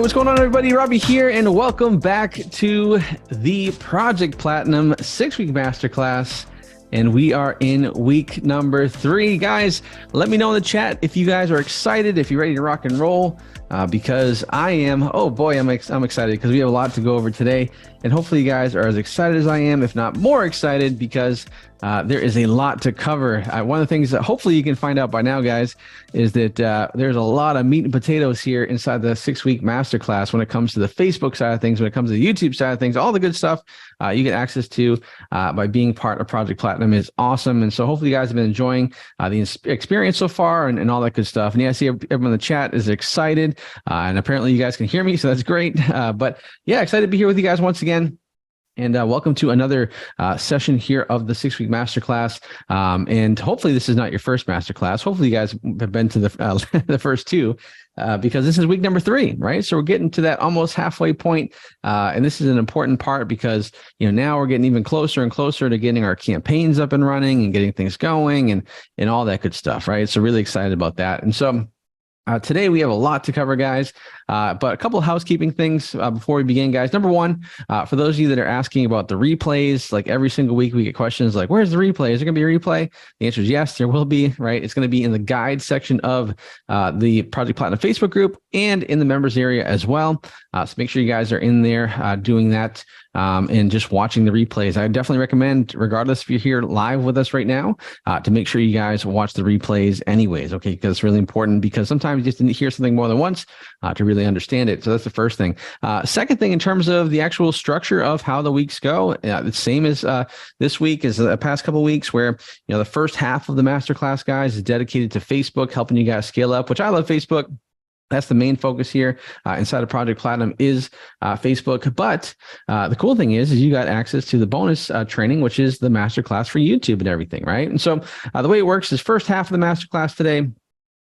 what's going on, everybody? Robbie here, and welcome back to the Project Platinum 6-week masterclass. And we are in week number 3. Guys, let me know in the chat if you guys are excited, if you're ready to rock and roll, because I am. Oh boy, I'm excited because we have a lot to go over today. And hopefully you guys are as excited as I am, if not more excited, because there is a lot to cover. One of the things that hopefully you can find out by now, guys, is that there's a lot of meat and potatoes here inside the 6-week masterclass when it comes to the Facebook side of things, when it comes to the YouTube side of things, all the good stuff you get access to by being part of Project Platinum is awesome. And so hopefully you guys have been enjoying the experience so far and all that good stuff. And yeah, I see everyone in the chat is excited, and apparently you guys can hear me, so that's great. But yeah, excited to be here with you guys once again. And welcome to another session here of the 6-week masterclass. And hopefully this is not your first masterclass. Hopefully you guys have been to the first 2, because this is week number 3, right? So we're getting to that almost halfway point. And this is an important part because, now we're getting even closer and closer to getting our campaigns up and running and getting things going and all that good stuff, right? So really excited about that. And so today we have a lot to cover, guys, but a couple of housekeeping things before we begin, guys. Number one, for those of you that are asking about the replays, like every single week we get questions like, where's the replay? Is there going to be a replay? The answer is yes, there will be, right? It's going to be in the guide section of the Project Platinum Facebook group and in the members area as well. So make sure you guys are in there doing that and just watching the replays. I definitely recommend, regardless if you're here live with us right now, to make sure you guys watch the replays anyways, okay? Because it's really important, because sometimes you just need to hear something more than once to really understand it. So that's the first thing. Second thing, in terms of the actual structure of how the weeks go, the same as this week as the past couple of weeks, where the first half of the masterclass, guys, is dedicated to Facebook, helping you guys scale up, which I love Facebook. That's the main focus here inside of Project Platinum is Facebook. But the cool thing is you got access to the bonus training, which is the masterclass for YouTube and everything, right? And so the way it works is first half of the masterclass today,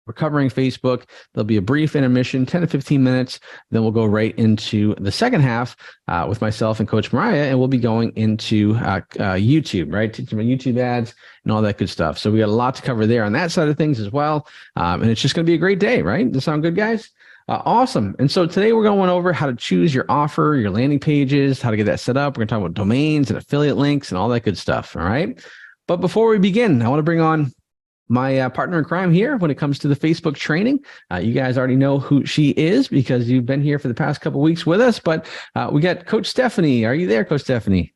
we're covering Facebook. There'll be a brief intermission, 10 to 15 minutes. Then we'll go right into the second half with myself and Coach Mariah, and we'll be going into YouTube, right? Teaching about YouTube ads and all that good stuff. So we got a lot to cover there on that side of things as well. And it's just going to be a great day, right? Does that sound good, guys? Awesome. And so today we're going over how to choose your offer, your landing pages, how to get that set up. We're going to talk about domains and affiliate links and all that good stuff, all right? But before we begin, I want to bring on my partner in crime here when it comes to the Facebook training. You guys already know who she is because you've been here for the past couple of weeks with us, but we got Coach Stephanie. Are you there, Coach Stephanie?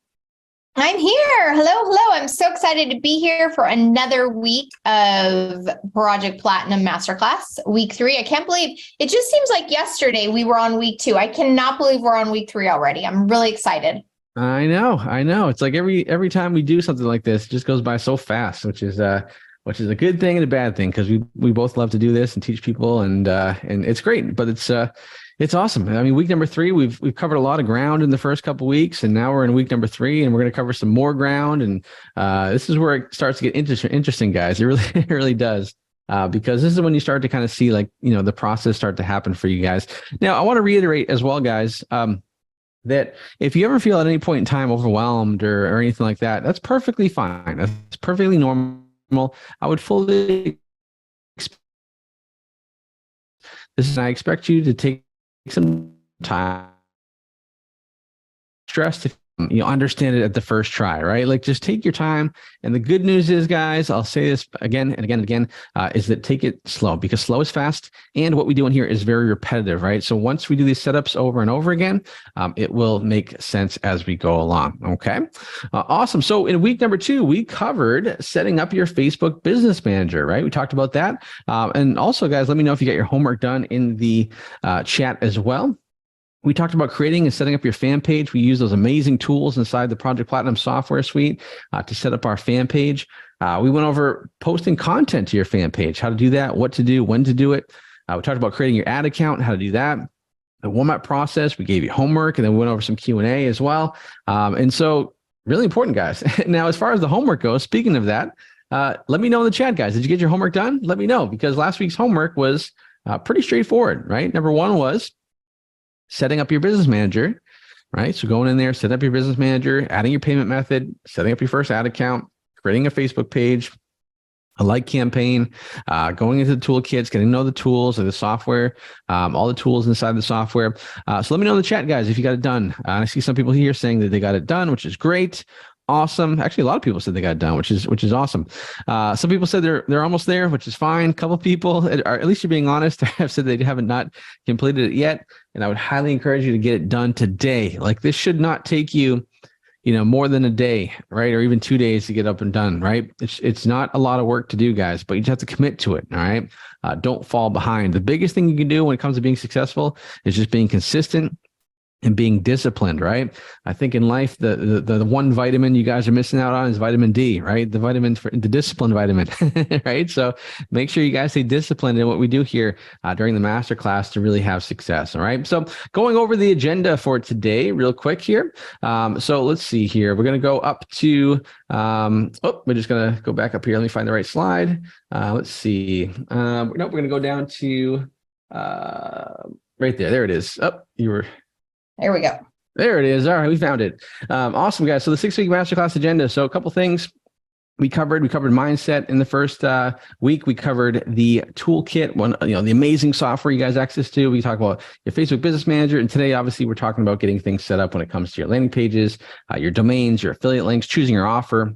I'm here. Hello. I'm so excited to be here for another week of Project Platinum Masterclass, week 3. I can't believe it just seems like yesterday we were on week 2. I cannot believe we're on week 3 already. I'm really excited. I know. It's like every time we do something like this, it just goes by so fast, which is a good thing and a bad thing, because we both love to do this and teach people, and it's great. But it's awesome. I mean, week number 3, we've covered a lot of ground in the first couple of weeks, and now we're in week number 3, and we're going to cover some more ground. And this is where it starts to get interesting, guys. It really does. Because this is when you start to kind of see the process start to happen for you guys. Now, I want to reiterate as well, guys, that if you ever feel at any point in time overwhelmed or anything like that, that's perfectly fine. That's perfectly normal. I would fully I expect you to take some time. Stressed if you understand it at the first try, right? Like, just take your time. And the good news is, guys, I'll say this again and again and again, is that take it slow, because slow is fast. And what we do in here is very repetitive, right? So once we do these setups over and over again, it will make sense as we go along. Okay. Awesome. So in week number 2, we covered setting up your Facebook Business Manager, right? We talked about that. And also, guys, let me know if you got your homework done in the chat as well. We talked about creating and setting up your fan page. We use those amazing tools inside the Project Platinum software suite to set up our fan page. We went over posting content to your fan page, how to do that, what to do, when to do it. We talked about creating your ad account, how to do that. The warm-up process, we gave you homework, and then we went over some Q&A as well. And so really important, guys. Now, as far as the homework goes, speaking of that, let me know in the chat, guys. Did you get your homework done? Let me know, because last week's homework was pretty straightforward, right? Number 1 was setting up your business manager, right? So going in there, set up your business manager, adding your payment method, setting up your first ad account, creating a Facebook page, a like campaign, going into the toolkits, getting to know the tools and the software, all the tools inside the software. So let me know in the chat, guys, if you got it done. I see some people here saying that they got it done, which is great. Awesome. Actually, a lot of people said they got it done, which is awesome. Some people said they're almost there, which is fine. A couple people, or at least you're being honest, have said they haven't not completed it yet. And I would highly encourage you to get it done today. Like, this should not take you more than a day, right? Or even 2 days to get up and done, right? It's not a lot of work to do, guys, but you just have to commit to it. All right. Don't fall behind. The biggest thing you can do when it comes to being successful is just being consistent and being disciplined, right? I think in life, the one vitamin you guys are missing out on is vitamin D, right? The vitamin for the discipline vitamin, right? So make sure you guys stay disciplined in what we do here during the masterclass to really have success. All right. So going over the agenda for today real quick here. So let's see here. We're going to go up to, we're just going to go back up here. Let me find the right slide. Let's see. Nope, we're going to go down to right there. There it is. There we go. There it is. All right, we found it. Awesome, guys. So the 6-week masterclass agenda. So a couple things we covered. We covered mindset in the first week. We covered the toolkit, the amazing software you guys have access to. We talked about your Facebook Business Manager, and today, obviously, we're talking about getting things set up when it comes to your landing pages, your domains, your affiliate links, choosing your offer,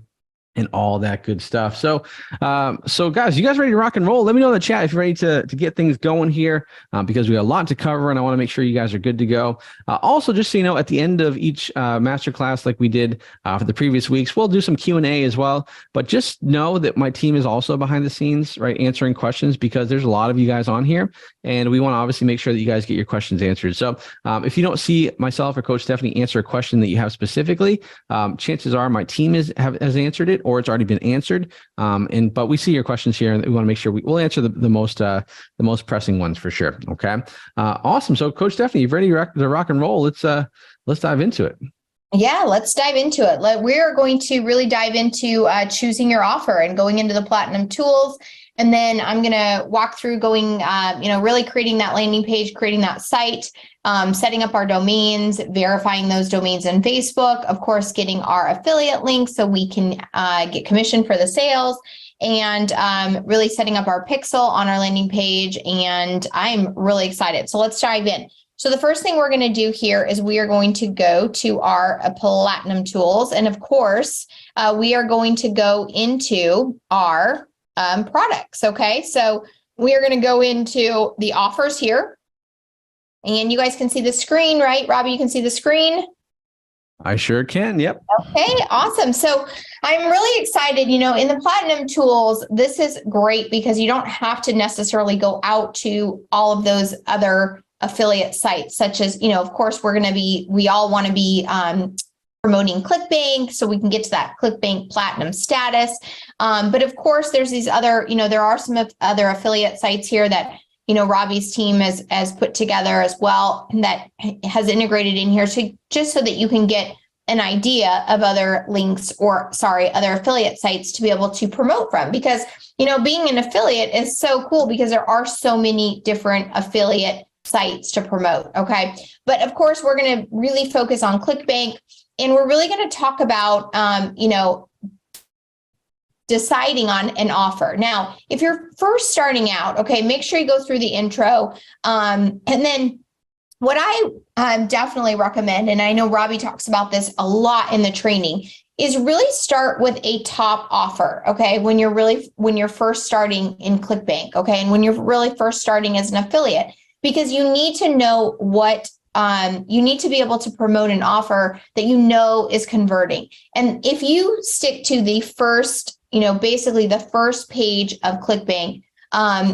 and all that good stuff. So guys, you guys ready to rock and roll? Let me know in the chat if you're ready to get things going here, because we got a lot to cover and I want to make sure you guys are good to go. Also, just so you know, at the end of each masterclass, like we did for the previous weeks, we'll do some Q&A as well. But just know that my team is also behind the scenes, right, answering questions, because there's a lot of you guys on here, and we want to obviously make sure that you guys get your questions answered. So if you don't see myself or Coach Stephanie answer a question that you have specifically, chances are my team has answered it, or it's already been answered. But we see your questions here, and we want to make sure we'll answer the most pressing ones for sure. Okay. Awesome. So Coach Stephanie, you've ready to rock and roll. Let's dive into it. Yeah, let's dive into it. We're going to really dive into choosing your offer and going into the platinum tools. And then I'm going to walk through going, really creating that landing page, creating that site, setting up our domains, verifying those domains in Facebook, of course, getting our affiliate links so we can get commission for the sales, and really setting up our pixel on our landing page. And I'm really excited. So let's dive in. So the first thing we're going to do here is we are going to go to our platinum tools. And of course, we are going to go into our products. Okay. So we are going to go into the offers here, and you guys can see the screen, right? Robbie, you can see the screen. I sure can. Yep. Okay, awesome. So I'm really excited. In the platinum tools, this is great because you don't have to necessarily go out to all of those other affiliate sites, such as, of course, we all want to be promoting ClickBank so we can get to that ClickBank platinum status. But of course, there's these other, there are some other affiliate sites here that, Robbie's team has put together as well, and that has integrated in here just so that you can get an idea of other links other affiliate sites to be able to promote from. Because, being an affiliate is so cool because there are so many different affiliate sites to promote. Okay. But of course, we're going to really focus on ClickBank, and we're really going to talk about, deciding on an offer. Now, if you're first starting out, okay, make sure you go through the intro. And then what I definitely recommend, and I know Robbie talks about this a lot in the training, is really start with a top offer. Okay. When you're first starting in ClickBank. Okay. And when you're really first starting as an affiliate, because you need to know what you need to be able to promote an offer that is converting. And if you stick to the first, basically the first page of ClickBank,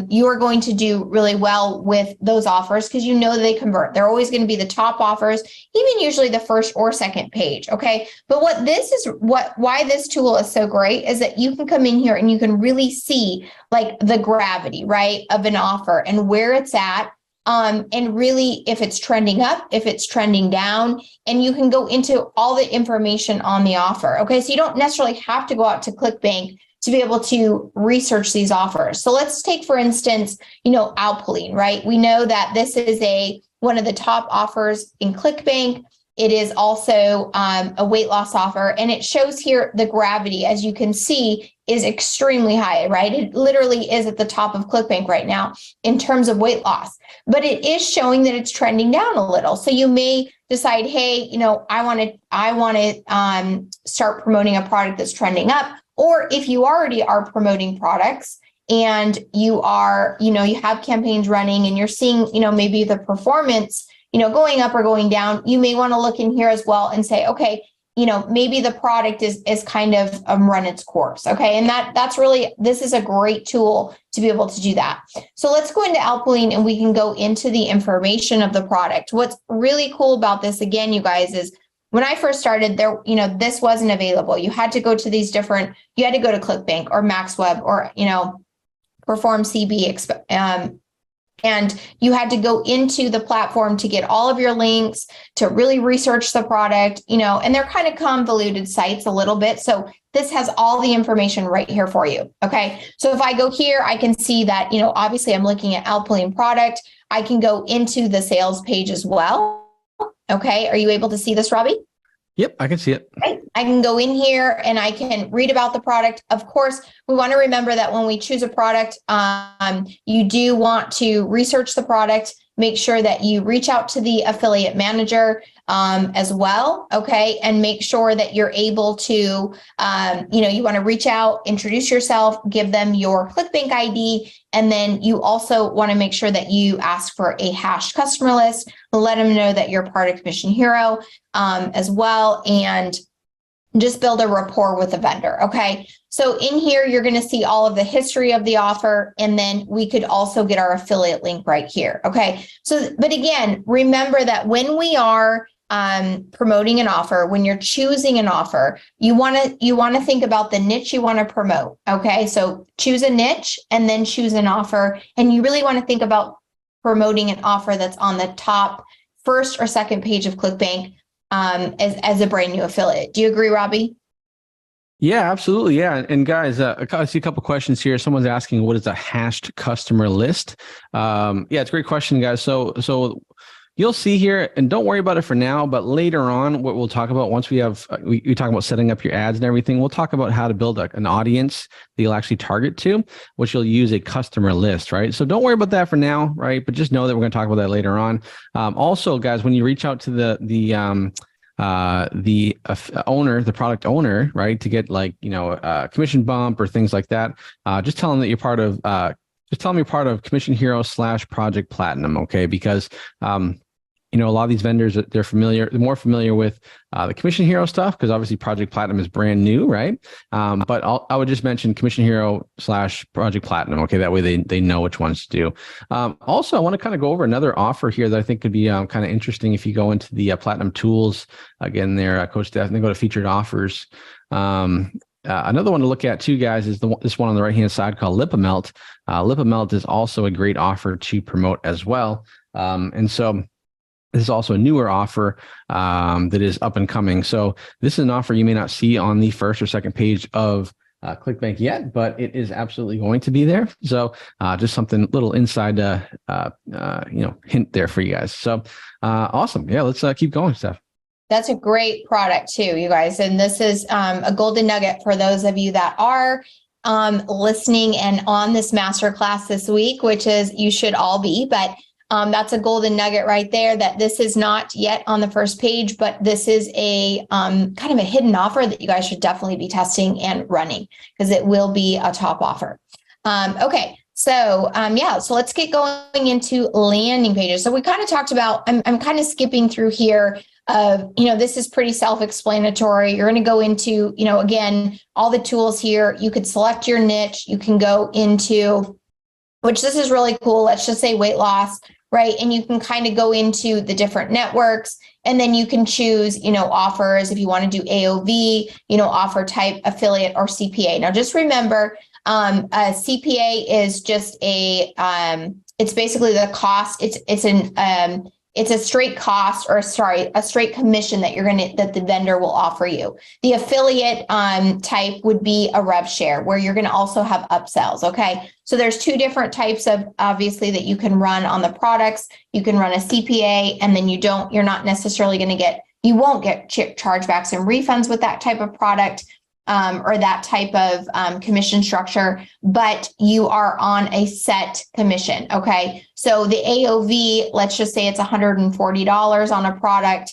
you are going to do really well with those offers because they convert. They're always going to be the top offers, even usually the first or second page. Okay. But why this tool is so great is that you can come in here and you can really see like the gravity, right, of an offer and where it's at. And really, if it's trending up, if it's trending down, and you can go into all the information on the offer. Okay, so you don't necessarily have to go out to ClickBank to be able to research these offers. So let's take, for instance, Alpaline, right? We know that this is one of the top offers in ClickBank. It is also a weight loss offer. And it shows here the gravity, as you can see, is extremely high, right? It literally is at the top of ClickBank right now in terms of weight loss, but it is showing that it's trending down a little. So you may decide, hey, I want to start promoting a product that's trending up. Or if you already are promoting products and you are, you have campaigns running and you're seeing, maybe the performance, going up or going down, you may want to look in here as well and say, okay, maybe the product is kind of run its course. Okay. And that's really, this is a great tool to be able to do that. So let's go into Alpiline and we can go into the information of the product. What's really cool about this, again, you guys, is when I first started there, this wasn't available. You had to go to you had to go to ClickBank or MaxWeb or, Perform CB, and you had to go into the platform to get all of your links, to really research the product, and they're kind of convoluted sites a little bit. So this has all the information right here for you. Okay. So if I go here, I can see that, obviously I'm looking at Alpiline product. I can go into the sales page as well. Okay. Are you able to see this, Robbie? Yep, I can see it. Right. I can go in here and I can read about the product. Of course, we want to remember that when we choose a product, you do want to research the product, make sure that you reach out to the affiliate manager as well, okay? And make sure that you're able to, you want to reach out, introduce yourself, give them your ClickBank ID, and then you also want to make sure that you ask for a hashed customer list, let them know that you're part of Commission Hero as well, and just build a rapport with the vendor, okay? So in here, you're going to see all of the history of the offer, and then we could also get our affiliate link right here, okay? So, but again, remember that when we are promoting an offer, when you're choosing an offer, you want to think about the niche you want to promote, okay? So choose a niche and then choose an offer, and you really want to think about promoting an offer that's on the top first or second page of ClickBank as a brand new affiliate. Do you agree, Robbie? Yeah, absolutely. Yeah. And guys, I see a couple questions here. Someone's asking, what is a hashed customer list? Yeah, it's a great question, guys. So you'll see here, and don't worry about it for now, but later on, what we'll talk about once we have, we talk about setting up your ads and everything, we'll talk about how to build an audience that you'll actually target to, which you'll use a customer list, right? So don't worry about that for now, right? But just know that we're going to talk about that later on. Also, guys, when you reach out to the owner, the product owner, right, to get like, a commission bump or things like that, just tell them that you're part of, Commission Hero / Project Platinum. Okay. Because, a lot of these vendors, they're more familiar with the Commission Hero stuff, because obviously Project Platinum is brand new, right? But I would just mention Commission Hero / Project Platinum. Okay, that way they know which ones to do. Also, I want to kind of go over another offer here that I think could be kind of interesting if you go into the Platinum Tools again there, Coach Steph, and then go to Featured Offers. Another one to look at too, guys, is this one on the right-hand side called Lipamelt. Lipamelt is also a great offer to promote as well. And so this is also a newer offer that is up and coming. So this is an offer you may not see on the first or second page of ClickBank yet, but it is absolutely going to be there. So just something little inside, hint there for you guys. So awesome. Yeah, let's keep going, Steph. That's a great product too, you guys. And this is a golden nugget for those of you that are listening and on this masterclass this week, which is you should all be, but that's a golden nugget right there, that this is not yet on the first page, but this is a kind of a hidden offer that you guys should definitely be testing and running, because it will be a top offer. Okay. So, so let's get going into landing pages. So we kind of talked about, I'm kind of skipping through here. This is pretty self-explanatory. You're going to go into, again, all the tools here. You could select your niche. You can go into, which this is really cool. Let's just say weight loss, right? And you can kind of go into the different networks, and then you can choose, offers if you want to do AOV, offer type, affiliate, or CPA. Now, just remember, a CPA is just it's basically the cost. It's a straight cost, or a straight commission that the vendor will offer you. The affiliate type would be a rev share, where you're going to also have upsells. Okay. So there's two different types of, obviously, that you can run on the products. You can run a CPA, and then you're not necessarily going to get, You won't get chargebacks and refunds with that type of product. Or that type of commission structure, but you are on a set commission. Okay. So the AOV, let's just say it's $140 on a product.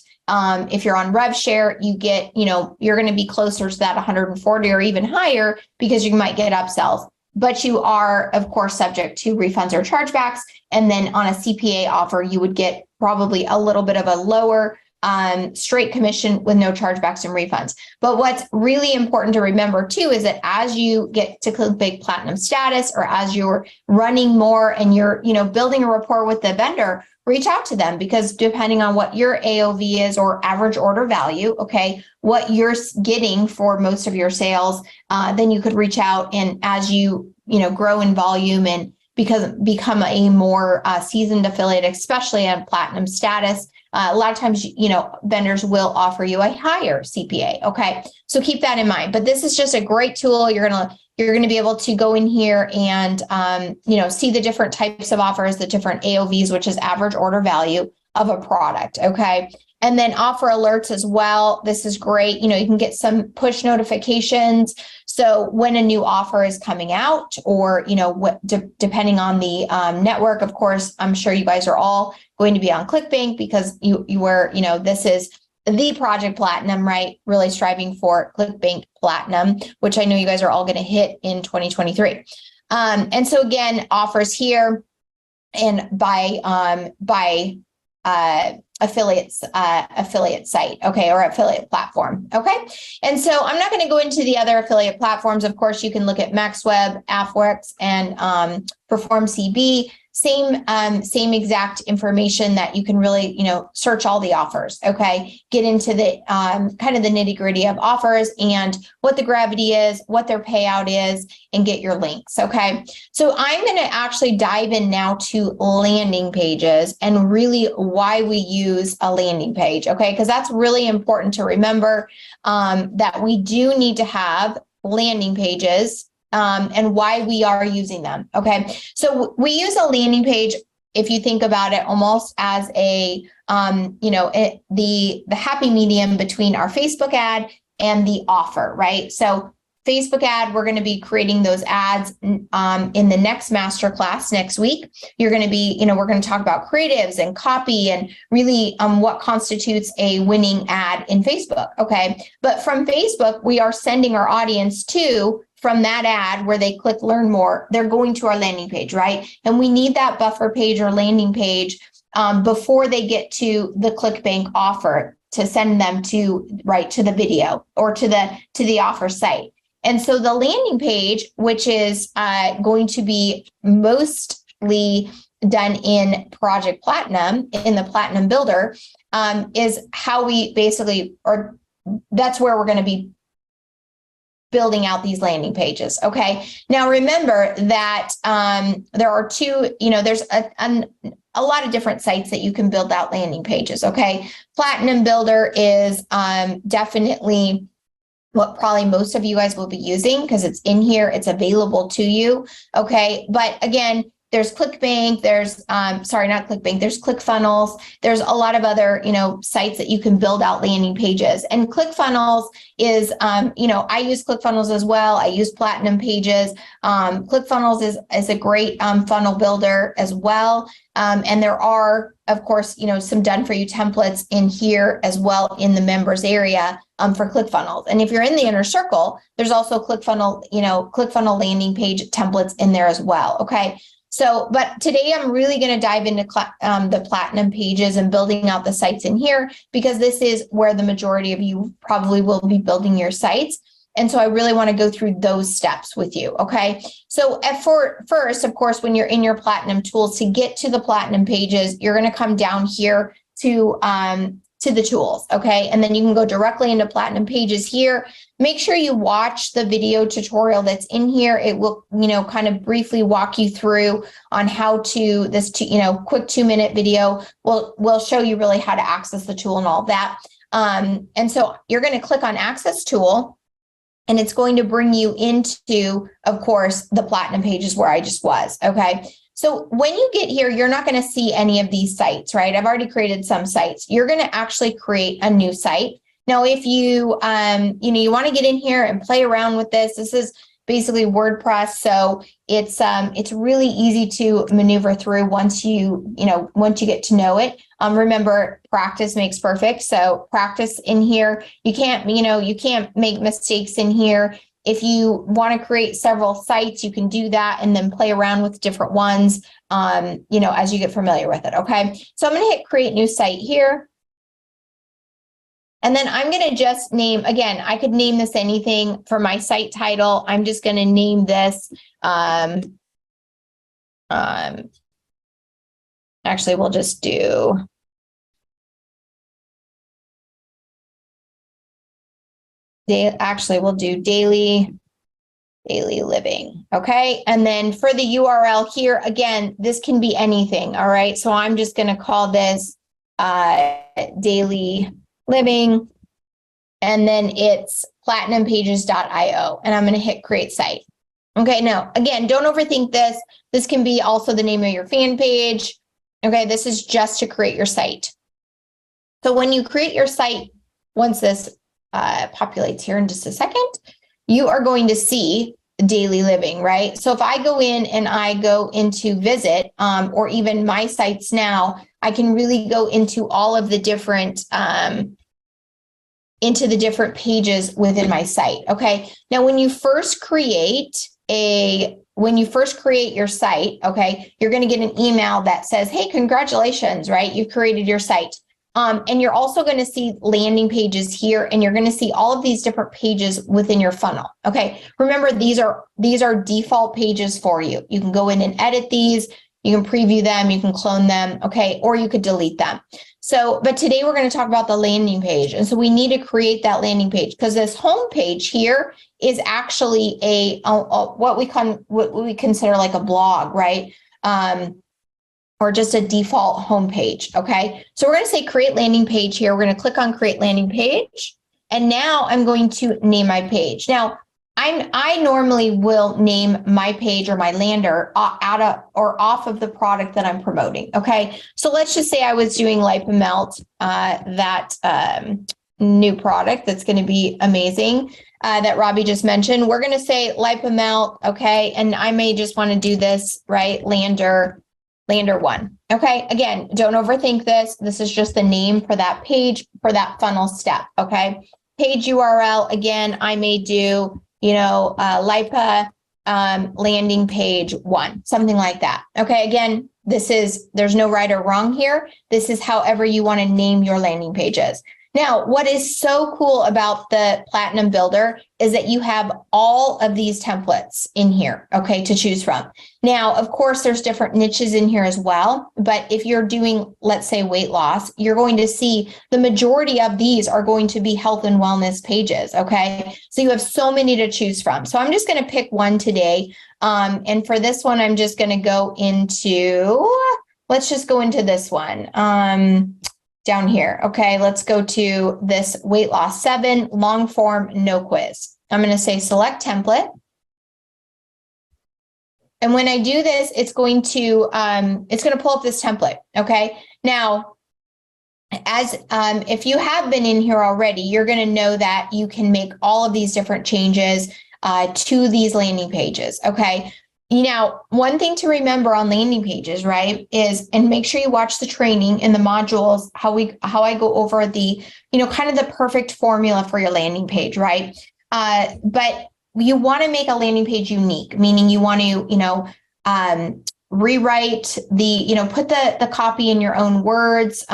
If you're on rev share, you get, you're going to be closer to that 140 or even higher because you might get upsells, but you are of course subject to refunds or chargebacks. And then on a CPA offer, you would get probably a little bit of a lower straight commission with no chargebacks and refunds. But what's really important to remember too is that as you get to ClickBank Platinum status, or as you're running more and you're, building a rapport with the vendor, reach out to them, because depending on what your AOV is, or average order value, okay, what you're getting for most of your sales, then you could reach out, and as you, grow in volume and become a more seasoned affiliate, especially at platinum status, a lot of times, vendors will offer you a higher CPA. Okay. So keep that in mind, but this is just a great tool. You're going to be able to go in here and, see the different types of offers, the different AOVs, which is average order value of a product. Okay. And then offer alerts as well. This is great. You can get some push notifications. So when a new offer is coming out, or, depending on the network, of course, I'm sure you guys are all going to be on ClickBank, because you were, this is the Project Platinum, right? Really striving for ClickBank Platinum, which I know you guys are all going to hit in 2023. And so again, offers here and by affiliate site, okay, or affiliate platform, okay. And so I'm not going to go into the other affiliate platforms. Of course, you can look at MaxWeb, AFWorks, and Perform CB. Same exact information that you can really, search all the offers. Okay. Get into the kind of the nitty gritty of offers and what the gravity is, what their payout is, and get your links. Okay. So I'm going to actually dive in now to landing pages and really why we use a landing page. Okay. Because that's really important to remember, that we do need to have landing pages. And why we are using them. Okay. So we use a landing page, if you think about it, almost as a, the happy medium between our Facebook ad and the offer, right? So Facebook ad, we're going to be creating those ads in the next masterclass next week. You're going to be, we're going to talk about creatives and copy and really what constitutes a winning ad in Facebook. Okay. But from Facebook, we are sending our audience from that ad where they click learn more, they're going to our landing page, right? And we need that buffer page or landing page before they get to the ClickBank offer to send them to the video or to the offer site. And so the landing page, which is going to be mostly done in Project Platinum, in the Platinum Builder, is how we basically, or that's where we're going to be building out these landing pages. Okay. Now remember that there are two, there's a lot of different sites that you can build out landing pages. Okay. Platinum Builder is definitely what probably most of you guys will be using, because it's in here, it's available to you. Okay. But again, there's ClickBank, there's, sorry, not ClickBank, there's ClickFunnels. There's a lot of other, sites that you can build out landing pages. And ClickFunnels is, I use ClickFunnels as well. I use Platinum Pages. ClickFunnels is a great funnel builder as well. And there are, of course, some done for you templates in here as well in the members area for ClickFunnels. And if you're in the inner circle, there's also ClickFunnel landing page templates in there as well. Okay. So, but today I'm really going to dive into the Platinum Pages and building out the sites in here, because this is where the majority of you probably will be building your sites. And so I really want to go through those steps with you. Okay. So first, of course, when you're in your Platinum tools, to get to the Platinum Pages, you're going to come down here to the tools. Okay. And then you can go directly into Platinum Pages here. Make sure you watch the video tutorial that's in here. It will, kind of briefly walk you through on how to quick 2-minute video will show you really how to access the tool and all that. And so you're going to click on Access Tool, and it's going to bring you into, of course, the Platinum Pages where I just was. Okay. So when you get here, you're not going to see any of these sites, right? I've already created some sites. You're going to actually create a new site. Now, if you, you want to get in here and play around with this, this is basically WordPress. So it's really easy to maneuver through once you get to know it. Remember, practice makes perfect. So practice in here. You can't make mistakes in here. If you want to create several sites, you can do that and then play around with different ones, as you get familiar with it. Okay. So I'm going to hit create new site here. And then I'm going to just name, again, I could name this anything for my site title. I'm just going to name this. Actually, we'll just do. We'll do daily living. Okay. And then for the URL here, again, this can be anything. All right. So I'm just going to call this daily living. And then it's platinumpages.io. And I'm going to hit create site. Okay. Now, again, don't overthink this. This can be also the name of your fan page. Okay. This is just to create your site. So when you create your site, once this populates here in just a second, you are going to see daily living, right? So if I go in and I go into visit, or even my sites now, I can really go into all of the different, into the different pages within my site. Okay. Now, when you first create your site, okay, you're going to get an email that says, hey, congratulations, right? You've created your site. And you're also going to see landing pages here, and you're going to see all of these different pages within your funnel. Okay. Remember, these are default pages for you. You can go in and edit these. You can preview them. You can clone them. Okay. Or you could delete them. So, but today we're going to talk about the landing page. And so we need to create that landing page because this home page here is actually what we consider like a blog, right? Or just a default home page. Okay. So we're going to say create landing page here. We're going to click on create landing page. And now I'm going to name my page. Now I normally will name my page or my lander off of the product that I'm promoting. Okay. So let's just say I was doing LipoMelt, that new product that's going to be amazing, that Robbie just mentioned. We're going to say LipoMelt. Okay. And I may just want to do this, right? Lander 1. Okay. Again, don't overthink this. This is just the name for that page, for that funnel step. Okay. Page URL. Again, I may do, Lipa landing page 1, something like that. Okay. Again, there's no right or wrong here. This is however you want to name your landing pages. Now, what is so cool about the Platinum Builder is that you have all of these templates in here, okay, to choose from. Now, of course, there's different niches in here as well, but if you're doing, let's say, weight loss, you're going to see the majority of these are going to be health and wellness pages, okay? So you have so many to choose from. So I'm just going to pick one today. And for this one, I'm just going to go into, let's just go into this one. Down here. Okay, let's go to this weight loss 7 long form, no quiz. I'm going to say select template. And when I do this, it's going to pull up this template. Okay. Now, if you have been in here already, you're going to know that you can make all of these different changes to these landing pages. Okay. Now, one thing to remember on landing pages, right, is, and make sure you watch the training in the modules, how I go over the, kind of the perfect formula for your landing page, right? But you want to make a landing page unique, meaning you want to, rewrite the, put the copy in your own words,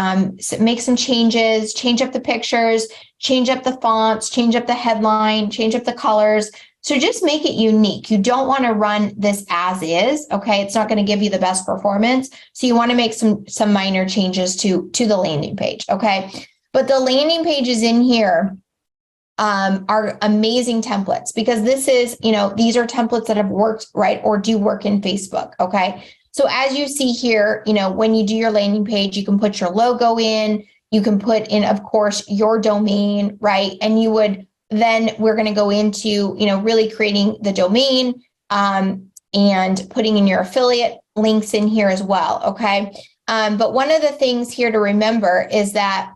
make some changes, change up the pictures, change up the fonts, change up the headline, change up the colors. So just make it unique. You don't want to run this as is. Okay. It's not going to give you the best performance. So you want to make some minor changes to the landing page. Okay. But the landing pages in here are amazing templates because this is, these are templates that have worked, right, or do work in Facebook. Okay. So as you see here, when you do your landing page, you can put your logo in, you can put in, of course, your domain, right? And then we're going to go into, really creating the domain and putting in your affiliate links in here as well. Okay. But one of the things here to remember is that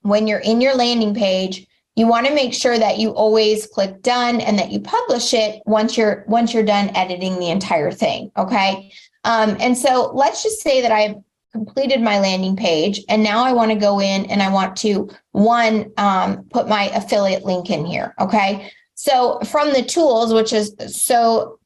when you're in your landing page, you want to make sure that you always click done and that you publish it once you're done editing the entire thing. Okay. And so let's just say that I've completed my landing page, and now I want to go in and I want to put my affiliate link in here. Okay. So from the tools, which is so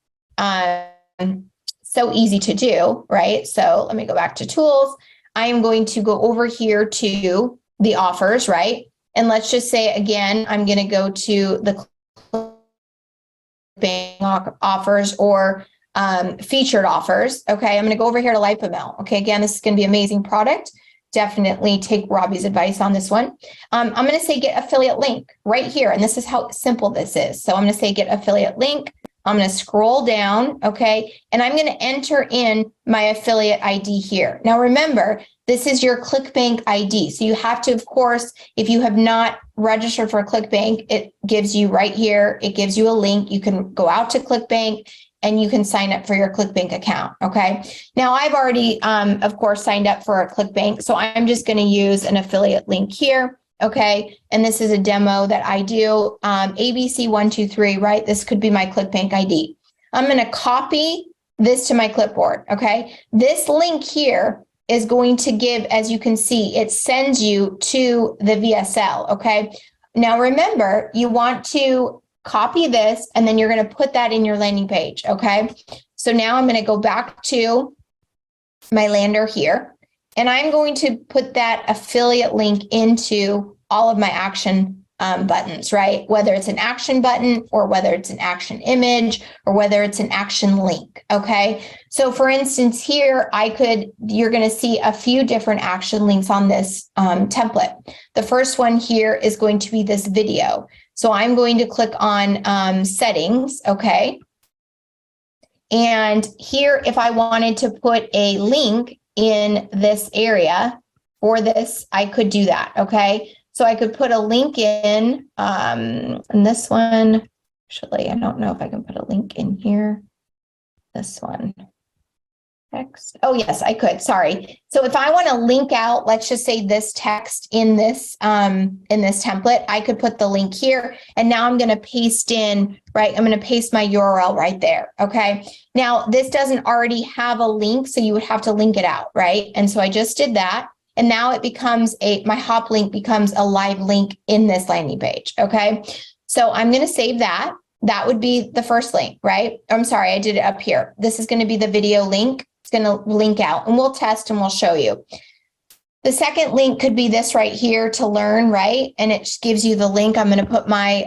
easy to do, right? So let me go back to tools. I am going to go over here to the offers, right? And let's just say, again, I'm going to go to the ClickBank offers or featured offers. Okay, I'm going to go over here to LipoMel. Okay, again, this is going to be an amazing product. Definitely take Robbie's advice on this one. I'm going to say get affiliate link right here. And this is how simple this is. So I'm going to say get affiliate link. I'm going to scroll down, okay, and I'm going to enter in my affiliate ID here. Now, remember, this is your ClickBank ID. So you have to, of course, if you have not registered for ClickBank, it gives you right here, it gives you a link. You can go out to ClickBank and you can sign up for your ClickBank account, okay? Now, I've already, of course, signed up for a ClickBank, so I'm just going to use an affiliate link here. Okay, and this is a demo that I do, ABC123, right? This could be my ClickBank ID. I'm going to copy this to my clipboard, okay? This link here is going to give, as you can see, it sends you to the VSL, okay? Now, remember, you want to copy this, and then you're going to put that in your landing page, okay? So now I'm going to go back to my lander here. And I'm going to put that affiliate link into all of my action buttons, right? Whether it's an action button or whether it's an action image or whether it's an action link, okay? So for instance, here, you're going to see a few different action links on this template. The first one here is going to be this video. So I'm going to click on settings, okay? And here, if I wanted to put a link in this area for this, I could do that, okay? So I could put a link in this one. Actually, I don't know if I can put a link in here. This one. Text. Oh, yes, I could. Sorry. So if I want to link out, let's just say this text in this template, I could put the link here. And now I'm going to paste in, right? I'm going to paste my URL right there. Okay. Now this doesn't already have a link, so you would have to link it out, right? And so I just did that. And now it becomes my hop link becomes a live link in this landing page. Okay. So I'm going to save that. That would be the first link, right? I'm sorry, I did it up here. This is going to be the video link. It's going to link out, and we'll test and we'll show you. The second link could be this right here to learn, right? And it just gives you the link. I'm going to put my,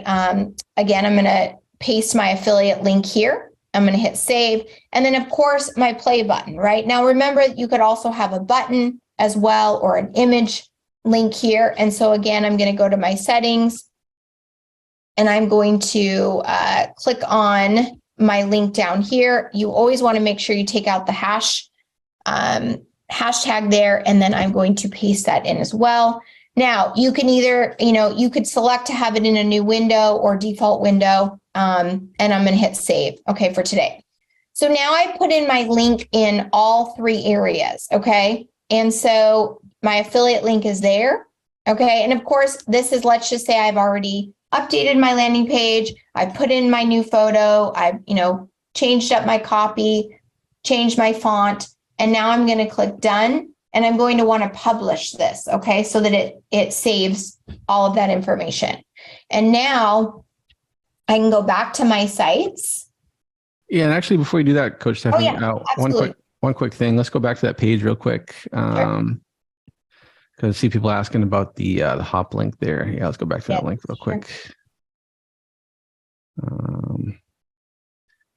again, I'm going to paste my affiliate link here. I'm going to hit save. And then of course my play button, right? Now remember, you could also have a button as well, or an image link here. And so again, I'm going to go to my settings, and I'm going to click on my link down here. You always want to make sure you take out the hashtag there, and then I'm going to paste that in as well. Now you can either, you could select to have it in a new window or default window, and I'm going to hit save. Okay, for today. So now I put in my link in all three areas. Okay, and so my affiliate link is there. Okay, and of course this is, let's just say I've already updated my landing page. I put in my new photo. I've, changed up my copy, changed my font, and now I'm going to click done, and I'm going to want to publish this. Okay. So that it saves all of that information. And now I can go back to my sites. Yeah. And actually, before you do that, Coach Stephanie, one quick thing. Let's go back to that page real quick. Because I see people asking about the hop link there. Yeah, let's go back to that link real quick.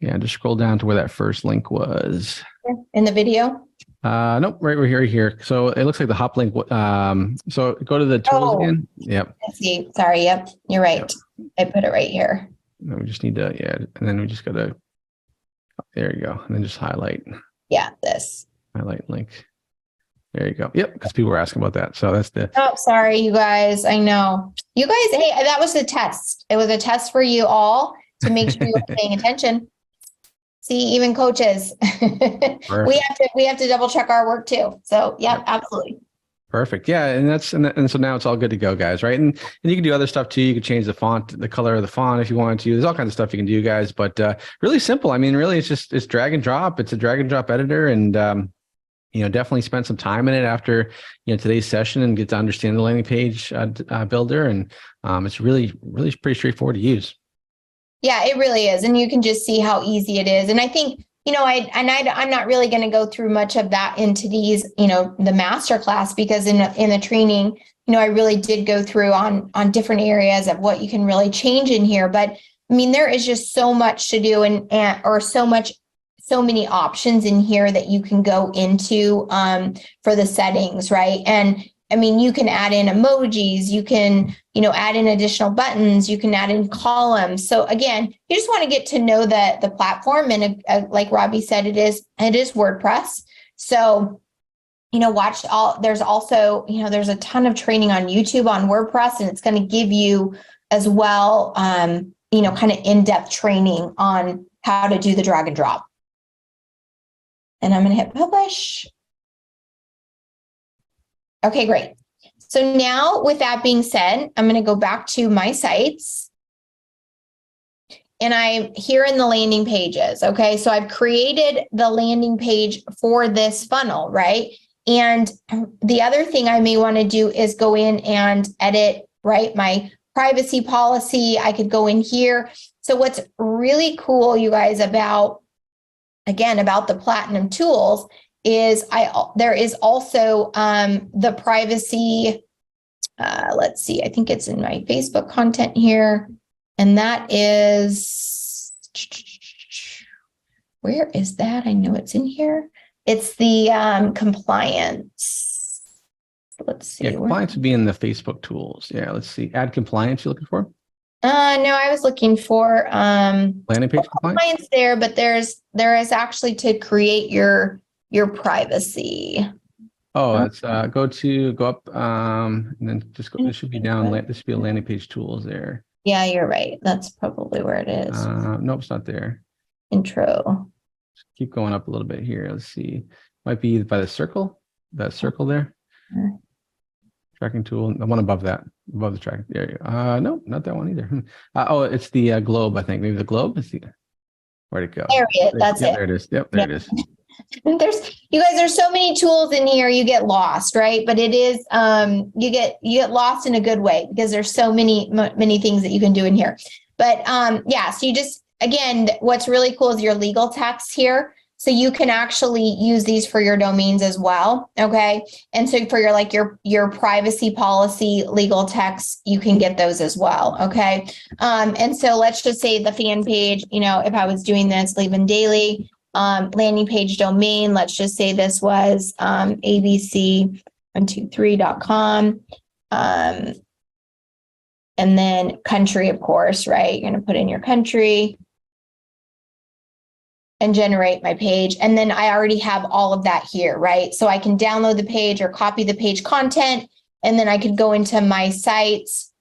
Yeah, just scroll down to where that first link was. In the video? Nope, right here. So it looks like the hop link. So go to the tools again. Yep. I see. Sorry. Yep. You're right. Yep. I put it right here. And we just need to, and then we just got to, there you go. And then just highlight. Yeah, this. Highlight link. There you go. Yep, because people were asking about that. So that's the. Oh, sorry, you guys. I know. You guys, hey, that was the test. It was a test for you all to make sure you were paying attention. See, even coaches, we have to double check our work too. So yep. Absolutely. Perfect. Yeah. And so now it's all good to go, guys. Right. And you can do other stuff too. You can change the font, the color of the font if you want to. There's all kinds of stuff you can do, guys, but really simple. I mean, really, it's drag and drop. It's a drag and drop editor. And, definitely spend some time in it after, today's session and get to understand the landing page builder. And it's really, really pretty straightforward to use. Yeah, it really is. And you can just see how easy it is. And I think, I'm not really going to go through much of that into these, the masterclass, because in the training, I really did go through on different areas of what you can really change in here. But I mean, there is just so much to do or so many options in here that you can go into for the settings, right? And I mean, you can add in emojis, you can, add in additional buttons, you can add in columns. So again, you just want to get to know the platform. And like Robbie said, it is WordPress. So, there's also, there's a ton of training on YouTube on WordPress, and it's going to give you as well, kind of in-depth training on how to do the drag and drop. And I'm going to hit publish. Okay, great. So now with that being said, I'm going to go back to my sites. And I'm here in the landing pages. Okay, so I've created the landing page for this funnel, right? And the other thing I may want to do is go in and edit, right, my privacy policy. I could go in here. So what's really cool, you guys, about the Platinum tools is there is also the privacy. Let's see, I think it's in my Facebook content here. And that is, where is that? I know it's in here. It's the compliance. Let's see. Yeah, compliance would be in the Facebook tools. Yeah, let's see. Add compliance you're looking for? No, I was looking for landing page compliance there, but there is actually to create your privacy. Oh, it's go up and then just go. This should be down. This should be a landing page tools there. Yeah, you're right. That's probably where it is. Nope, it's not there. Intro. Just keep going up a little bit here. Let's see. Might be by the circle. That circle there. Tracking tool. The one above that. Above the track. There you go. No, not that one either. Oh, it's the globe, I think. Maybe the globe. Where'd it go? There it is. That's it. There it is. Yep, there it is. There's so many tools in here, you get lost, right? But it is you get lost in a good way, because there's so many things that you can do in here. But yeah, so you just, again, what's really cool is your legal text here. So you can actually use these for your domains as well. Okay. And so for your privacy policy, legal text, you can get those as well. Okay. And so let's just say the fan page, if I was doing this, leaving daily, landing page domain, let's just say this was abc123.com. And then country, of course, right? You're going to put in your country and generate my page. And then I already have all of that here, right? So I can download the page or copy the page content, and then I could go into my sites,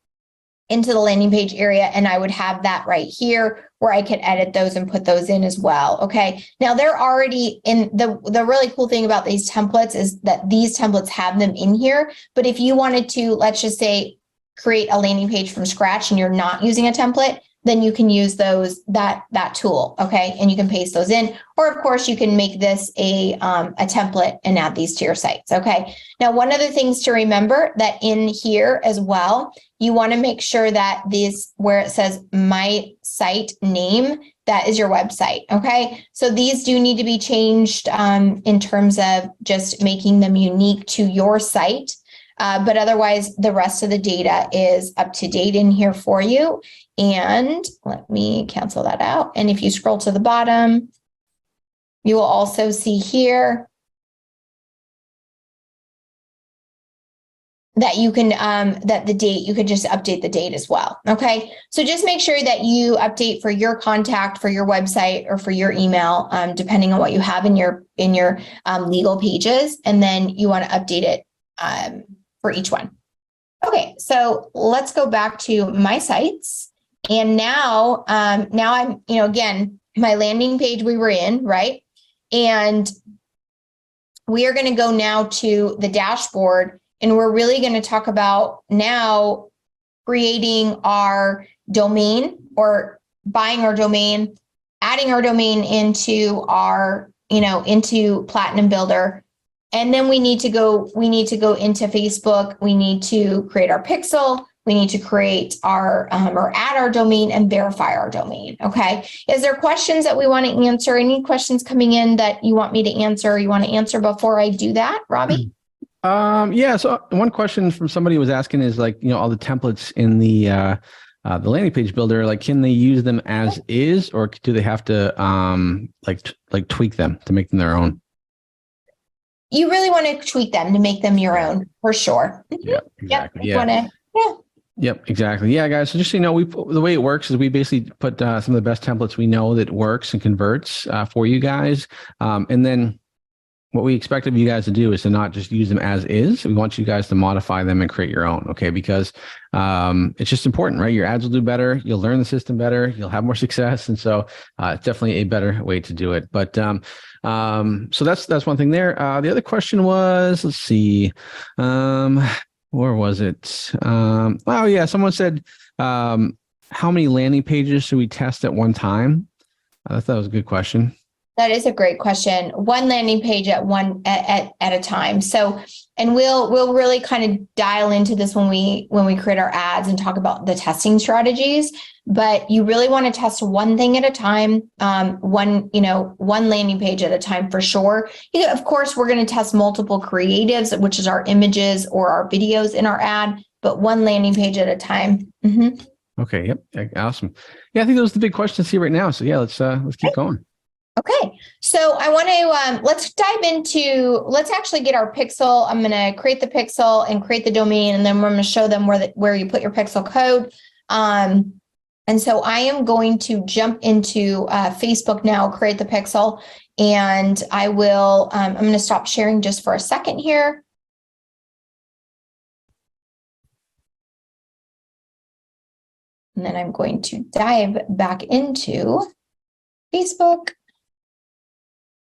into the landing page area, and I would have that right here where I could edit those and put those in as well. Okay. Now they're already in. The really cool thing about these templates is that these templates have them in here. But if you wanted to, let's just say, create a landing page from scratch and you're not using a template, then you can use that tool. Okay. And you can paste those in, or of course you can make this a template and add these to your sites. Okay. Now, one of the things to remember that in here as well, you want to make sure that where it says my site name, that is your website. Okay. So these do need to be changed in terms of just making them unique to your site. But otherwise, the rest of the data is up to date in here for you. And let me cancel that out. And if you scroll to the bottom, you will also see here that you can, that the date, you could just update the date as well. Okay. So just make sure that you update for your contact, for your website, or for your email, depending on what you have in your legal pages. And then you want to update it for each one. Okay. So let's go back to my sites. And now I'm, again, my landing page we were in, right? And we are going to go now to the dashboard, and we're really going to talk about now creating our domain or buying our domain, adding our domain into our, into Platinum Builder. And then we need to go into Facebook. We need to create our pixel. We need to create our or add our domain and verify our domain. Okay. Is there questions that we want to answer? Any questions coming in that you want me to answer? Or you want to answer before I do that, Robbie? Yeah. So one question from somebody was asking is like, all the templates in the landing page builder, like, can they use them as is, or do they have to like tweak them to make them their own? You really want to tweak them to make them your own, for sure. Yeah, exactly. Yep, Yep, exactly. Yeah, guys. So just so you know, the way it works is we basically put some of the best templates we know that works and converts for you guys, and then what we expect of you guys to do is to not just use them as is. We want you guys to modify them and create your own. Okay, because it's just important, right? Your ads will do better. You'll learn the system better. You'll have more success, and so it's definitely a better way to do it. But so that's one thing there. The other question was, let's see, where was it? Oh yeah, someone said, how many landing pages should we test at one time? I thought that was a good question. That is a great question. One landing page at a time. So, and we'll really kind of dial into this when we create our ads and talk about the testing strategies. But you really want to test one thing at a time, one landing page at a time for sure. Of course, we're going to test multiple creatives, which is our images or our videos in our ad, but one landing page at a time. Mm-hmm. Okay. Yep. Awesome. Yeah, I think those are the big questions here right now. So yeah, let's keep going. Okay, so I want to, let's actually get our pixel. I'm going to create the pixel and create the domain, and then we're going to show them where you put your pixel code. And so I am going to jump into Facebook now, create the pixel, and I'm going to stop sharing just for a second here. And then I'm going to dive back into Facebook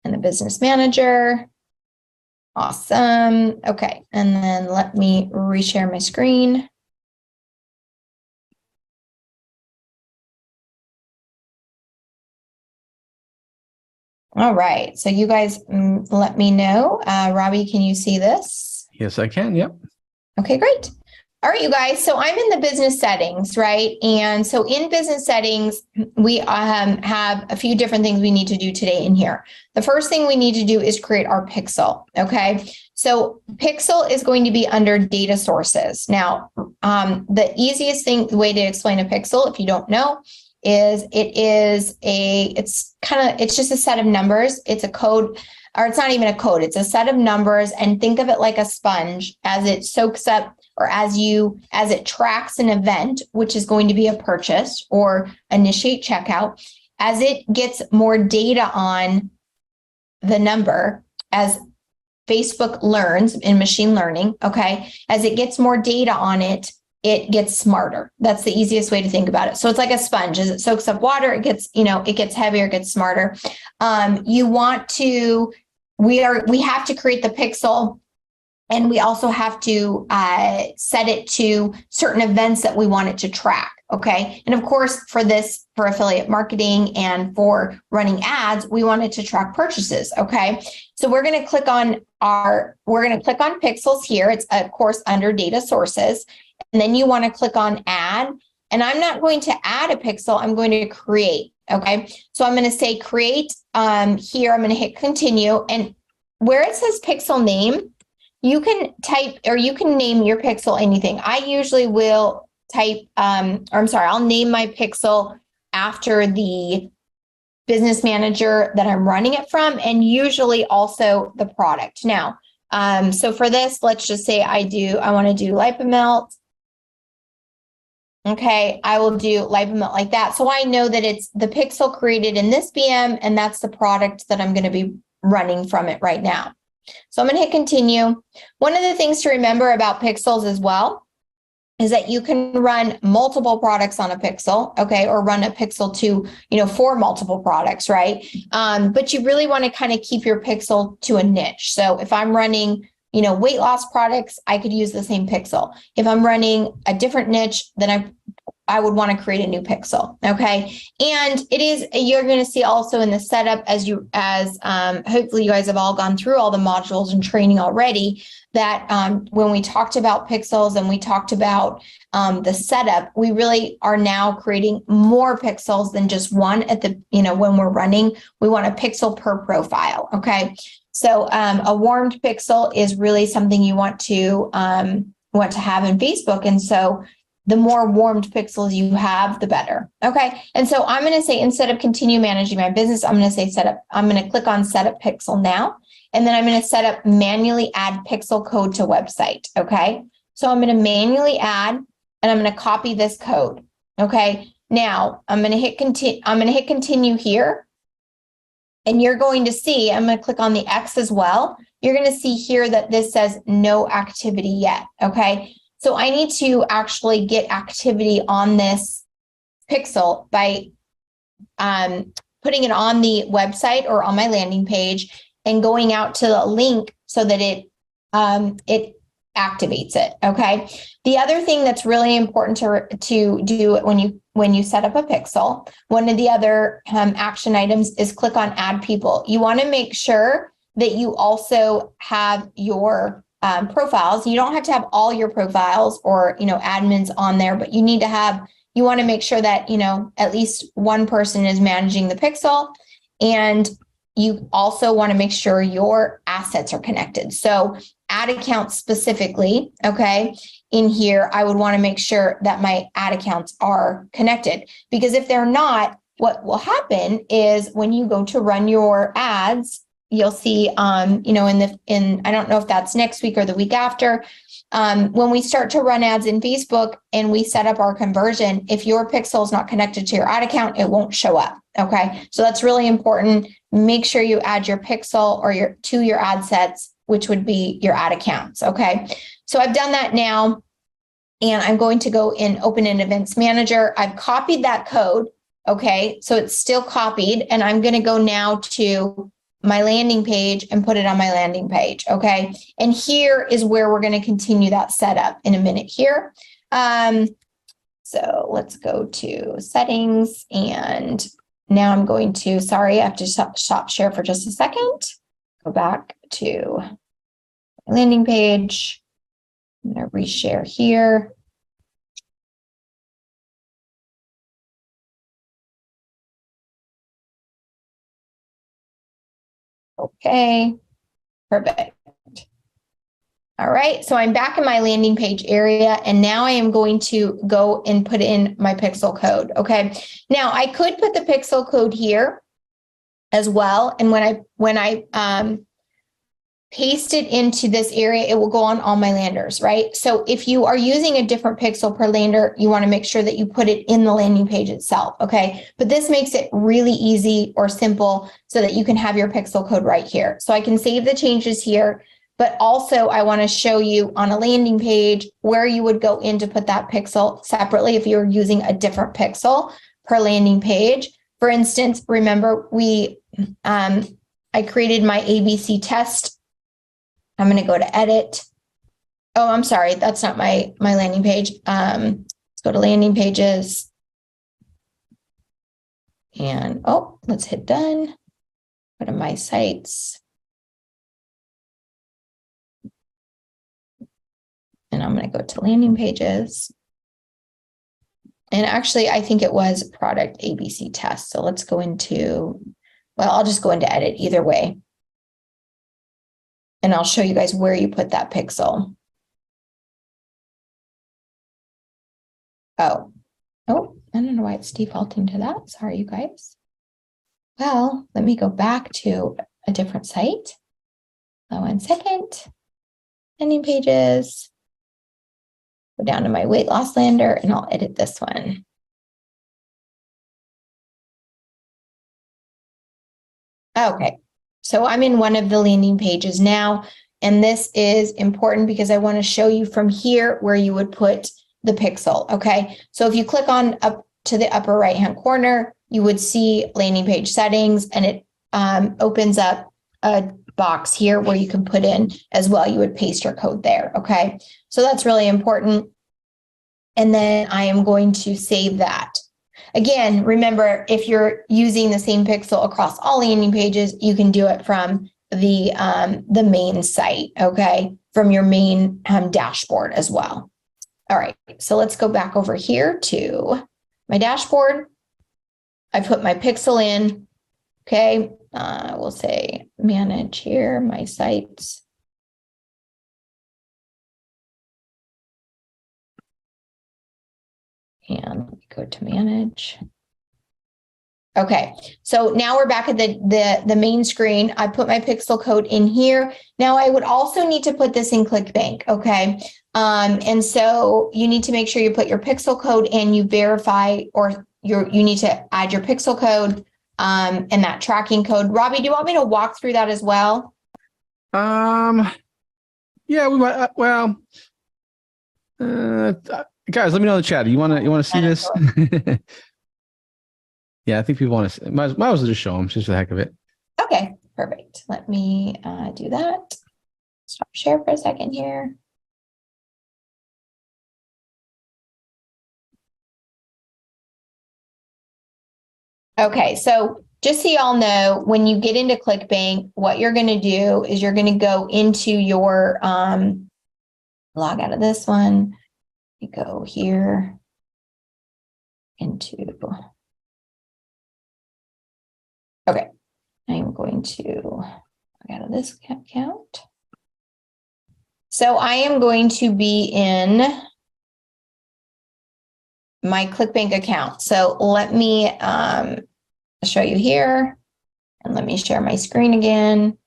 and the business manager. Awesome. Okay. And then let me reshare my screen. All right. So you guys let me know. Robbie, can you see this? Yes, I can. Yep. Okay, great. All right, you guys. So I'm in the business settings, right? And so in business settings, we have a few different things we need to do today in here. The first thing we need to do is create our pixel. Okay. So pixel is going to be under data sources. Now, the easiest way to explain a pixel, if you don't know, is it's just a set of numbers. It's a code, or it's not even a code. It's a set of numbers, and think of it like a sponge as it soaks up, or as it tracks an event, which is going to be a purchase or initiate checkout. As it gets more data on the number, as Facebook learns in machine learning, okay, as it gets more data on it, it gets smarter. That's the easiest way to think about it. So it's like a sponge. As it soaks up water, it gets heavier, it gets smarter. We have to create the pixel, and we also have to set it to certain events that we want it to track. Okay. And of course, for affiliate marketing and for running ads, we want it to track purchases. Okay. So we're going to click on pixels here. It's of course under data sources. And then you want to click on add. And I'm not going to add a pixel. I'm going to create. Okay. So I'm going to say create here. I'm going to hit continue. And where it says pixel name, you can type, or you can name your pixel anything. I usually will I'll name my pixel after the business manager that I'm running it from, and usually also the product. Now, so for this, let's just say I want to do LipoMelt. Okay, I will do LipoMelt like that. So I know that it's the pixel created in this BM, and that's the product that I'm going to be running from it right now. So I'm going to hit continue. One of the things to remember about pixels as well is that you can run multiple products on a pixel, okay, or run a pixel to, for multiple products, right? But you really want to kind of keep your pixel to a niche. So if I'm running, weight loss products, I could use the same pixel. If I'm running a different niche, then I would want to create a new pixel. Okay. And you're going to see also in the setup as hopefully you guys have all gone through all the modules and training already, that when we talked about pixels and we talked about the setup, we really are now creating more pixels than just one when we're running. We want a pixel per profile. Okay. So a warmed pixel is really something you want to have in Facebook. And so the more warmed pixels you have, the better. Okay. And so I'm going to say, instead of continue managing my business, I'm going to say setup. I'm going to click on setup pixel now. And then I'm going to set up manually add pixel code to website. Okay. So I'm going to manually add, and I'm going to copy this code. Okay. Now I'm going to hit continue. I'm going to hit continue here. And you're going to see, I'm going to click on the X as well. You're going to see here that this says no activity yet. Okay. So I need to actually get activity on this pixel by putting it on the website or on my landing page and going out to the link so that it activates it. Okay. The other thing that's really important to do when you set up a pixel, one of the other action items is click on add people. You want to make sure that you also have your profiles. You don't have to have all your profiles or, admins on there, but you want to make sure that, at least one person is managing the pixel, and you also want to make sure your assets are connected. So ad accounts specifically, okay, in here, I would want to make sure that my ad accounts are connected, because if they're not, what will happen is when you go to run your ads, you'll see, I don't know if that's next week or the week after, when we start to run ads in Facebook and we set up our conversion, if your pixel is not connected to your ad account, it won't show up. Okay. So that's really important. Make sure you add your pixel or to your ad sets, which would be your ad accounts. Okay. So I've done that now, and I'm going to go in open an events manager. I've copied that code. Okay. So it's still copied, and I'm going to go now to my landing page and put it on my landing page. Okay. And here is where we're going to continue that setup in a minute here. So let's go to settings, and now I'm going to, I have to stop share for just a second. Go back to my landing page. I'm going to reshare here. Okay, perfect. All right, so I'm back in my landing page area, and now I am going to go and put in my pixel code. Okay, now I could put the pixel code here as well, and when I paste it into this area, it will go on all my landers, right? So if you are using a different pixel per lander, you want to make sure that you put it in the landing page itself, okay? But this makes it really easy or simple so that you can have your pixel code right here. So I can save the changes here, but also I want to show you on a landing page where you would go in to put that pixel separately if you're using a different pixel per landing page. For instance, remember I created my ABC test. I'm going to go to edit. Oh, I'm sorry. That's not my landing page. Let's go to landing pages. And let's hit done. Go to my sites. And I'm going to go to landing pages. And actually, I think it was product ABC test. So let's go into, I'll just go into edit either way. And I'll show you guys where you put that pixel. I don't know why it's defaulting to that. Sorry, you guys. Well, let me go back to a different site. 1 second. Landing pages. Go down to my weight loss lander, and I'll edit this one. Okay. So I'm in one of the landing pages now, and this is important because I want to show you from here where you would put the pixel. Okay. So if you click on up to the upper right-hand corner, you would see landing page settings, and it opens up a box here where you can put in as well. You would paste your code there. Okay. So that's really important. And then I am going to save that. Again, remember, if you're using the same pixel across all landing pages, you can do it from the main site, okay, from your main dashboard as well. All right, so let's go back over here to my dashboard. I put my pixel in, okay. We'll say manage here, my sites. And let me go to manage. Okay, so now we're back at the main screen. I put my pixel code in here. Now I would also need to put this in ClickBank, okay? And so you need to make sure you put your pixel code and you verify, or you need to add your pixel code and that tracking code. Robbie, do you want me to walk through that as well? Yeah, we might. Guys, let me know in the chat. You want to see this? Yeah, I think people want to. Might as well just show them, just for the heck of it. Okay, perfect. Let me do that. Stop share for a second here. Okay, so just so y'all know, when you get into ClickBank, what you're going to do is you're going to go into your log out of this one. You go here into. Okay, I'm going to log out of this account. So I am going to be in my ClickBank account. So let me show you here, and let me share my screen again.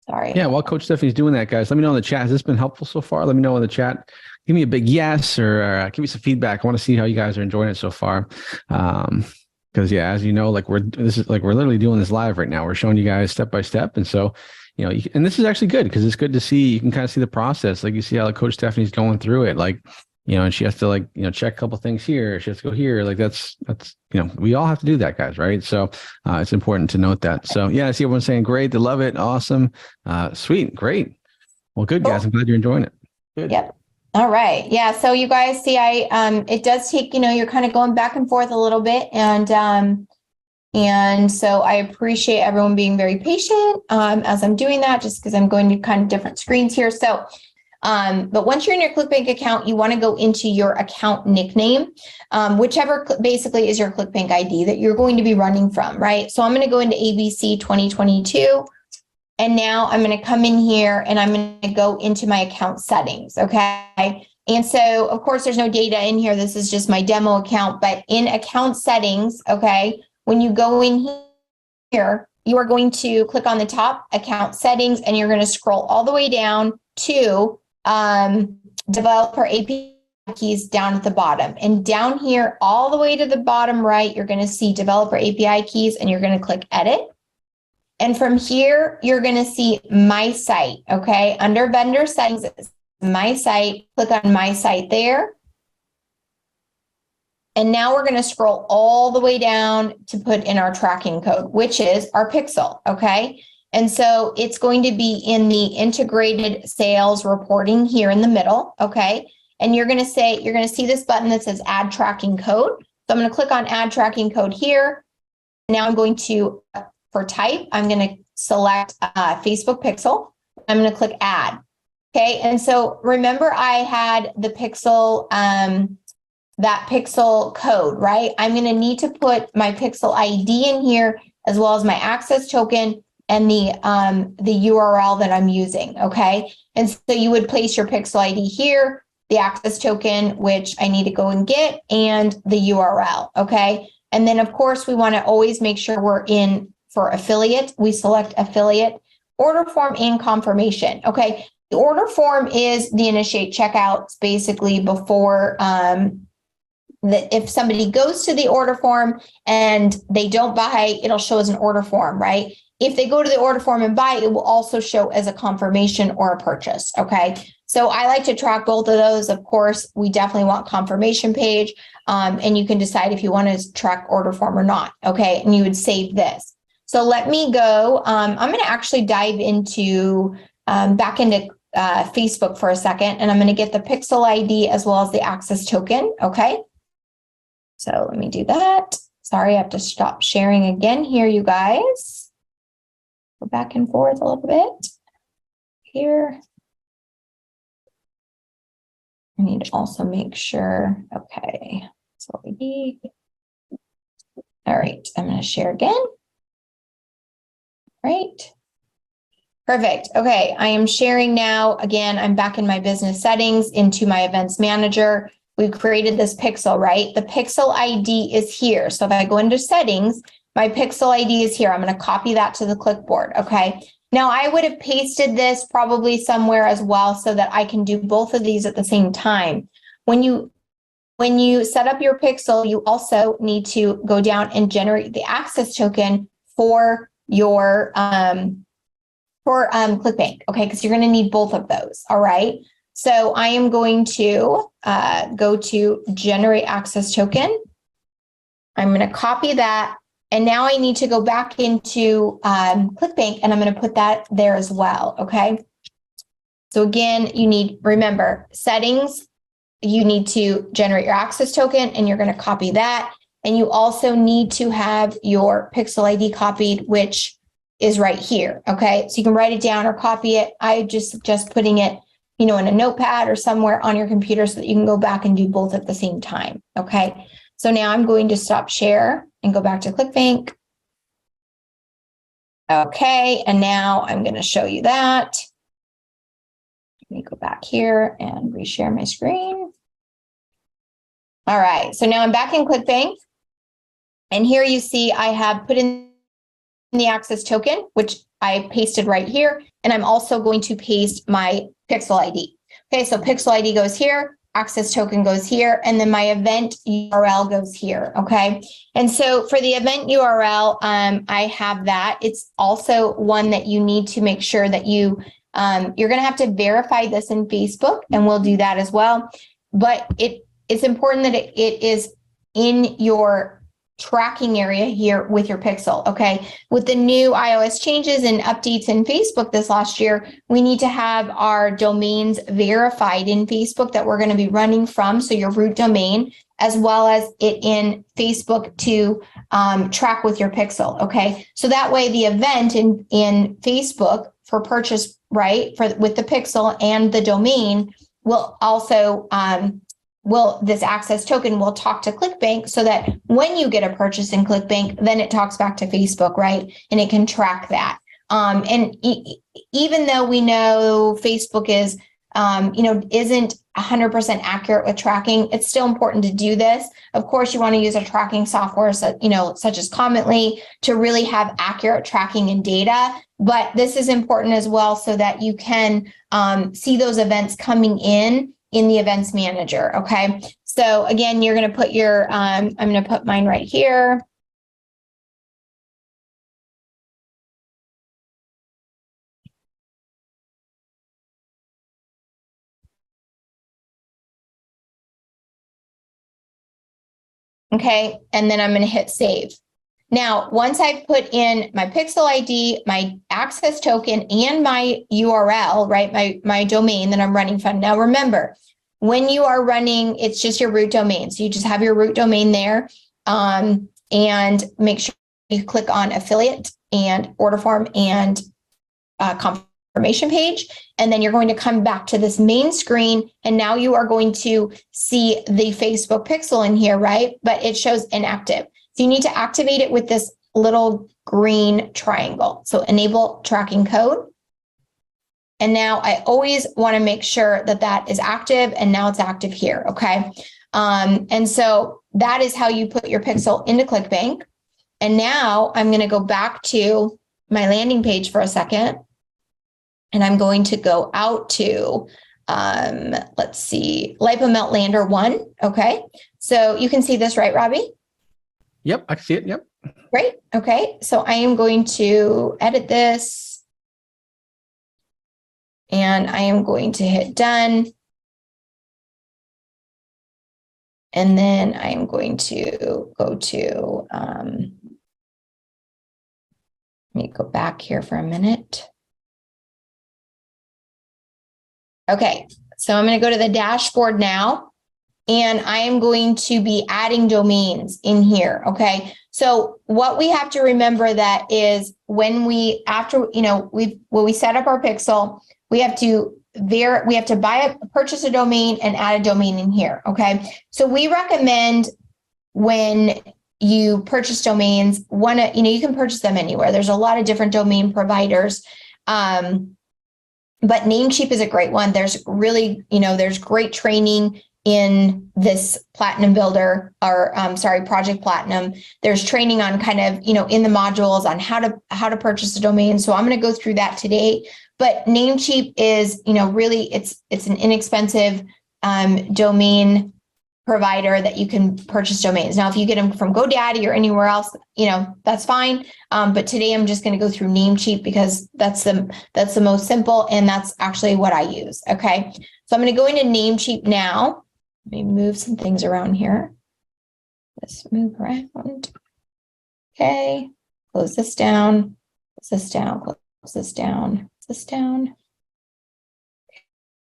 Sorry. Yeah, while Coach Stephanie's doing that, guys, let me know in the chat. Has this been helpful so far? Let me know in the chat. Give me a big yes, or give me some feedback. I want to see how you guys are enjoying it so far. Because yeah, as you know, we're literally doing this live right now. We're showing you guys step by step, and so and this is actually good because it's good to see. You can kind of see the process. Like you see how Coach Stephanie's going through it. And she has to check a couple things here. She has to go here. That's we all have to do that, guys, right? So it's important to note that. So yeah, I see everyone saying great. They love it. Awesome. Sweet. Great. Well, good, guys. I'm glad you're enjoying it. Good. Yep. All right. Yeah. So you guys see, it does take, you're kind of going back and forth a little bit. And so I appreciate everyone being very patient as I'm doing that, just because I'm going to kind of different screens here. So but once you're in your ClickBank account, you want to go into your account nickname, whichever basically is your ClickBank ID that you're going to be running from, right? So I'm going to go into ABC 2022, and now I'm going to come in here and I'm going to go into my account settings, okay? And so, of course, there's no data in here. This is just my demo account, but in account settings, okay, when you go in here, you are going to click on the top account settings, and you're going to scroll all the way down to developer API keys down at the bottom. And down here, all the way to the bottom right, you're going to see developer API keys, and you're going to click edit. And from here, you're going to see my site. Okay. Under vendor settings, it's my site. Click on my site there. And now we're going to scroll all the way down to put in our tracking code, which is our pixel. Okay. And so it's going to be in the integrated sales reporting here in the middle. Okay. And you're going to see this button that says add tracking code. So I'm going to click on add tracking code here. Now I'm going to, for type, I'm going to select Facebook pixel. I'm going to click add. Okay. And so remember, I had the pixel, that pixel code, right? I'm going to need to put my pixel ID in here, as well as my access token and the URL that I'm using. Okay. And so you would place your pixel ID here, the access token, which I need to go and get, and the URL. Okay. And then of course we want to always make sure we're in for affiliate. We select affiliate, order form, and confirmation. Okay. The order form is the initiate checkout. It's basically before that if somebody goes to the order form and they don't buy, it'll show as an order form, right? if they go to the order form and buy, it will also show as a confirmation or a purchase. Okay. So I like to track both of those. Of course, we definitely want confirmation page. And you can decide if you want to track order form or not. Okay. And you would save this. So let me go. I'm going to actually dive into back into Facebook for a second, and I'm going to get the pixel ID as well as the access token. Okay. So let me do that. Sorry, I have to stop sharing again here, you guys. Go back and forth a little bit here. I need to also make sure. Okay. So ID. All right. I'm going to share again. Right. Perfect. Okay. I am sharing now. Again, I'm back in my business settings into my events manager. We created this pixel, right? The pixel ID is here. So if I go into settings, my pixel ID is here. I'm going to copy that to the clipboard. Okay. Now I would have pasted this probably somewhere as well so that I can do both of these at the same time. When you set up your pixel, you also need to go down and generate the access token for your ClickBank. Okay. Because you're going to need both of those. All right. So I am going to go to generate access token. I'm going to copy that. And now I need to go back into ClickBank, and I'm going to put that there as well. Okay. So again, remember settings, you need to generate your access token, and you're going to copy that. And you also need to have your pixel ID copied, which is right here. Okay. So you can write it down or copy it. I just suggest putting it, in a notepad or somewhere on your computer so that you can go back and do both at the same time. Okay. So now I'm going to stop share and go back to ClickBank. Okay. And now I'm going to show you that. Let me go back here and reshare my screen. All right. So now I'm back in ClickBank. And here you see I have put in the access token, which I pasted right here. And I'm also going to paste my pixel ID. Okay, so pixel ID goes here, access token goes here, and then my event URL goes here. Okay, and so for the event URL, I have that. It's also one that you need to make sure that you're going to have to verify this in Facebook, and we'll do that as well. But it's important that it is in your tracking area here with your pixel. Okay. With the new iOS changes and updates in Facebook this last year, we need to have our domains verified in Facebook that we're going to be running from. So your root domain, as well as it in Facebook to track with your pixel. Okay. So that way the event in Facebook for purchase, right, with the pixel and the domain will also, this access token will talk to ClickBank so that when you get a purchase in ClickBank, then it talks back to Facebook, right? And it can track that. Even though we know Facebook is, isn't 100% accurate with tracking, it's still important to do this. Of course, you want to use a tracking software, such as Commently, to really have accurate tracking and data. But this is important as well so that you can see those events coming in the events manager. Okay. So again, you're going to put your, I'm going to put mine right here. Okay. And then I'm going to hit save. Now, once I've put in my pixel ID, my access token, and my URL, right, my domain that I'm running from. Now, remember, when you are running, it's just your root domain. So you just have your root domain there, and make sure you click on affiliate and order form and confirmation page. And then you're going to come back to this main screen. And now you are going to see the Facebook pixel in here, right? But it shows inactive. So you need to activate it with this little green triangle. So enable tracking code. And now I always want to make sure that that is active, and now it's active here. Okay. And so that is how you put your pixel into ClickBank. And now I'm going to go back to my landing page for a second. And I'm going to go out to, let's see, LipoMelt Lander 1. Okay. So you can see this, right, Robbie? Yep, I can see it. Yep. Great. Okay. So I am going to edit this and I am going to hit done. And then I am going to go to, let me go back here for a minute. Okay. So I'm going to go to the dashboard now. And I am going to be adding domains in here. Okay. So what we have to remember that is when we, after, when we set up our pixel, we have to purchase a domain and add a domain in here. Okay. So we recommend when you purchase domains, you can purchase them anywhere. There's a lot of different domain providers. But Namecheap is a great one. There's really, there's great training in this Platinum Builder, or Project Platinum. There's training on kind of, in the modules on how to purchase a domain. So I'm going to go through that today. But Namecheap is, really, it's an inexpensive domain provider that you can purchase domains. Now, if you get them from GoDaddy or anywhere else, that's fine. But today I'm just going to go through Namecheap because that's the most simple, and that's actually what I use. Okay, so I'm going to go into Namecheap now. Let me move some things around here. Let's move around. Okay, close this down, close this down, close this down, close this down.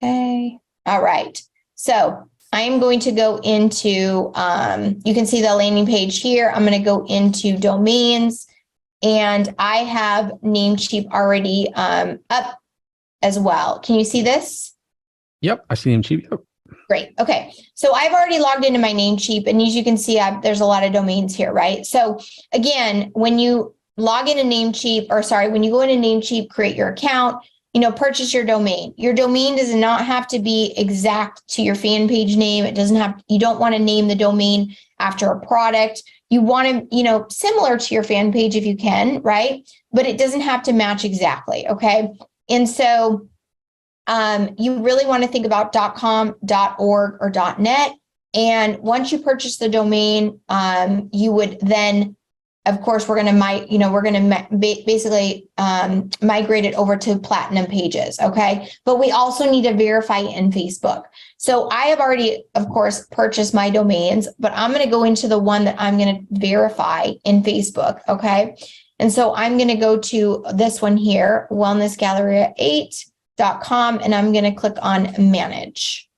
Okay, all right. So I am going to go into, you can see the landing page here. I'm going to go into domains, and I have Namecheap already up as well. Can you see this? Yep, I see Namecheap. Yep. Great. Okay. So I've already logged into my Namecheap, and as you can see, there's a lot of domains here, right? So again, when you log into Namecheap, when you go into Namecheap, create your account, purchase your domain. Your domain does not have to be exact to your fan page name. You don't want to name the domain after a product. You want to, similar to your fan page if you can, right? But it doesn't have to match exactly. Okay. And so you really want to think about .com, .org, or .net. And once you purchase the domain, you would then, of course, we're going to basically migrate it over to Platinum pages. Okay. But we also need to verify it in Facebook. So I have already, of course, purchased my domains, but I'm going to go into the one that I'm going to verify in Facebook. Okay. And so I'm going to go to this one here, wellnessgalleria8.com, and I'm going to click on manage.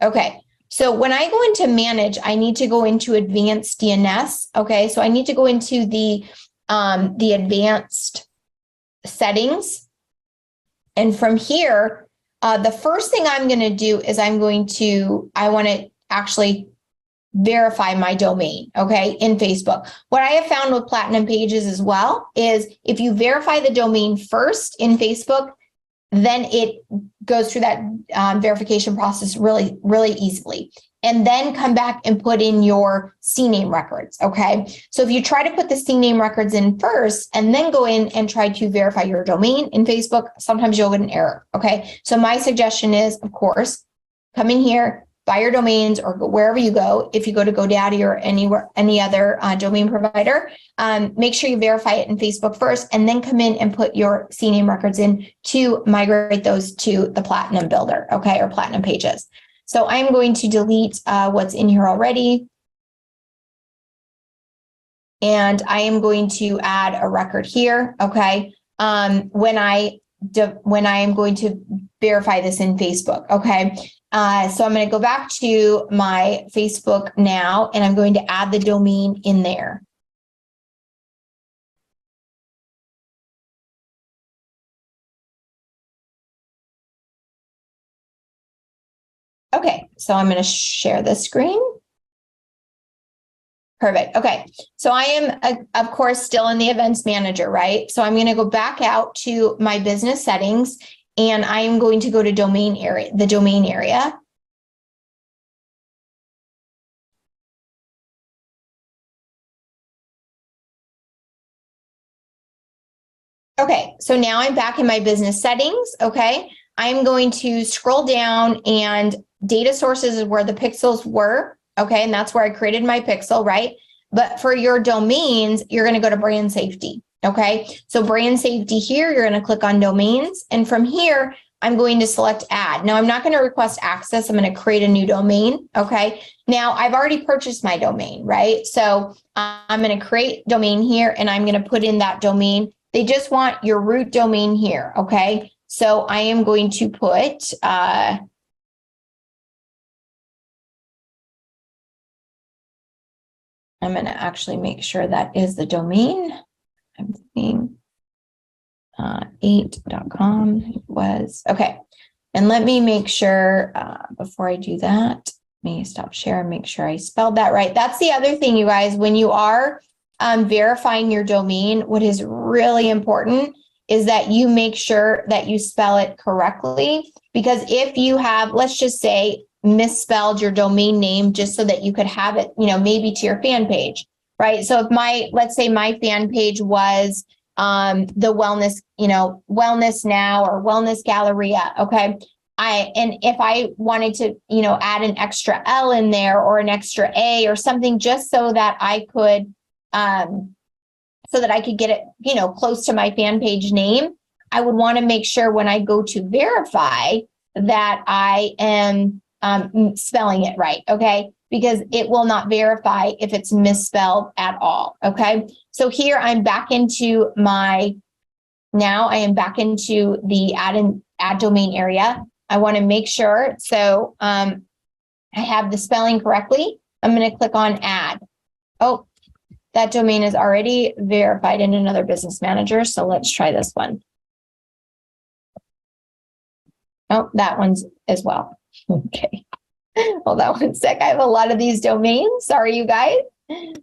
Okay. So when I go into manage, I need to go into advanced DNS. Okay. So I need to go into the advanced settings. And from here, the first thing I'm going to do is I want to actually verify my domain. Okay. In Facebook. What I have found with Platinum pages as well is if you verify the domain first in Facebook, then it goes through that verification process really, really easily. And then come back and put in your CNAME records, okay? So if you try to put the CNAME records in first and then go in and try to verify your domain in Facebook, sometimes you'll get an error, okay? So my suggestion is, of course, come in here, buy your domains, or wherever you go. If you go to GoDaddy or any other domain provider, make sure you verify it in Facebook first, and then come in and put your CNAME records in to migrate those to the Platinum Builder, okay, or Platinum pages. So I'm going to delete what's in here already, and I am going to add a record here, okay, when I am going to verify this in Facebook, okay. So I'm going to go back to my Facebook now, and I'm going to add the domain in there. Okay, so I'm going to share the screen. Perfect. Okay, so I am, of course, still in the events manager, right? So I'm going to go back out to my business settings, and I am going to go to the domain area. Okay, so now I'm back in my business settings. Okay, I'm going to scroll down, and data sources is where the pixels were. Okay, and that's where I created my pixel, right? But for your domains, you're going to go to brand safety. Okay. So brand safety here, you're going to click on domains. And from here, I'm going to select add. Now I'm not going to request access. I'm going to create a new domain. Okay. Now I've already purchased my domain, right? So I'm going to create domain here and I'm going to put in that domain. They just want your root domain here. Okay. So I am going to put, I'm going to actually make sure that is the domain. I'm thinking 8.com was okay. And let me make sure before I do that, let me stop share and make sure I spelled that right. That's the other thing, you guys, when you are verifying your domain, what is really important is that you make sure that you spell it correctly. Because if you have, let's just say, misspelled your domain name just so that you could have it, maybe to your fan page, right? So if let's say my fan page was the wellness, wellness now or wellness galleria. Okay. And if I wanted to, add an extra L in there or an extra A or something, just so that I could, get it, close to my fan page name, I would want to make sure when I go to verify that I am spelling it right. Okay. Because it will not verify if it's misspelled at all. Okay. So here I'm back into I am back into the add domain area. I want to make sure. So I have the spelling correctly. I'm going to click on add. Oh, that domain is already verified in another business manager. So let's try this one. Oh, that one's as well. Okay. Hold on one sec. I have a lot of these domains. Sorry, you guys. Let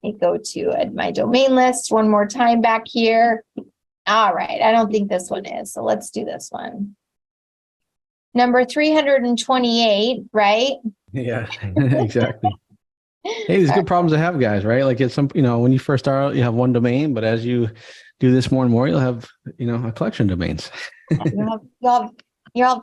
me go to my domain list one more time back here. All right. I don't think this one is. So let's do this one. Number 328, right? Yeah, exactly. Hey, these good problems to have, guys, right? Like it's when you first start out, you have one domain, but as you do this more and more, you'll have, a collection of domains. you'll have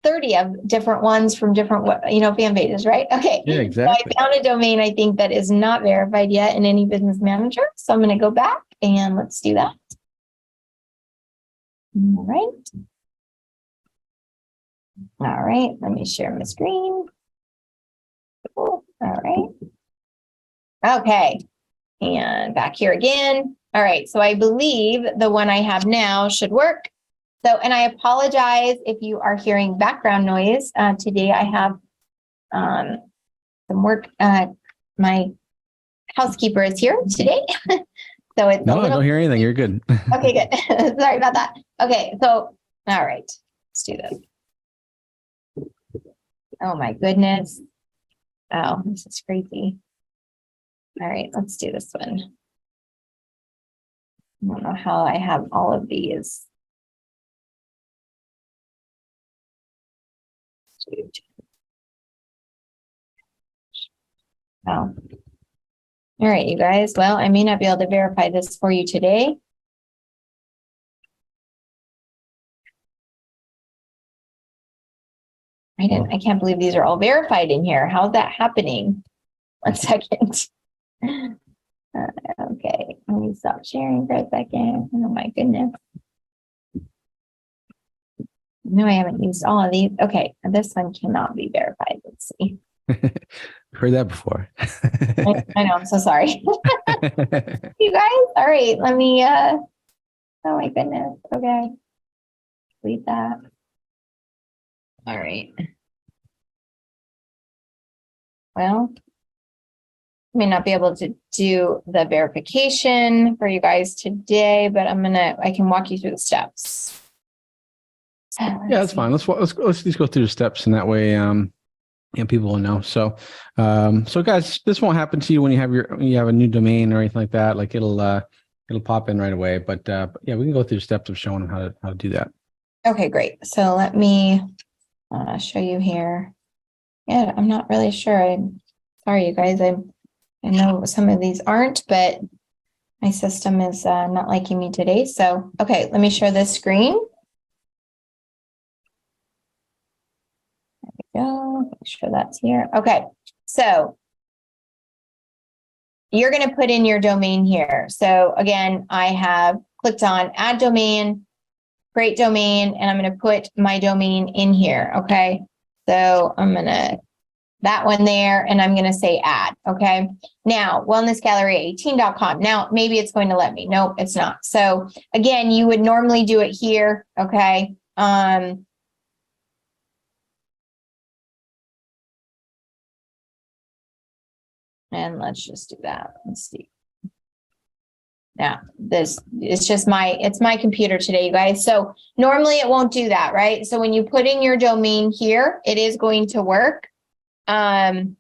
30 of different ones from different, fan pages, right? Okay. Yeah, exactly. So I found a domain, I think, that is not verified yet in any business manager. So I'm going to go back and let's do that. All right. All right. Let me share my screen. Cool. All right. Okay. And back here again. All right. So I believe the one I have now should work. So, and I apologize if you are hearing background noise. Today I have some work. My housekeeper is here today. So it's No, I don't hear anything. You're good. Okay, good. Sorry about that. Okay. So, all right, let's do this. Oh my goodness. Oh, this is crazy. All right, let's do this one. I don't know how I have all of these. Oh. All right, you guys. Well, I may not be able to verify this for you today. I can't believe these are all verified in here. How's that happening? 1 second. Okay, let me stop sharing for a second. Oh my goodness. No, I haven't used all of these. Okay, this one cannot be verified. Let's see. Heard that before. I know, I'm so sorry. You guys, all right, let me, oh my goodness, okay. Delete that. All right. Well, I may not be able to do the verification for you guys today, but I can walk you through the steps. Yeah, that's fine. Let's just go through the steps, and that way, people will know. So, guys, this won't happen to you when you have a new domain or anything like that. Like it'll pop in right away. But yeah, we can go through the steps of showing them how to do that. Okay, great. So let me show you here. Yeah, I'm not really sure. I'm sorry, you guys. I know some of these aren't, but my system is not liking me today. So, okay, let me share this screen. go. Make sure that's here. Okay. So you're going to put in your domain here. So again, I have clicked on add domain, create domain, and I'm going to put my domain in here. Okay. So I'm going to that one there, and I'm going to say add. Okay. Now, wellnessgallery18.com. Now, maybe it's going to let me. Nope, it's not. So again, you would normally do it here. Okay. And let's just do that. Let's see. Now, this is just it's my computer today, you guys. So normally it won't do that, right? So when you put in your domain here, it is going to work. And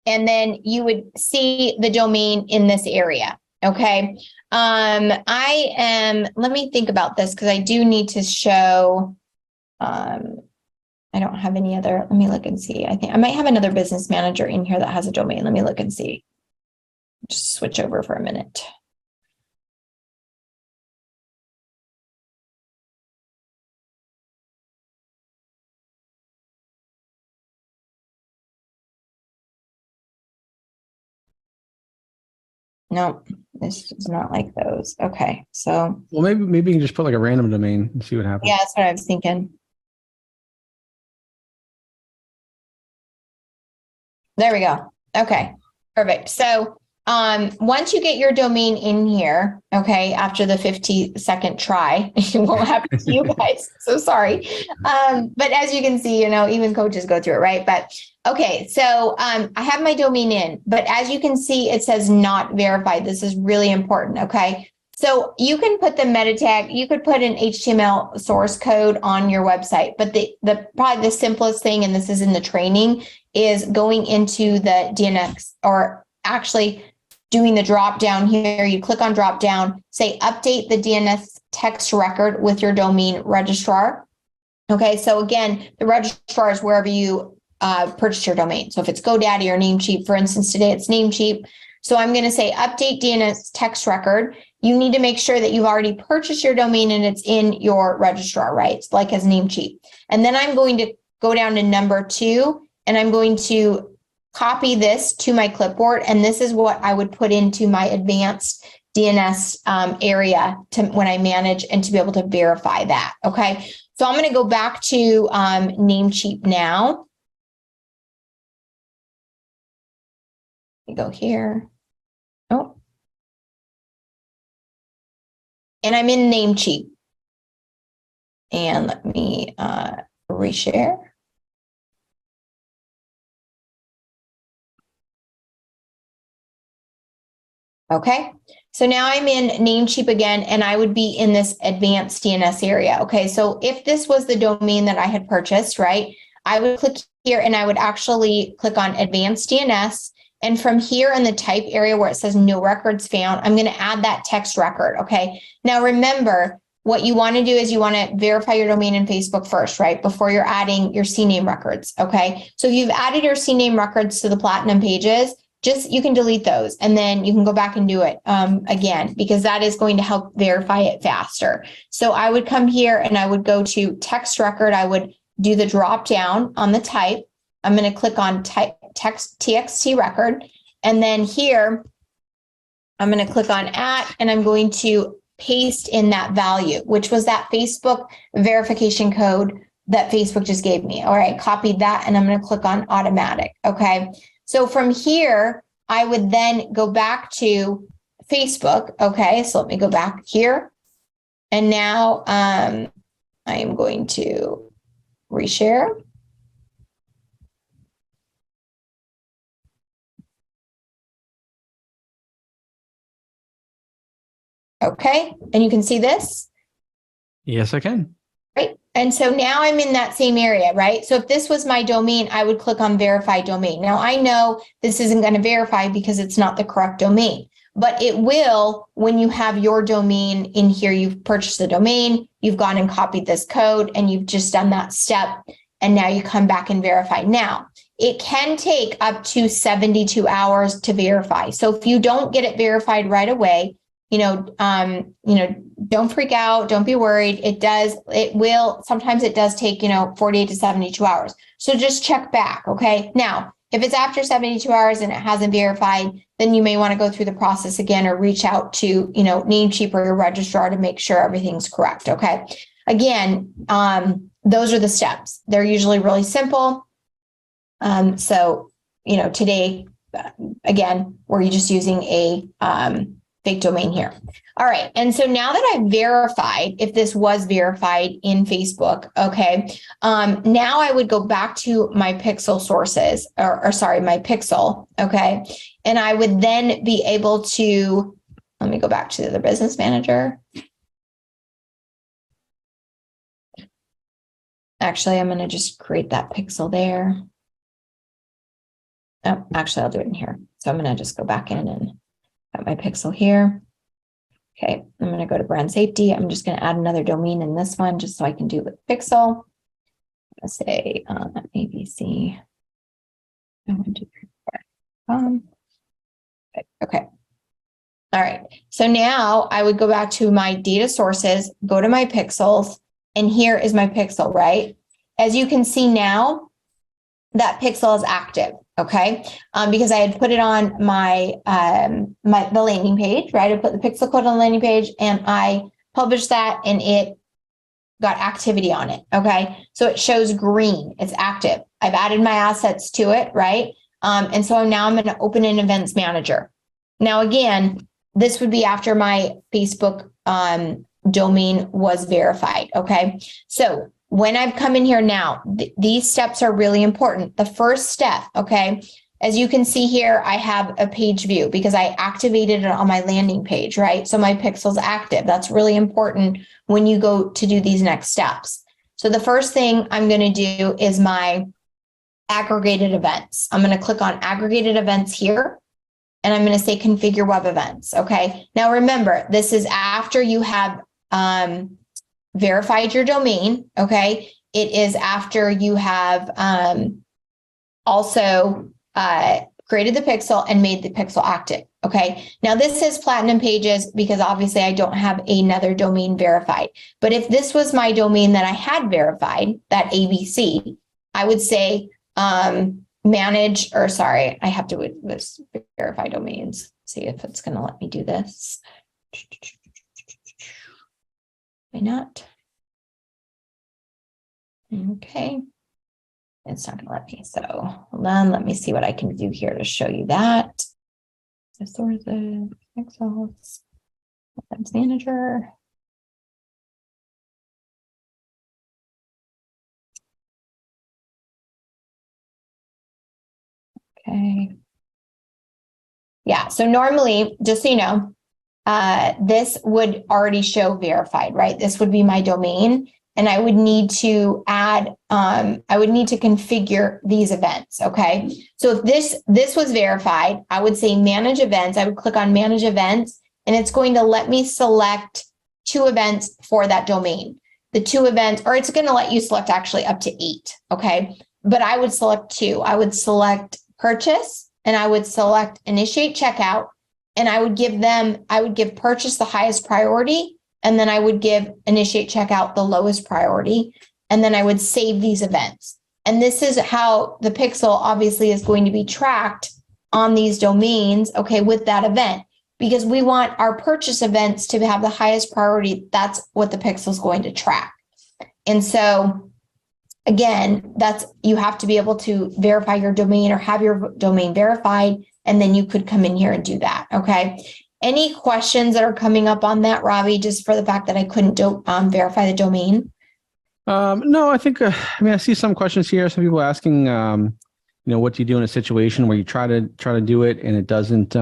then you would see the domain in this area. Okay. Let me think about this because I do need to show, I don't have any other, let me look and see. I think I might have another business manager in here that has a domain. Let me look and see. Just switch over for a minute. No, this is not like those. Okay, so. Well, maybe you can just put like a random domain and see what happens. Yeah, that's what I was thinking. There we go. Okay, perfect. So once you get your domain in here, okay, after the 50-second try, it won't happen to you guys. So sorry. But as you can see, even coaches go through it, right? But okay, so I have my domain in, but as you can see, it says not verified. This is really important, okay? So you can put the meta tag, you could put an HTML source code on your website, but the probably the simplest thing, and this is in the training, is going into the DNS, or actually doing the drop down here. You click on drop down, say update the DNS text record with your domain registrar. Okay, so again, the registrar is wherever you purchase your domain. So if it's GoDaddy or Namecheap, for instance, today it's Namecheap. So I'm going to say update DNS text record. You need to make sure that you've already purchased your domain and it's in your registrar, right? It's like as Namecheap. And then I'm going to go down to number 2, and I'm going to copy this to my clipboard. And this is what I would put into my advanced DNS area when I manage and to be able to verify that. Okay. So I'm going to go back to Namecheap now. Let me go here. Oh. And I'm in Namecheap. And let me reshare. Okay, so now I'm in Namecheap again, and I would be in this advanced DNS area. Okay, so if this was the domain that I had purchased, right, I would click here and I would actually click on advanced DNS. And from here in the type area where it says no records found, I'm going to add that text record. Okay, now remember, what you want to do is you want to verify your domain in Facebook first, right? Before you're adding your CNAME records. Okay, so if you've added your CNAME records to the Platinum pages, you can delete those and then you can go back and do it again, because that is going to help verify it faster. So I would come here and I would go to text record. I would do the drop down on the type. I'm going to click on text TXT record. And then here, I'm going to click on and I'm going to paste in that value, which was that Facebook verification code that Facebook just gave me. All right, copied that. And I'm going to click on automatic. Okay. So from here, I would then go back to Facebook. Okay, so let me go back here. And now I am going to reshare. Okay, and you can see this? Yes, I can. Right. And so now I'm in that same area, right? So if this was my domain, I would click on verify domain. Now I know this isn't going to verify because it's not the correct domain, but it will when you have your domain in here. You've purchased the domain, you've gone and copied this code, and you've just done that step. And now you come back and verify. Now, it can take up to 72 hours to verify. So if you don't get it verified right away, don't freak out. Don't be worried. Sometimes it does take, 48 to 72 hours. So just check back. Okay. Now, if it's after 72 hours and it hasn't verified, then you may want to go through the process again or reach out to, Namecheap or your registrar to make sure everything's correct. Okay. Again, those are the steps. They're usually really simple. Today, again, we're just using a fake domain here. All right. And so now that I've verified, if this was verified in Facebook, okay, now I would go back to my pixel sources my pixel. Okay. And I would then be able to, let me go back to the business manager. Actually, I'm going to just create that pixel there. Oh, actually, I'll do it in here. So I'm going to just go back in and got my pixel here. Okay, I'm going to go to brand safety. I'm just going to add another domain in this one just so I can do it with pixel. I'm going to say ABC. Okay. All right. So now I would go back to my data sources, go to my pixels, and here is my pixel, right? As you can see now, that pixel is active. Okay, because I had put it on the landing page, right? I put the pixel code on the landing page and I published that and it got activity on it. Okay, so it shows green, it's active. I've added my assets to it, right? And so now I'm going to open an events manager. Now, again, this would be after my Facebook domain was verified. Okay, so when I've come in here now, these steps are really important. The first step, okay, as you can see here, I have a page view because I activated it on my landing page, right? So my pixel's active. That's really important when you go to do these next steps. So the first thing I'm going to do is my aggregated events. I'm going to click on aggregated events here, and I'm going to say configure web events. Okay. Now remember, this is after you have verified your domain. Okay. It is after you have also created the pixel and made the pixel active. Okay. Now this is Platinum Pages because obviously I don't have another domain verified. But if this was my domain that I had verified, that ABC, I would say I have to do this verify domains. See if it's going to let me do this. Why not? Okay. It's not going to let me. So hold on. Let me see what I can do here to show you that. The sources, Excel, Events Manager. Okay. Yeah. So normally, just so you know, this would already show verified, right? This would be my domain. And I would need to add, I would need to configure these events, okay? So if this was verified, I would say manage events. I would click on manage events, and it's going to let me select 2 events for that domain. The 2 events, or it's going to let you select actually up to 8, okay? But I would select 2. I would select purchase, and I would select initiate checkout, and I would give purchase the highest priority, and then I would give initiate checkout the lowest priority. And then I would save these events. And this is how the pixel obviously is going to be tracked on these domains, okay, with that event, because we want our purchase events to have the highest priority. That's what the pixel is going to track. And so again, you have to be able to verify your domain or have your domain verified, and then you could come in here and do that, okay? Any questions that are coming up on that, Robbie, just for the fact that I couldn't verify the domain? No, I think, I see some questions here. Some people asking, what do you do in a situation where you try to do it and it doesn't,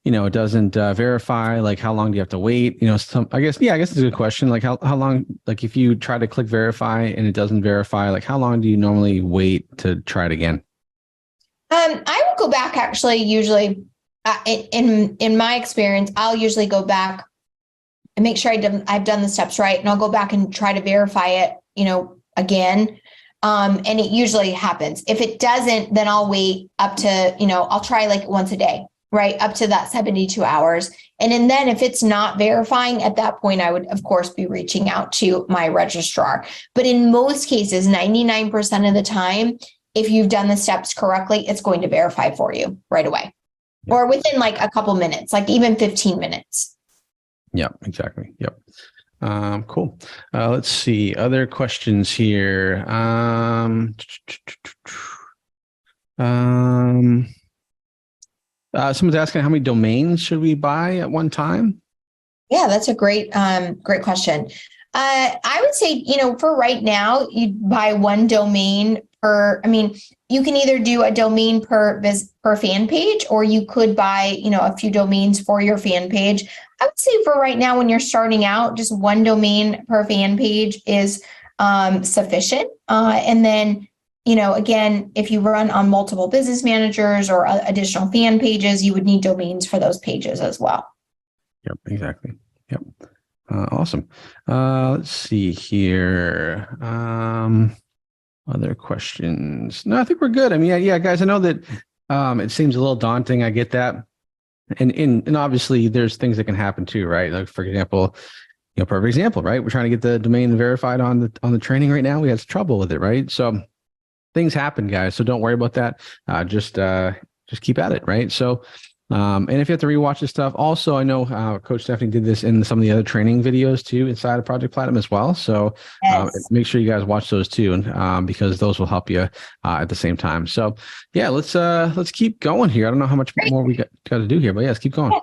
it doesn't verify? Like, how long do you have to wait? I guess it's a good question. Like how long, like if you try to click verify and it doesn't verify, like how long do you normally wait to try it again? I would go back actually, usually. In my experience, I'll usually go back and make sure I've done the steps right, and I'll go back and try to verify it, again. And it usually happens. If it doesn't, then I'll wait up to, I'll try like once a day, right, up to that 72 hours. And then if it's not verifying at that point, I would, of course, be reaching out to my registrar. But in most cases, 99% of the time, if you've done the steps correctly, it's going to verify for you right away or within like a couple minutes, like even 15 minutes. Yeah, exactly. Yep. Cool. Let's see. Other questions here. Someone's asking how many domains should we buy at one time? Yeah, that's a great question. I would say, for right now, you buy one domain per, you can either do a domain per fan page, or you could buy, a few domains for your fan page. I would say for right now, when you're starting out, just one domain per fan page is sufficient. And then, again, if you run on multiple business managers or additional fan pages, you would need domains for those pages as well. Yep, exactly. Yep. Awesome. Let's see here. Other questions? No, I think we're good. Yeah, guys, I know that it seems a little daunting. I get that. And obviously there's things that can happen too, right? Like, for example, perfect example, right? We're trying to get the domain verified on the training right now. We had trouble with it, right? So things happen, guys. So don't worry about that. Just keep at it, right? So, and if you have to rewatch this stuff, also, I know Coach Stephanie did this in some of the other training videos too inside of Project Platinum as well. So make sure you guys watch those too, and because those will help you at the same time. So yeah, let's keep going here. I don't know how much more we got to do here, but yeah, let's keep going.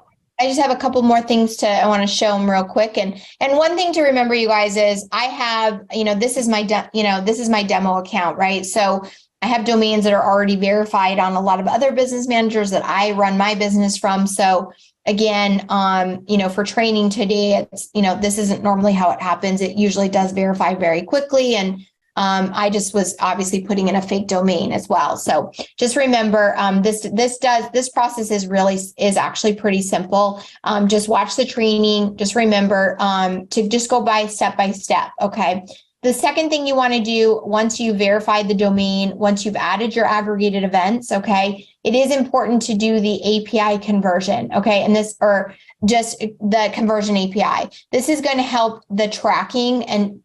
I just have a couple more things I want to show them real quick. And one thing to remember, you guys, is I have, this is my demo account, right? So I have domains that are already verified on a lot of other business managers that I run my business from. So again, for training today, it's, this isn't normally how it happens. It usually does verify very quickly. And I just was obviously putting in a fake domain as well. So just remember, this process is actually pretty simple. Just watch the training. Just remember to just go by step. Okay. The second thing you want to do once you've verified the domain, once you've added your aggregated events, okay, it is important to do the API conversion, okay, or just the conversion API. This is going to help the tracking, and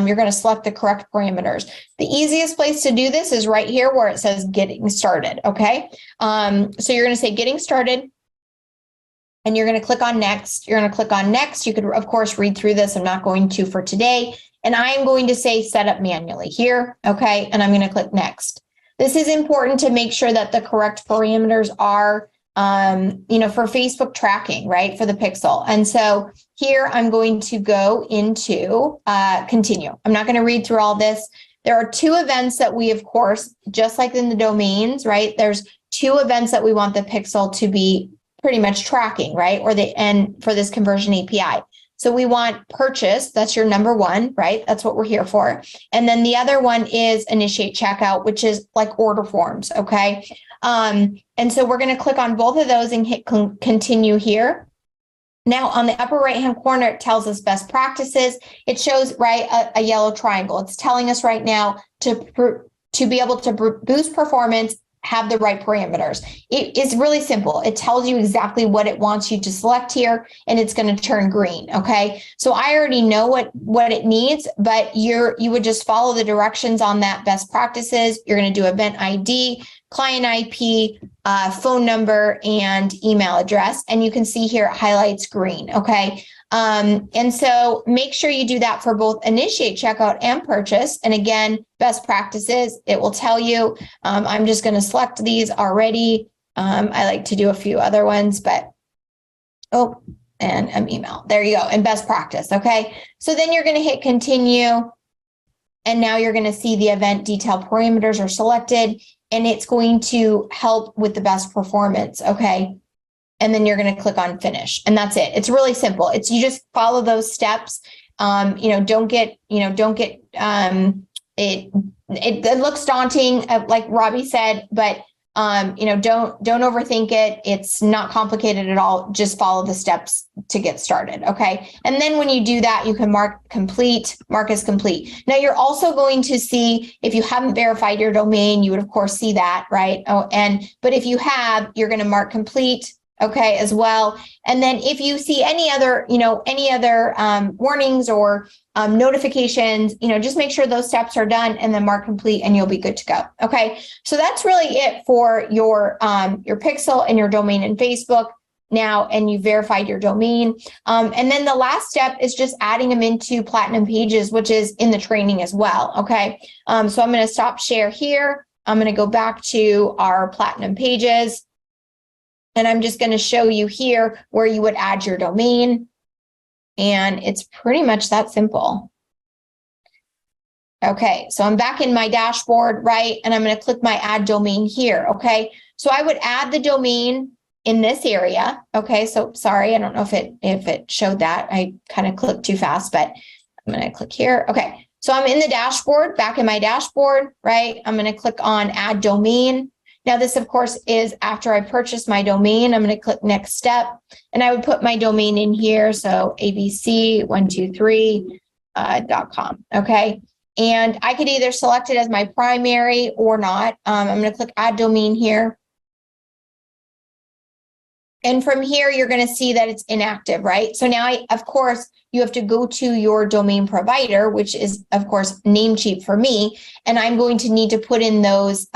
you're going to select the correct parameters. The easiest place to do this is right here where it says getting started, okay? So you're going to say getting started, and you're going to click on next. You're going to click on next. You could, of course, read through this. I'm not going to for today. And I'm going to say set up manually here, okay? And I'm going to click next. This is important to make sure that the correct parameters are, for Facebook tracking, right? For the pixel. And so here I'm going to go into continue. I'm not going to read through all this. There are two events that we, of course, just like in the domains, right? There's two events that we want the pixel to be pretty much tracking, right? And for this conversion API. So we want purchase, that's your number one, right? That's what we're here for. And then the other one is initiate checkout, which is like order forms, okay? And so we're going to click on both of those and hit continue here. Now on the upper right-hand corner, it tells us best practices. It shows, right, a yellow triangle. It's telling us right now to be able to boost performance, have the right parameters. It is really simple. It tells you exactly what it wants you to select here, and it's going to turn green. Okay. So I already know what it needs, but you would just follow the directions on that best practices. You're going to do event ID, client IP, phone number, and email address. And you can see here, it highlights green. Okay. And so make sure you do that for both initiate checkout and purchase. And again, best practices, it will tell you. I'm just going to select these already. I like to do a few other ones, but and email. There you go. And best practice. Okay. So then you're going to hit continue. And now you're going to see the event detail parameters are selected, and it's going to help with the best performance. Okay. And then you're going to click on finish, and that's it. It's really simple. You just follow those steps. Don't get it looks daunting, like Robbie said, but Don't overthink it. It's not complicated at all. Just follow the steps to get started. Okay. And then when you do that, you can mark as complete. Now you're also going to see, if you haven't verified your domain, you would of course see that, right? But if you have, you're going to mark complete. Okay, as well. And then if you see any other warnings or notifications, just make sure those steps are done and then mark complete, and you'll be good to go. Okay, so that's really it for your pixel and your domain in Facebook now, and you verified your domain. And then the last step is just adding them into Platinum Pages, which is in the training as well. Okay, so I'm going to stop share here. I'm going to go back to our Platinum Pages. And I'm just going to show you here where you would add your domain. And it's pretty much that simple. Okay, so I'm back in my dashboard, right? And I'm going to click my add domain here. Okay, so I would add the domain in this area. Okay, so sorry, I don't know if it showed that. I kind of clicked too fast, but I'm going to click here. Okay, so I'm in the dashboard, back in my dashboard, right? I'm going to click on add domain. Now, this, of course, is after I purchased my domain. I'm going to click next step, and I would put my domain in here. So abc123.com. Okay. And I could either select it as my primary or not. I'm going to click add domain here. And from here, you're going to see that it's inactive, right? So now, of course, you have to go to your domain provider, which is, of course, Namecheap for me. And I'm going to need to put in those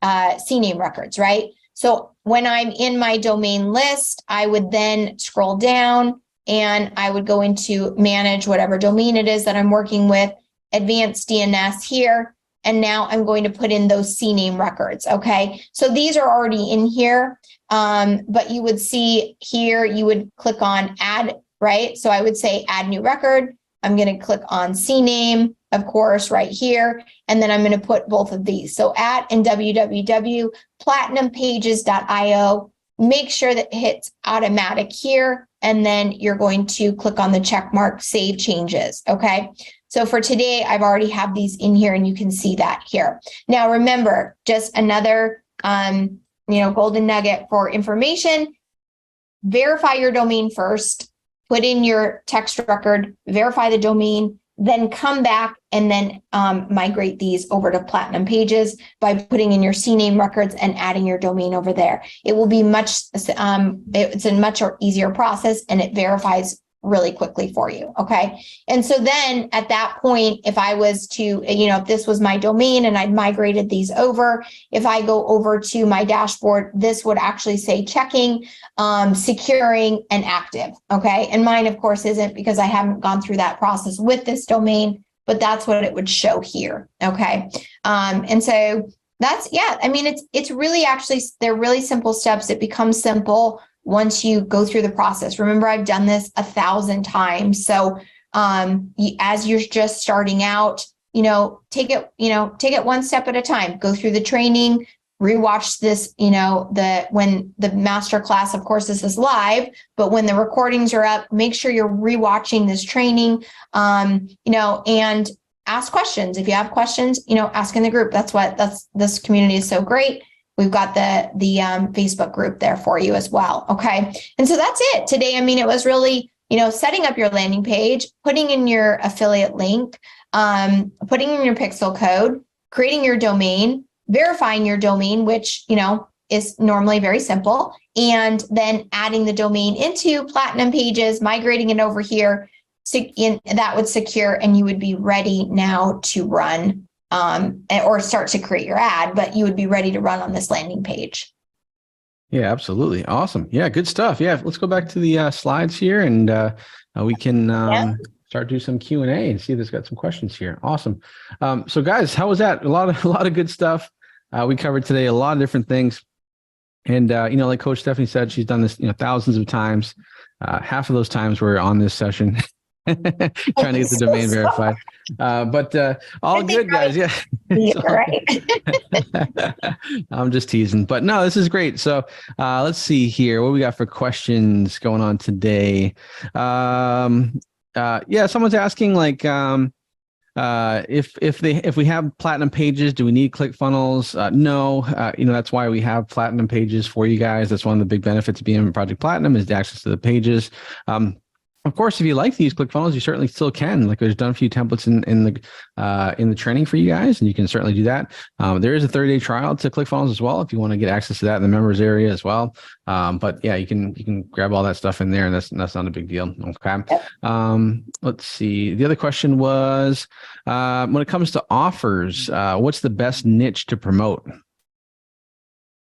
CNAME records, right? So when I'm in my domain list, I would then scroll down and I would go into manage whatever domain it is that I'm working with, advanced DNS here. And now I'm going to put in those CNAME records. Okay. So these are already in here. But you would see here, you would click on add, right? So I would say add new record. I'm going to click on CNAME, of course, right here. And then I'm going to put both of these. So at and www.platinumpages.io. Make sure that it hits automatic here. And then you're going to click on the check mark, save changes. Okay. So for today, I've already have these in here and you can see that here. Now, remember, just another, golden nugget for information. Verify your domain first. Put in your text record, verify the domain, then come back and then migrate these over to Platinum Pages by putting in your CNAME records and adding your domain over there. It will be it's a much easier process, and it verifies really quickly for you. Okay. And so then at that point, if I was to, if this was my domain and I'd migrated these over, if I go over to my dashboard, this would actually say checking, securing, and active. Okay. And mine, of course, isn't, because I haven't gone through that process with this domain, but that's what it would show here. Okay. And so that's, it's really actually, they're really simple steps. It becomes simple once you go through the process. Remember, I've done this 1,000 times. So as you're just starting out, take it one step at a time. Go through the training, rewatch this, when the master class, of course, this is live, but when the recordings are up, make sure you're rewatching this training, and ask questions. If you have questions, ask in the group. This community is so great. We've got the Facebook group there for you as well. Okay. And so that's it today. It was really, setting up your landing page, putting in your affiliate link, putting in your pixel code, creating your domain, verifying your domain, which, is normally very simple, and then adding the domain into Platinum Pages, migrating it over here. That would secure, and you would be ready now to run or start to create your ad, but you would be ready to run on this landing page. Yeah, absolutely. Awesome. Yeah, good stuff. Yeah, let's go back to the slides here, and we can start do some Q&A and see if there's got some questions here. Awesome. So guys, how was that? A lot of good stuff. We covered today a lot of different things. And, like Coach Stephanie said, she's done this, thousands of times. Half of those times we're on this session trying to get the domain verified. But all good, guys. Yeah. Right. I'm just teasing, but no, this is great. So let's see here. What we got for questions going on today? Someone's asking if we have platinum pages, do we need ClickFunnels? No. That's why we have platinum pages for you guys. That's one of the big benefits of being in Project Platinum is the access to the pages. Of course, if you like these ClickFunnels, you certainly still can. Like, there's done a few templates in the training for you guys, and you can certainly do that. There is a 30-day trial to ClickFunnels as well if you want to get access to that in the members area as well. But yeah, you can grab all that stuff in there, and that's not a big deal. Okay. Let's see. The other question was, when it comes to offers, what's the best niche to promote?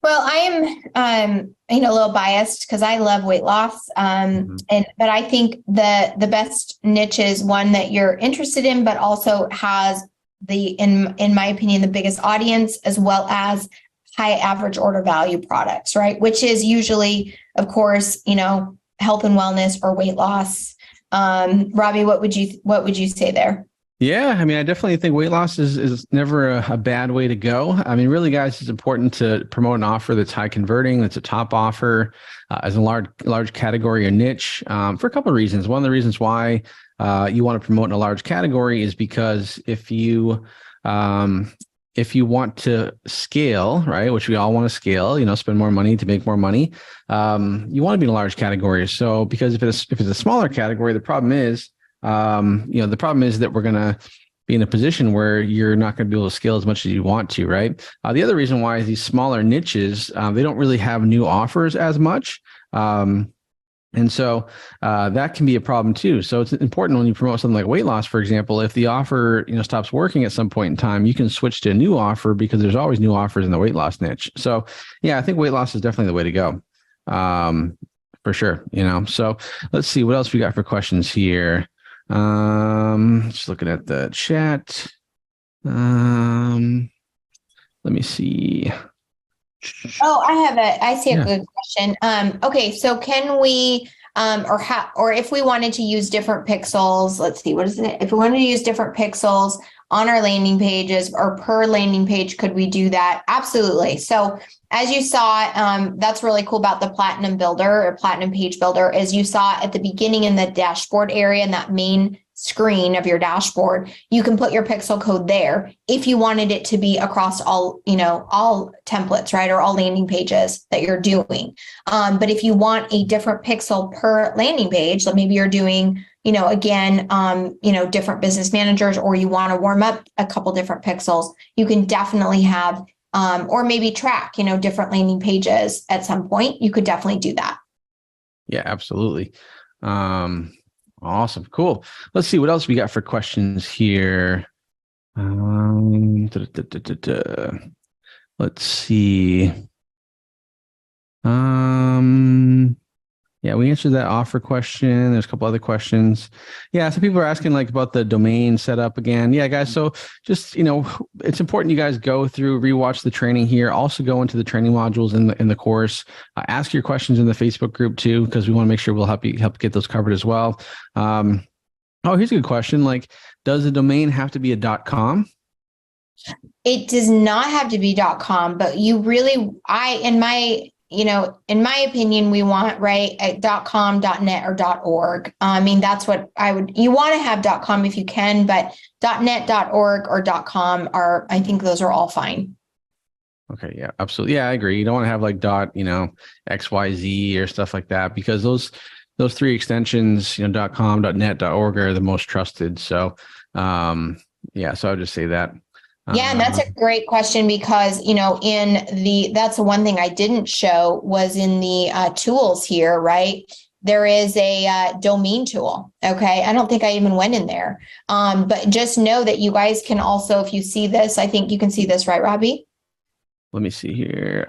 Well, I am, a little biased because I love weight loss. But I think the best niche is one that you're interested in, but also has in my opinion, the biggest audience, as well as high average order value products, right? Which is usually, of course, health and wellness or weight loss. Robbie, what would you say there? Yeah, I mean, I definitely think weight loss is never a bad way to go. I mean, really, guys, it's important to promote an offer that's high converting, that's a top offer, as a large category or niche, for a couple of reasons. One of the reasons why you want to promote in a large category is because if you want to scale, right, which we all want to scale, spend more money to make more money, you want to be in a large category. So, because if it's a smaller category, the problem is that we're going to be in a position where you're not going to be able to scale as much as you want to, right? The other reason why is these smaller niches, they don't really have new offers as much. And so that can be a problem too. So it's important when you promote something like weight loss, for example, if the offer, stops working at some point in time, you can switch to a new offer because there's always new offers in the weight loss niche. So yeah, I think weight loss is definitely the way to go. For sure. So let's see what else we got for questions here. Just looking at the chat. Let me see. Oh, I see a good question. Okay, so can we, or if we wanted to use different pixels, let's see, what is it? If we wanted to use different pixels on our landing pages or per landing page, could we do that? Absolutely. So as you saw, that's really cool about the Platinum Builder or Platinum Page Builder, is you saw at the beginning in the dashboard area in that main screen of your dashboard, you can put your pixel code there if you wanted it to be across all templates, right? Or all landing pages that you're doing. But if you want a different pixel per landing page, so maybe you're doing, different business managers, or you want to warm up a couple different pixels, you can definitely have, or maybe track, different landing pages at some point. You could definitely do that. Yeah, absolutely. Awesome. Cool. Let's see what else we got for questions here. Let's see. Yeah, we answered that offer question. There's a couple other questions. Yeah, some people are asking about the domain setup again. Yeah, guys. So just, it's important you guys go through, rewatch the training here. Also go into the training modules in the course. Ask your questions in the Facebook group too, because we want to make sure we'll help get those covered as well. Here's a good question. Does the domain have to be a .com? It does not have to be .com, but you really, in my opinion, we want at .com, .net, or .org. That's what you want to have .com if you can, but .net, .org, or .com I think those are all fine. Okay. Yeah, absolutely. Yeah, I agree. You don't want to have .xyz or stuff like that, because those three extensions, .com, .net, .org are the most trusted. So, so I would just say that. Yeah, and that's a great question because, that's the one thing I didn't show was in the tools here, right? There is a domain tool. Okay. I don't think I even went in there. But just know that you guys can also, if you see this, I think you can see this, right, Robbie? Let me see here.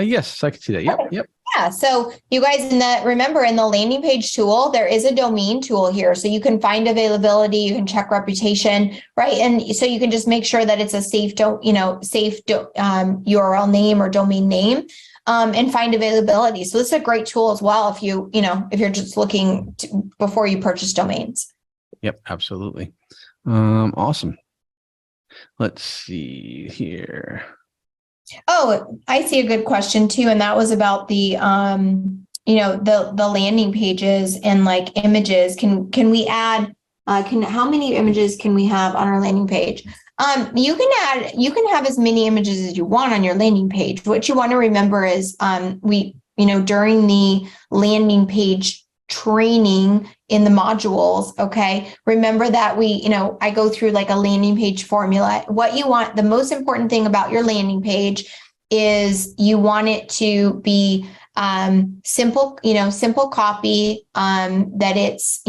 Yes, I can see that. Yep. Okay. Yep. Yeah. So you guys remember in the landing page tool, there is a domain tool here. So you can find availability, you can check reputation, right? And so you can just make sure that it's a safe URL name or domain name, and find availability. So this is a great tool as well if you're just looking before you purchase domains. Yep, absolutely. Awesome. Let's see here. Oh, I see a good question too. And that was about the, the landing pages and images. Can we add How many images can we have on our landing page? You can have as many images as you want on your landing page. What you want to remember is during the landing page training in the modules, okay, remember that I go through like a landing page formula. What you want, the most important thing about your landing page is you want it to be simple, simple copy, that it's,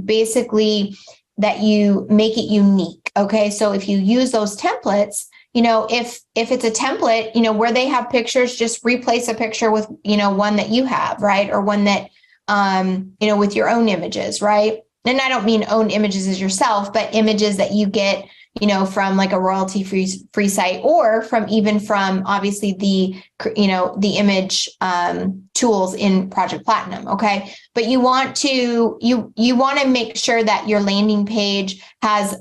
basically that you make it unique. Okay. So if you use those templates, if it's a template, where they have pictures, just replace a picture with, one that you have, right? Or one that, with your own images, right? And I don't mean own images as yourself, but images that you get, from like a royalty free site, or from obviously the image tools in Project Platinum. Okay. But you want to make sure that your landing page has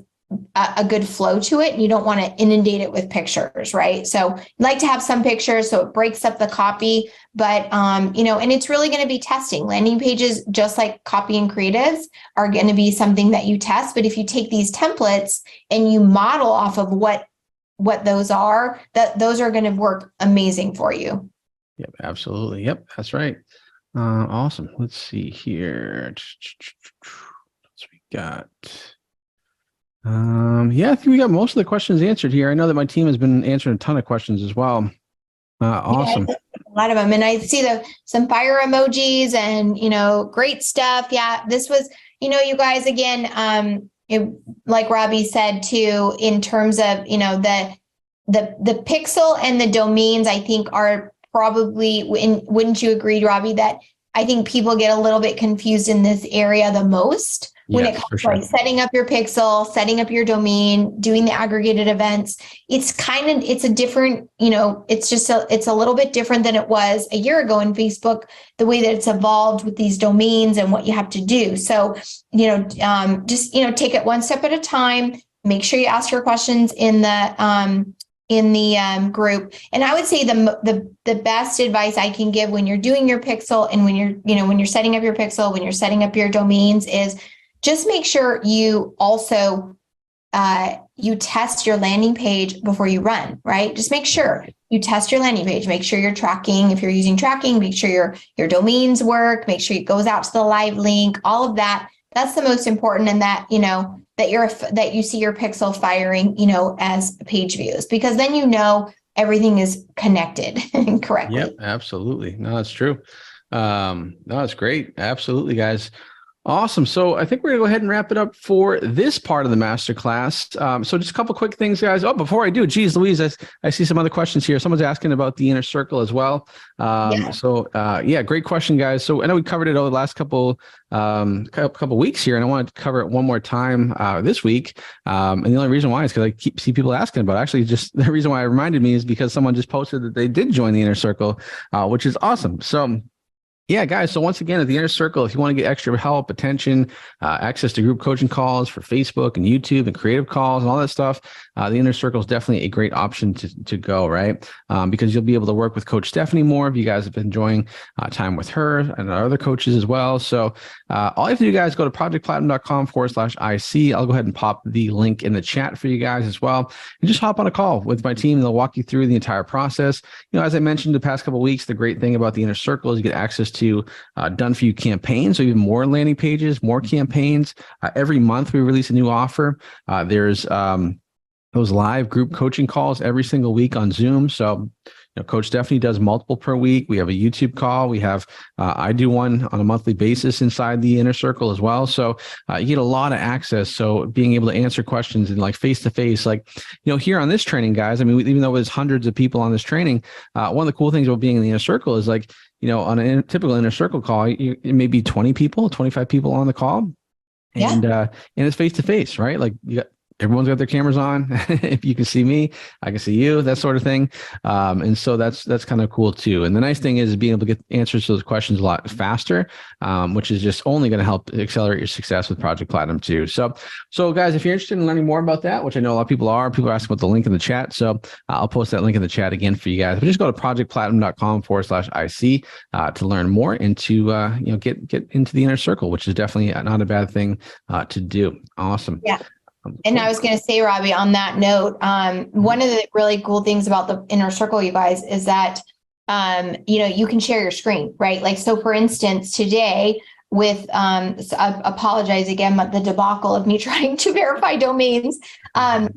a good flow to it. You don't want to inundate it with pictures, right? So you like to have some pictures so it breaks up the copy, but and it's really going to be testing. Landing pages, just like copy and creatives, are going to be something that you test. But if you take these templates and you model off of what those are, those are going to work amazing for you. Yep, absolutely. Yep, that's right. Awesome. Let's see here. What's we got? I think we got most of the questions answered here. I know that my team has been answering a ton of questions as well. Awesome. Yeah, a lot of them. And I see some fire emojis and, great stuff. Yeah, this was, you guys, again, like Robbie said too, in terms of, the pixel and the domains, I think are probably, wouldn't you agree, Robbie, that I think people get a little bit confused in this area the most? When it comes to like setting up your pixel, setting up your domain, doing the aggregated events, it's a different, it's a little bit different than it was a year ago in Facebook, the way that it's evolved with these domains and what you have to do. So, just, take it one step at a time. Make sure you ask your questions in the group. And I would say the best advice I can give when you're doing your pixel and when you're setting up your pixel, when you're setting up your domains, is just make sure you also you test your landing page before you run, right? Just make sure you test your landing page. Make sure you're tracking. If you're using tracking, make sure your domains work. Make sure it goes out to the live link. All of that. That's the most important, and that that you see your pixel firing, as page views, because then everything is connected correctly. Yep, absolutely. No, that's true. No, that's great. Absolutely, guys. Awesome. So I think we're going to go ahead and wrap it up for this part of the masterclass. So just a couple quick things, guys. Oh, before I do, geez, Louise, I see some other questions here. Someone's asking about the inner circle as well. So great question, guys. So I know we covered it over the last couple weeks here, and I want to cover it one more time this week. And the only reason why is because I see people asking about it. Actually, just the reason why it reminded me is because someone just posted that they did join the inner circle, which is awesome. So yeah, guys. So once again, at the Inner Circle, if you want to get extra help, attention, access to group coaching calls for Facebook and YouTube and creative calls and all that stuff, the Inner Circle is definitely a great option to go, right? Because you'll be able to work with Coach Stephanie more if you guys have been enjoying time with her and our other coaches as well. So all you have to do, guys, go to projectplatinum.com/IC. I'll go ahead and pop the link in the chat for you guys as well. And just hop on a call with my team. They'll walk you through the entire process. As I mentioned the past couple of weeks, the great thing about the Inner Circle is you get access to done for you campaigns, so even more landing pages, more campaigns. Every month we release a new offer. There's those live group coaching calls every single week on Zoom. So Coach Stephanie does multiple per week. We have a YouTube call. We have, I do one on a monthly basis inside the Inner Circle as well. So you get a lot of access. So being able to answer questions and like face-to-face, like, here on this training, guys, I mean, even though there's hundreds of people on this training, one of the cool things about being in the Inner Circle is like, on a typical Inner Circle call, it may be 20 people, 25 people on the call. And, and it's face-to-face, right? Like you got everyone's got their cameras on. If you can see me, I can see you, that sort of thing. And so that's kind of cool too. And the nice thing is being able to get answers to those questions a lot faster, which is just only going to help accelerate your success with Project Platinum too. So guys, if you're interested in learning more about that, which I know a lot of people are asking about the link in the chat. So I'll post that link in the chat again for you guys. But just go to projectplatinum.com/IC to learn more and to get into the inner circle, which is definitely not a bad thing to do. Awesome. Yeah. And I was going to say, Robbie, on that note, one of the really cool things about the inner circle, you guys, is that, you can share your screen, right? Like, so for instance, today with, so I apologize again, but the debacle of me trying to verify domains. But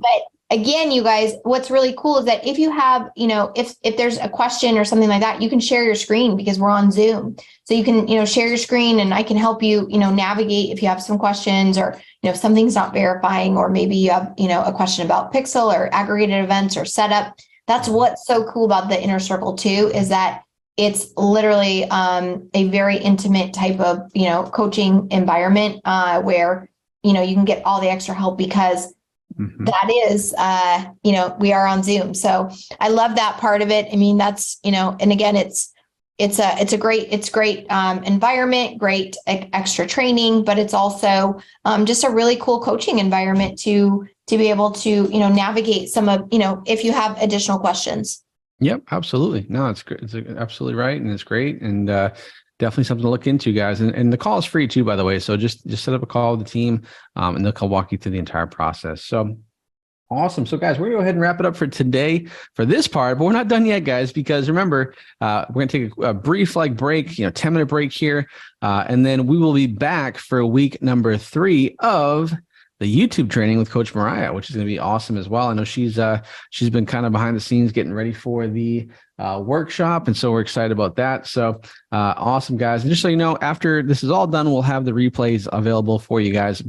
again, you guys, what's really cool is that if you have, if there's a question or something like that, you can share your screen because we're on Zoom. So you can, share your screen and I can help you, navigate if you have some questions or, if something's not verifying, or maybe you have, a question about Pixel or aggregated events or setup. That's what's so cool about the inner circle too, is that it's literally a very intimate type of, coaching environment where, you can get all the extra help because that is, we are on Zoom. So I love that part of it. I mean, that's, and again, it's a great environment, great extra training, but it's also just a really cool coaching environment to be able to, navigate some of, if you have additional questions. Yep, absolutely. No, it's great. It's absolutely right. And it's great. And definitely something to look into, guys. And the call is free too, by the way. So just set up a call with the team and they'll walk you through the entire process. So awesome. So guys, we're gonna go ahead and wrap it up for today for this part, but we're not done yet, guys, because remember, we're gonna take a brief break, 10-minute break here. And then we will be back for week number 3 of the YouTube training with Coach Mariah, which is going to be awesome as well. I know she's been kind of behind the scenes getting ready for the workshop. And so we're excited about that. So awesome, guys. And just so you know, after this is all done, we'll have the replays available for you guys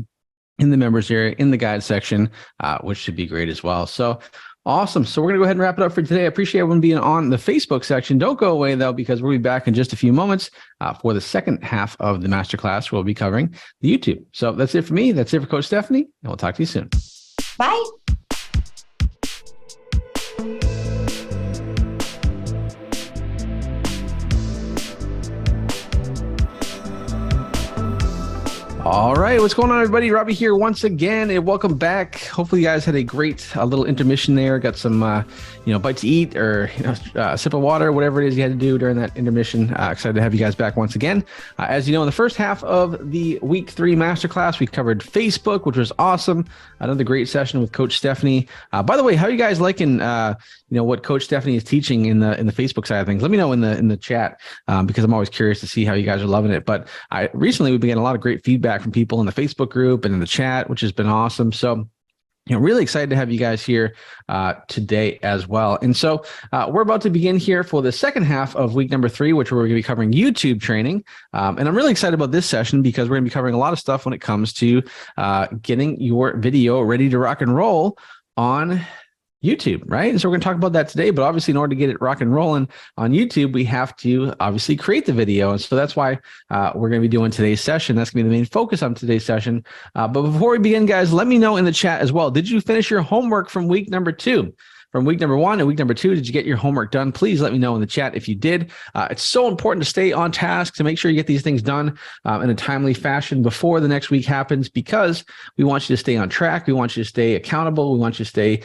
in the members area, in the guide section, which should be great as well. So awesome. So we're going to go ahead and wrap it up for today. I appreciate everyone being on the Facebook section. Don't go away, though, because we'll be back in just a few moments for the second half of the masterclass. We'll be covering the YouTube. So that's it for me. That's it for Coach Stephanie. And we'll talk to you soon. Bye. All right, what's going on, everybody? Robbie here once again, and welcome back. Hopefully, you guys had a great little intermission there. Got some, bite to eat or a sip of water, whatever it is you had to do during that intermission. Excited to have you guys back once again. As you know, in the first half of the week 3 masterclass, we covered Facebook, which was awesome. Another great session with Coach Stephanie. By the way, how are you guys liking, what Coach Stephanie is teaching in the Facebook side of things? Let me know in the chat because I'm always curious to see how you guys are loving it. But recently, we've been getting a lot of great feedback from people in the Facebook group and in the chat, which has been awesome. So, really excited to have you guys here today as well. And so we're about to begin here for the second half of week number 3, which we're going to be covering YouTube training. And I'm really excited about this session because we're going to be covering a lot of stuff when it comes to getting your video ready to rock and roll on YouTube, right? And so we're going to talk about that today, but obviously in order to get it rock and rolling on YouTube, we have to obviously create the video. And so that's why we're going to be doing today's session. That's going to be the main focus on today's session. But before we begin, guys, let me know in the chat as well. Did you finish your homework from week number 2? From week number 1 and week number 2, did you get your homework done? Please let me know in the chat if you did. It's so important to stay on task, to make sure you get these things done in a timely fashion before the next week happens, because we want you to stay on track. We want you to stay accountable. We want you to stay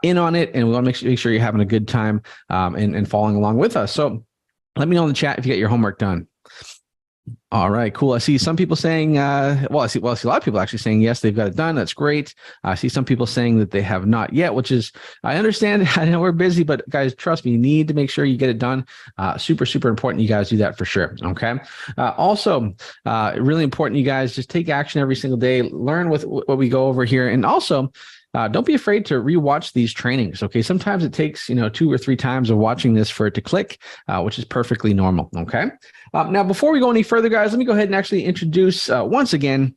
in on it. And we want to make sure you're having a good time and following along with us. So let me know in the chat if you get your homework done. All right, cool. I see some people saying, I see a lot of people actually saying, yes, they've got it done. That's great. I see some people saying that they have not yet, which is, I understand. I know we're busy, but guys, trust me, you need to make sure you get it done. Super, super important. You guys do that for sure. Okay. Also, really important. You guys just take action every single day, learn with what we go over here. And also, don't be afraid to rewatch these trainings. Okay. Sometimes it takes, 2 or 3 times of watching this for it to click, which is perfectly normal. Okay. Now, before we go any further, guys, let me go ahead and actually introduce once again.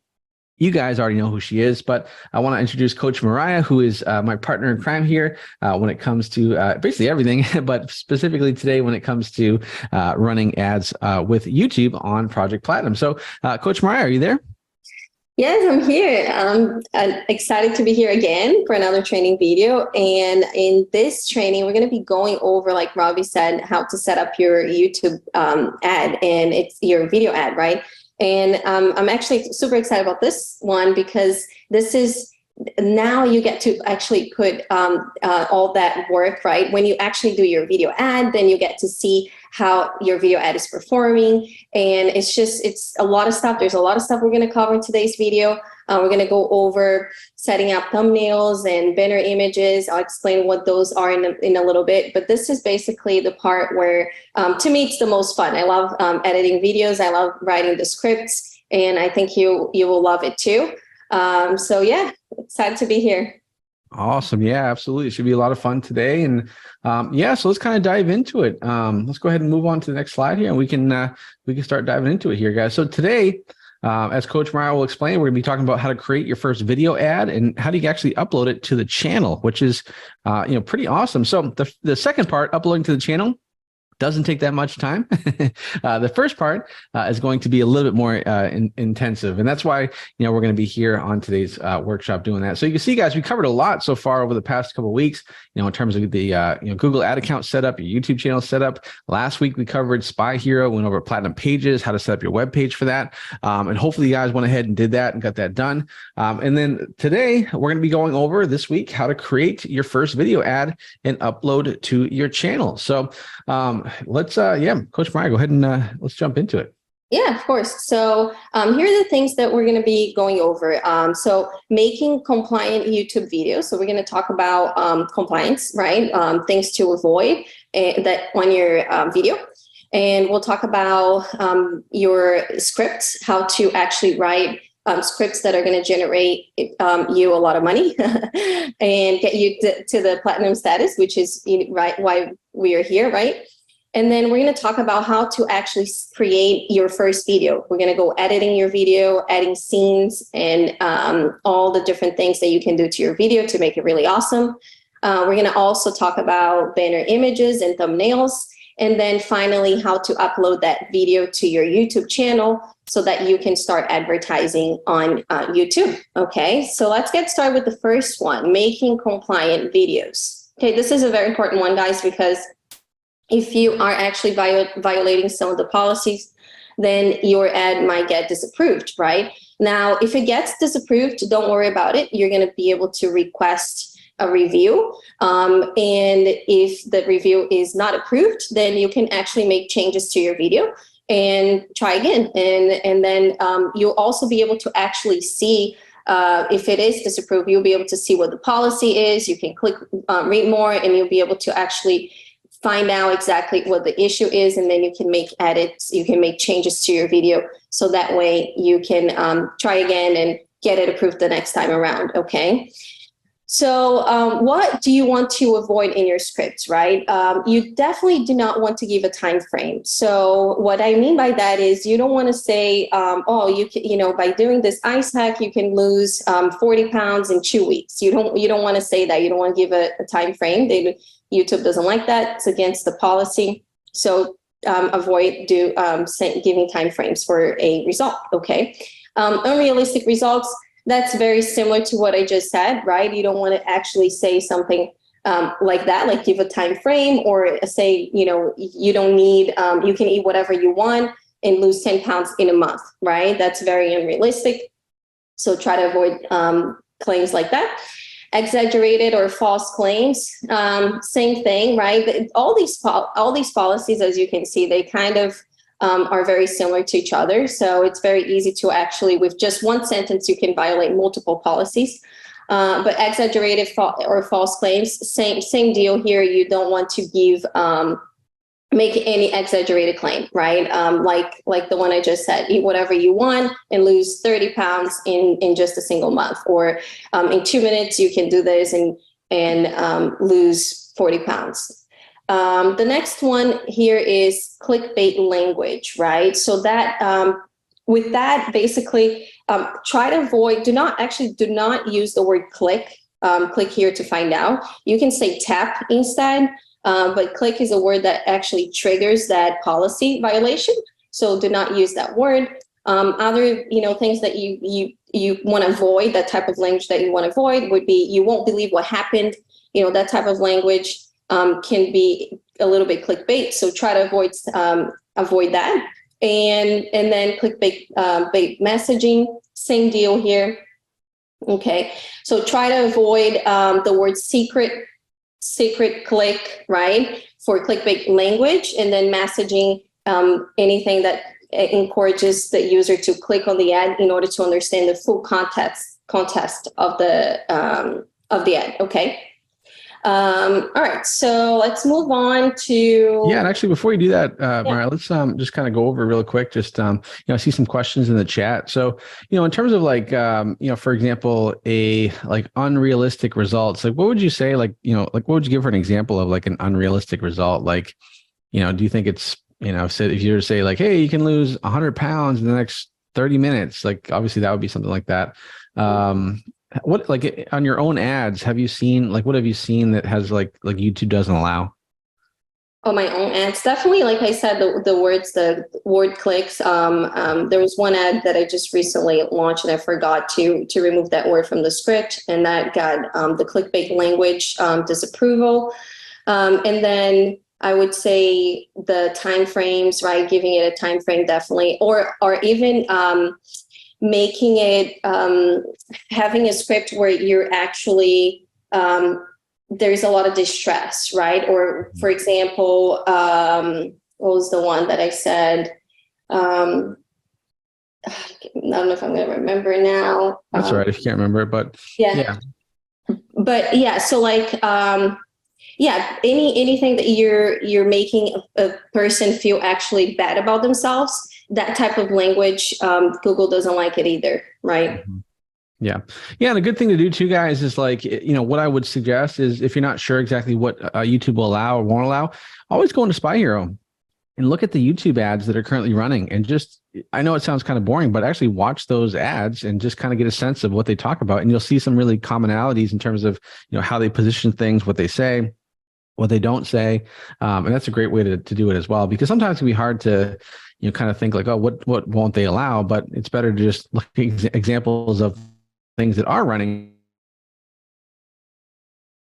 You guys already know who she is, but I want to introduce Coach Mariah, who is my partner in crime here when it comes to basically everything, but specifically today when it comes to running ads with YouTube on Project Platinum. So, Coach Mariah, are you there? Yes, I'm here. I'm excited to be here again for another training video. And in this training, we're going to be going over, like Robbie said, how to set up your YouTube ad, and it's your video ad, right? And I'm actually super excited about this one because this is now you get to actually put all that work, right? When you actually do your video ad, then you get to see how your video ad is performing. And it's a lot of stuff. There's a lot of stuff we're going to cover in today's video. We're going to go over setting up thumbnails and banner images. I'll explain what those are in a little bit. But this is basically the part where, to me, it's the most fun. I love editing videos. I love writing the scripts. And I think you will love it too. So yeah, excited to be here. Awesome. Yeah, absolutely. It should be a lot of fun today. And yeah, so let's kind of dive into it. Let's go ahead and move on to the next slide here, and we can start diving into it here, guys. So today, as Coach Mariah will explain, we're going to be talking about how to create your first video ad and how do you actually upload it to the channel, which is pretty awesome. So the second part, uploading to the channel, doesn't take that much time. The first part is going to be a little bit more intensive. And that's why, we're going to be here on today's workshop doing that. So you can see, guys, we covered a lot so far over the past couple of weeks, in terms of the Google ad account setup, your YouTube channel setup. Last week, we covered Spy Hero, went over Platinum Pages, how to set up your web page for that. And hopefully you guys went ahead and did that and got that done. And then today, we're going to be going over this week how to create your first video ad and upload to your channel. So let's Coach Mariah, go ahead and let's jump into it. Yeah, of course. So here are the things that we're going to be going over. So making compliant YouTube videos. So we're going to talk about compliance, right? Things to avoid that on your video. And we'll talk about your scripts, how to actually write scripts that are going to generate you a lot of money and get you to the platinum status, which is right why we are here, right? And then we're going to talk about how to actually create your first video. We're going to go editing your video, adding scenes, and all the different things that you can do to your video to make it really awesome. We're going to also talk about banner images and thumbnails. And then finally, how to upload that video to your YouTube channel so that you can start advertising on YouTube. Okay, so let's get started with the first one, making compliant videos. Okay, this is a very important one, guys, because if you are actually violating some of the policies, then your ad might get disapproved, right? Now, if it gets disapproved, don't worry about it. You're going to be able to request a review. And if the review is not approved, then you can actually make changes to your video and try again. And then you'll also be able to actually see if it is disapproved, you'll be able to see what the policy is. You can click read more, and you'll be able to actually find out exactly what the issue is, and then you can make edits, you can make changes to your video, so that way you can try again and get it approved the next time around, okay? So what do you want to avoid in your scripts, right? You definitely do not want to give a time frame. So what I mean by that is you don't want to say, oh, by doing this ice hack, you can lose 40 pounds in 2 weeks. You don't want to say that. You don't want to give a time frame. YouTube doesn't like that. It's against the policy. So avoid giving time frames for a result, okay? Unrealistic results. That's very similar to what I just said, right? You don't want to actually say something like that, like give a time frame, or say, you don't need, you can eat whatever you want and lose 10 pounds in a month, right? That's very unrealistic. So try to avoid claims like that. Exaggerated or false claims, same thing, right? All these policies, as you can see, they kind of are very similar to each other. So it's very easy to actually, with just one sentence, you can violate multiple policies. But exaggerated or false claims, same deal here. You don't want to make any exaggerated claim, right? Like the one I just said, eat whatever you want and lose 30 pounds in just a single month, or in 2 minutes you can do this and lose 40 pounds. The next one here is clickbait language, right? So that with that, basically, try to avoid. Do not use the word click. Click here to find out. You can say tap instead. But click is a word that actually triggers that policy violation. So do not use that word. Other, things that you want to avoid, that type of language that you want to avoid would be, you won't believe what happened. That type of language can be a little bit clickbait. So try to avoid that. And then clickbait bait messaging, same deal here. Okay, so try to avoid the word secret click, right, for clickbait language, and then messaging anything that encourages the user to click on the ad in order to understand the full context of the ad. Okay. All right, so let's move on to. Yeah, and actually, before you do that, Mariah, let's just kind of go over real quick. Just I see some questions in the chat. So, in terms of like for example, a like unrealistic results, like what would you say, like what would you give for an example of like an unrealistic result? Like, do you think it's so if you were to say like, hey, you can lose 100 pounds in the next 30 minutes, like obviously that would be something like that. What, like on your own ads, have you seen, like, what have you seen that has like YouTube doesn't allow? Oh, my own ads, definitely. Like I said, the word clicks. There was one ad that I just recently launched, and I forgot to remove that word from the script, and that got the clickbait language disapproval. And then I would say the time frames, right? Giving it a time frame, definitely, or even making it having a script where you're actually there's a lot of distress, right? Or for example, what was the one that I said? I don't know if I'm going to remember now. That's all right if you can't remember, but yeah. But yeah, so like anything that you're making a person feel actually bad about themselves, that type of language, Google doesn't like it either, right? Mm-hmm. Yeah. And a good thing to do too, guys, is like, what I would suggest is if you're not sure exactly what YouTube will allow or won't allow, always go into Spy Hero and look at the YouTube ads that are currently running. And just, I know it sounds kind of boring, but actually watch those ads and just kind of get a sense of what they talk about. And you'll see some really commonalities in terms of, how they position things, what they say, what they don't say. And that's a great way to do it as well, because sometimes it can be hard to, kind of think like, oh, what won't they allow? But it's better to just look at examples of things that are running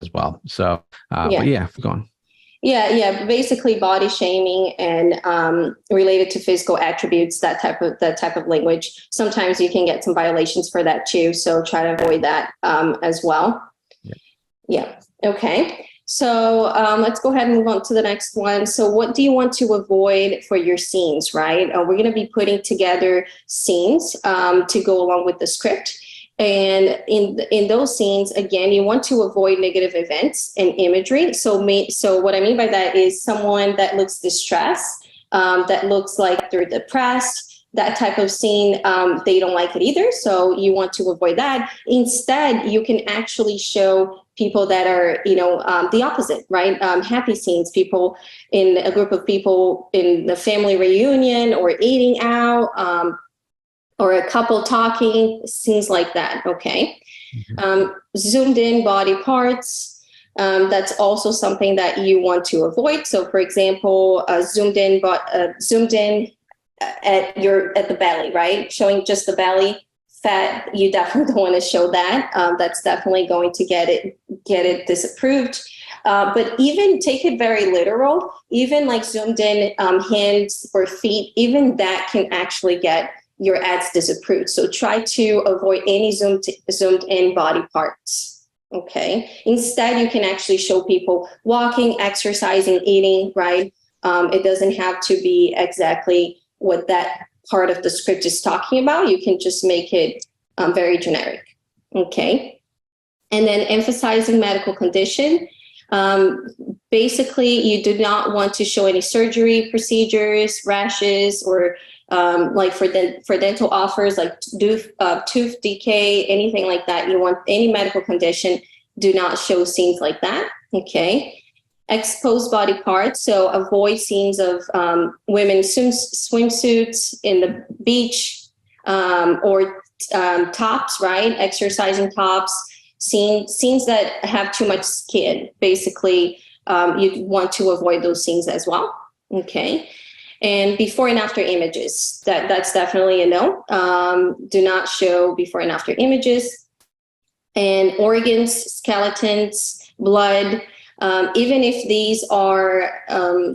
as well. So, but yeah, go on. Yeah. Basically, body shaming and related to physical attributes, that type of language. Sometimes you can get some violations for that too. So try to avoid that as well. Yeah. Okay. So let's go ahead and move on to the next one. So what do you want to avoid for your scenes, right? We're going to be putting together scenes to go along with the script. And in those scenes, again, you want to avoid negative events and imagery. So what I mean by that is someone that looks distressed, that looks like they're depressed, that type of scene, they don't like it either. So you want to avoid that. Instead, you can actually show people that are, the opposite, right? Happy scenes, people in a group of people in the family reunion or eating out, or a couple talking, scenes like that, okay? Mm-hmm. Zoomed in body parts, that's also something that you want to avoid. So for example, zoomed in at the belly, right? Showing just the belly fat, you definitely don't want to show that. That's definitely going to get it disapproved. But even take it very literal, even like zoomed in hands or feet, even that can actually get your ads disapproved. So try to avoid any zoomed in body parts. Okay. Instead, you can actually show people walking, exercising, eating, right? It doesn't have to be exactly what that part of the script is talking about. You can just make it very generic. Okay. And then emphasizing medical condition. Basically, you do not want to show any surgery procedures, rashes, or like for dental offers, like tooth decay, anything like that. You want any medical condition, do not show scenes like that. Okay. Exposed body parts. So avoid scenes of women's swimsuits in the beach, or tops, right? Exercising tops, scenes that have too much skin. Basically, you want to avoid those scenes as well. Okay. And before and after images, that's definitely a no. Do not show before and after images. And organs, skeletons, blood, even if these are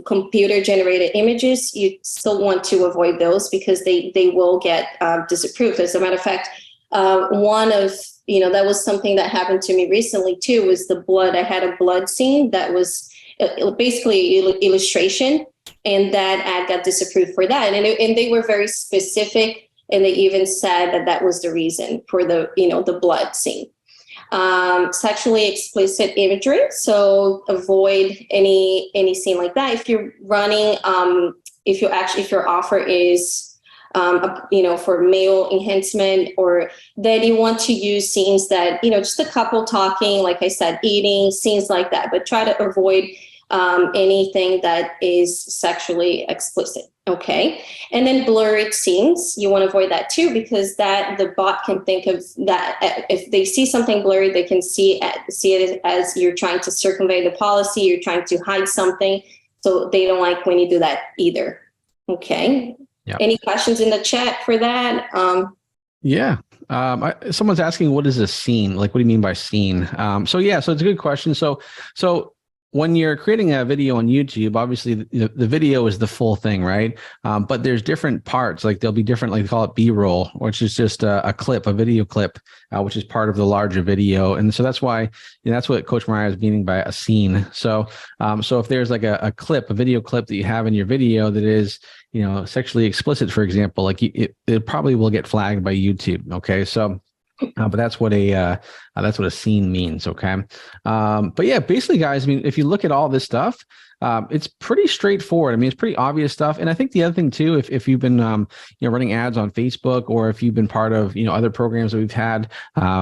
computer generated images, you still want to avoid those because they will get disapproved. As a matter of fact, one of, that was something that happened to me recently too, was the blood. I had a blood scene that was basically illustration, and that ad got disapproved for that. And they were very specific, and they even said that that was the reason for the blood scene. Sexually explicit imagery, so avoid any scene like that. If you're running, if your offer is for male enhancement, or then you want to use scenes that, just a couple talking, like I said, eating, scenes like that, but try to avoid anything that is sexually explicit. Okay. And then blurred scenes, you want to avoid that too, because that the bot can think of that. If they see something blurry, they can see it as you're trying to circumvent the policy, you're trying to hide something. So they don't like when you do that either. Okay. Yep. Any questions in the chat for that? Yeah. Someone's asking, what is a scene? Like, what do you mean by scene? So it's a good question. So when you're creating a video on YouTube, obviously the video is the full thing, right? But there's different parts, like there'll be different, like they call it B-roll, which is just a clip, a video clip, which is part of the larger video. And so that's why, that's what Coach Mariah is meaning by a scene. So if there's like a clip, a video clip that you have in your video that is, sexually explicit, for example, like it probably will get flagged by YouTube. Okay. So but that's what a scene means. Okay. But yeah, basically, guys, I mean, if you look at all this stuff, it's pretty straightforward. I mean, it's pretty obvious stuff. And I think the other thing too, if you've been, running ads on Facebook, or if you've been part of, other programs that we've had,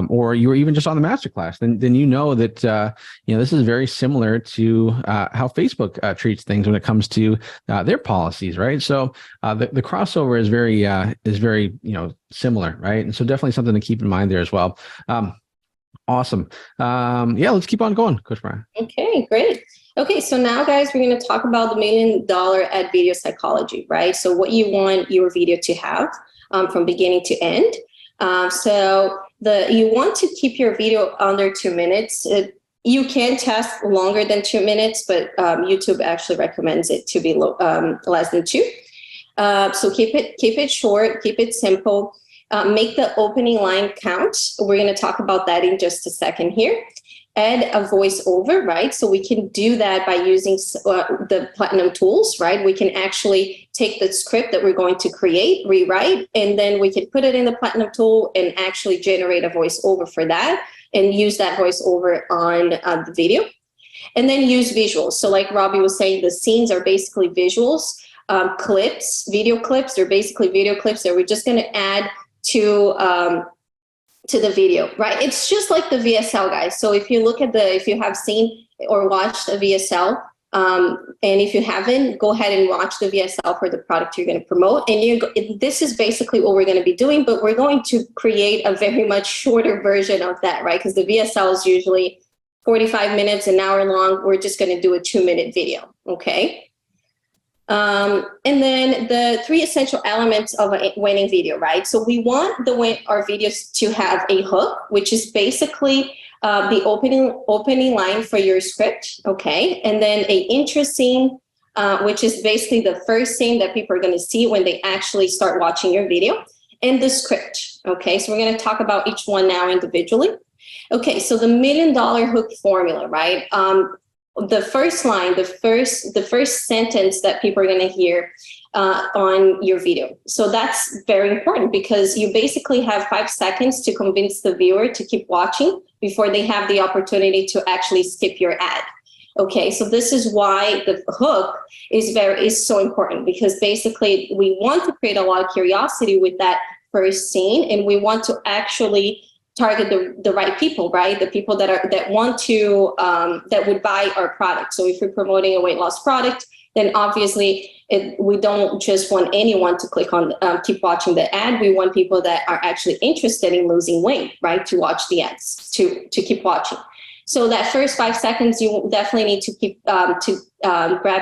or you were even just on the masterclass, then that, this is very similar to how Facebook treats things when it comes to their policies, right? So the crossover is very, similar, right? And so definitely something to keep in mind there as well. Awesome. Let's keep on going, Coach Mariah. Okay, great. Okay, so now, guys, we're going to talk about the $1 million ad video psychology, right? So what you want your video to have from beginning to end. You want to keep your video under 2 minutes. You can test longer than 2 minutes, but YouTube actually recommends it to be less than 2. So keep it short, keep it simple. Make the opening line count. We're going to talk about that in just a second here. Add a voiceover, right? So we can do that by using the Platinum tools, right? We can actually take the script that we're going to create, rewrite, and then we can put it in the Platinum tool and actually generate a voiceover for that and use that voiceover on the video. And then use visuals. So like Robbie was saying, the scenes are basically visuals, clips, video clips. They're basically video clips that we're just going to add to the video, right? It's just like the VSL, guys. So if you if you have seen or watched a VSL, and if you haven't, go ahead and watch the VSL for the product you're going to promote. And this is basically what we're going to be doing, but we're going to create a very much shorter version of that, right? Because the VSL is usually 45 minutes, an hour long. We're just going to do a 2-minute video, okay? And then the 3 essential elements of a winning video, right? So we want our videos to have a hook, which is basically the opening line for your script, okay? And then a intro scene, which is basically the first scene that people are going to see when they actually start watching your video, and the script, okay? So we're going to talk about each one now individually. Okay, so the $1 million hook formula, right? The first line, the first sentence that people are going to hear on your video. So that's very important because you basically have 5 seconds to convince the viewer to keep watching before they have the opportunity to actually skip your ad. Okay, so this is why the hook is so important, because basically we want to create a lot of curiosity with that first scene, and we want to actually target the right people, right? The people that want to that would buy our product. So if we're promoting a weight loss product, then obviously we don't just want anyone to click on keep watching the ad. We want people that are actually interested in losing weight, right? To watch the ads, to keep watching. So that first 5 seconds, you definitely need to keep grab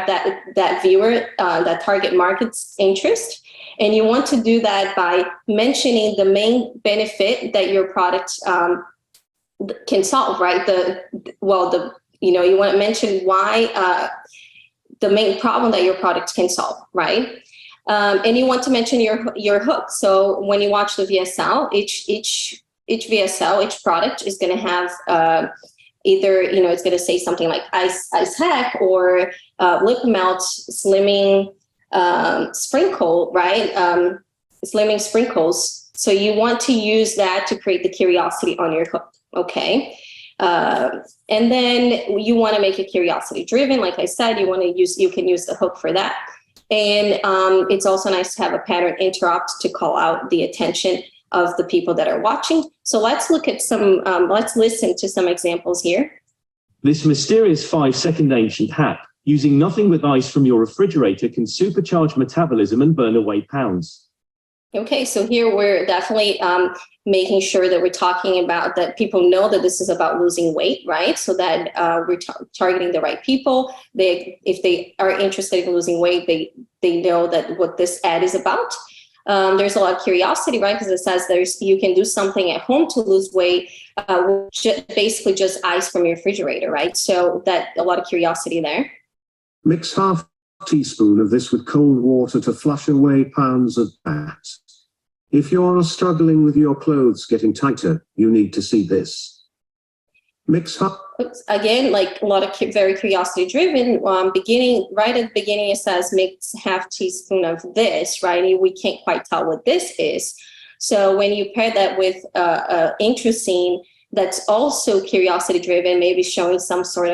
that viewer, that target market's interest. And you want to do that by mentioning the main benefit that your product can solve, right? You want to mention why the main problem that your product can solve, right? And you want to mention your hook. So when you watch the VSL, each VSL, each product is going to have either, it's going to say something like ice hack or lip melt slimming sprinkle, right? Slimming sprinkles. So you want to use that to create the curiosity on your hook. Okay. And then you want to make it curiosity driven. Like I said, you can use the hook for that. And it's also nice to have a pattern interrupt to call out the attention of the people that are watching. So let's look at let's listen to some examples here. This mysterious 5-second ancient hack, using nothing but ice from your refrigerator, can supercharge metabolism and burn away pounds. Okay, so here we're definitely making sure that we're talking about that people know that this is about losing weight, right? So that we're targeting the right people. If they are interested in losing weight, they know that what this ad is about. There's a lot of curiosity, right? Because it says you can do something at home to lose weight, basically just ice from your refrigerator, right? So that a lot of curiosity there. Mix half teaspoon of this with cold water to flush away pounds of fat. If you're struggling with your clothes getting tighter, you need to see this. Mix half. Again, like a lot of very curiosity driven. Right at the beginning, it says mix half teaspoon of this, right? We can't quite tell what this is. So when you pair that with intro scene that's also curiosity driven, maybe showing some sort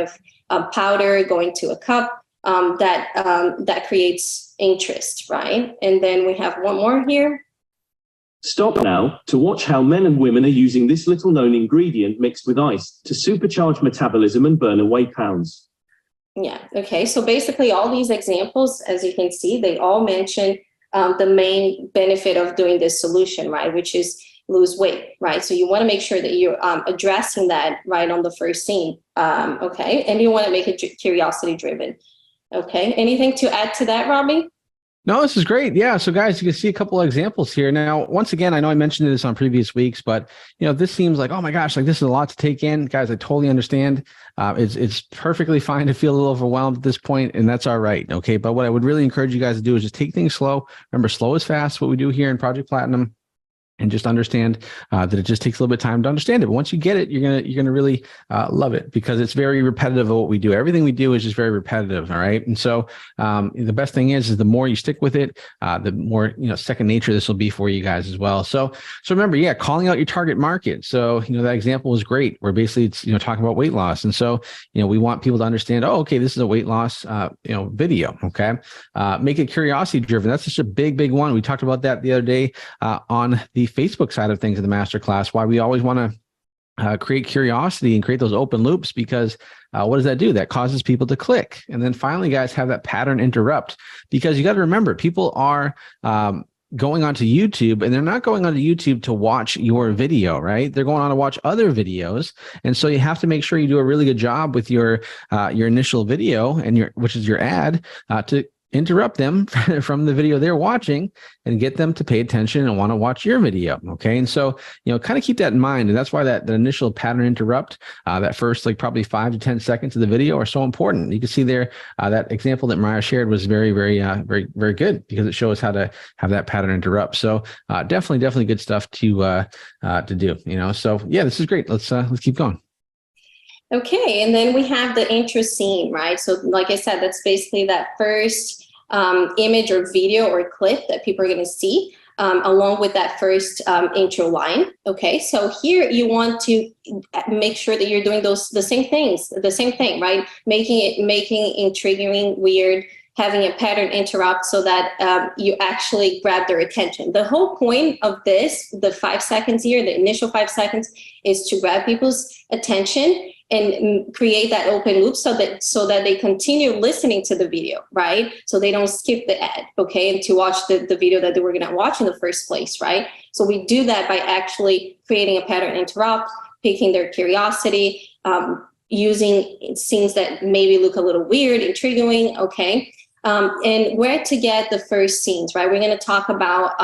of powder going to a cup, that creates interest, right? And then we have one more here. Stop now to watch how men and women are using this little known ingredient mixed with ice to supercharge metabolism and burn away pounds. Yeah, okay. So basically all these examples, as you can see, they all mention the main benefit of doing this solution, right? Which is lose weight, right? So you want to make sure that you're addressing that right on the first scene, okay? And you want to make it curiosity driven. Okay, anything to add to that, Robbie? No, this is great. Yeah. So guys, you can see a couple of examples here. Now, once again, I know I mentioned this on previous weeks, but this seems like, oh my gosh, like this is a lot to take in. Guys, I totally understand. It's perfectly fine to feel a little overwhelmed at this point, and that's all right. Okay. But what I would really encourage you guys to do is just take things slow. Remember, slow is fast, what we do here in Project Platinum. And just understand that it just takes a little bit of time to understand it. But once you get it, you're gonna really love it, because it's very repetitive of what we do. Everything we do is just very repetitive. All right. And so the best thing is the more you stick with it, the more second nature this will be for you guys as well. So remember, calling out your target market. So that example was great, where basically it's talking about weight loss. And so we want people to understand, oh, okay, this is a weight loss video. Okay. Make it curiosity driven. That's just a big one. We talked about that the other day on the Facebook side of things in the masterclass, why we always want to create curiosity and create those open loops, because what does that do? That causes people to click. And then finally, guys, have that pattern interrupt, because you got to remember, people are going onto YouTube, and they're not going onto YouTube to watch your video, right? They're going on to watch other videos. And so you have to make sure you do a really good job with your initial video and which is your ad, to interrupt them from the video they're watching and get them to pay attention and want to watch your video. Okay. And so, kind of keep that in mind. And that's why that initial pattern interrupt, that first, like probably 5 to 10 seconds of the video are so important. You can see there, that example that Mariah shared was very, very, very good, because it shows how to have that pattern interrupt. So definitely good stuff to do, so yeah, this is great. Let's keep going. Okay, and then we have the intro scene, right? So like I said, that's basically that first image or video or clip that people are going to see along with that first intro line. Okay, so here you want to make sure that you're doing the same thing, right? Making intriguing, weird, having a pattern interrupt so that you actually grab their attention. The whole point of this, the 5 seconds here, the initial 5 seconds, is to grab people's attention and create that open loop so that they continue listening to the video, right? So they don't skip the ad, okay? And to watch the video that they were gonna watch in the first place, right? So we do that by actually creating a pattern interrupt, piquing their curiosity, using scenes that maybe look a little weird, intriguing, okay? And where to get the first scenes, right? We're going to talk about,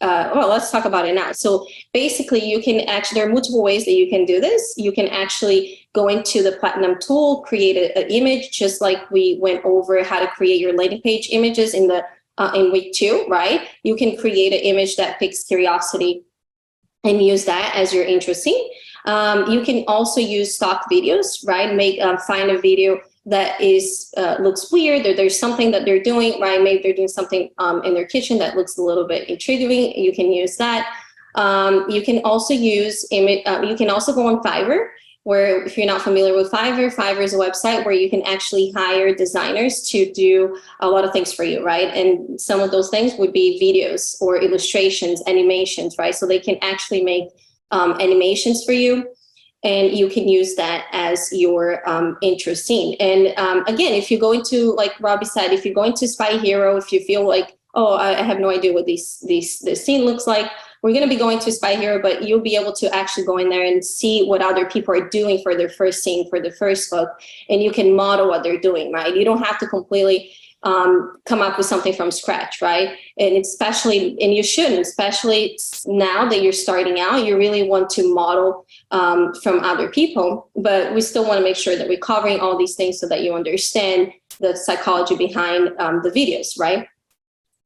well, let's talk about it now. So basically you can actually, there are multiple ways that you can do this. You can actually go into the Platinum tool, create an image, just like we went over how to create your landing page images in the in week 2, right? You can create an image that piques curiosity and use that as your intro scene. You can also use stock videos, right? Find a video that is looks weird, or there's something that they're doing, right? Maybe they're doing something in their kitchen that looks a little bit intriguing. You can use that. You can also use image. You can also go on Fiverr, where if you're not familiar with Fiverr, Fiverr is a website where you can actually hire designers to do a lot of things for you, right? And some of those things would be videos or illustrations, animations, right? So they can actually make animations for you, and you can use that as your intro scene. And again, if you go into, like Robbie said, if you go into Spy Hero, if you feel like, oh, I have no idea what this scene looks like, we're going to be going to Spy Hero, but you'll be able to actually go in there and see what other people are doing for their first scene, for the first look, and you can model what they're doing, right? You don't have to completely come up with something from scratch, right? And especially, and you shouldn't, especially now that you're starting out, you really want to model from other people, but we still want to make sure that we're covering all these things so that you understand the psychology behind the videos, right?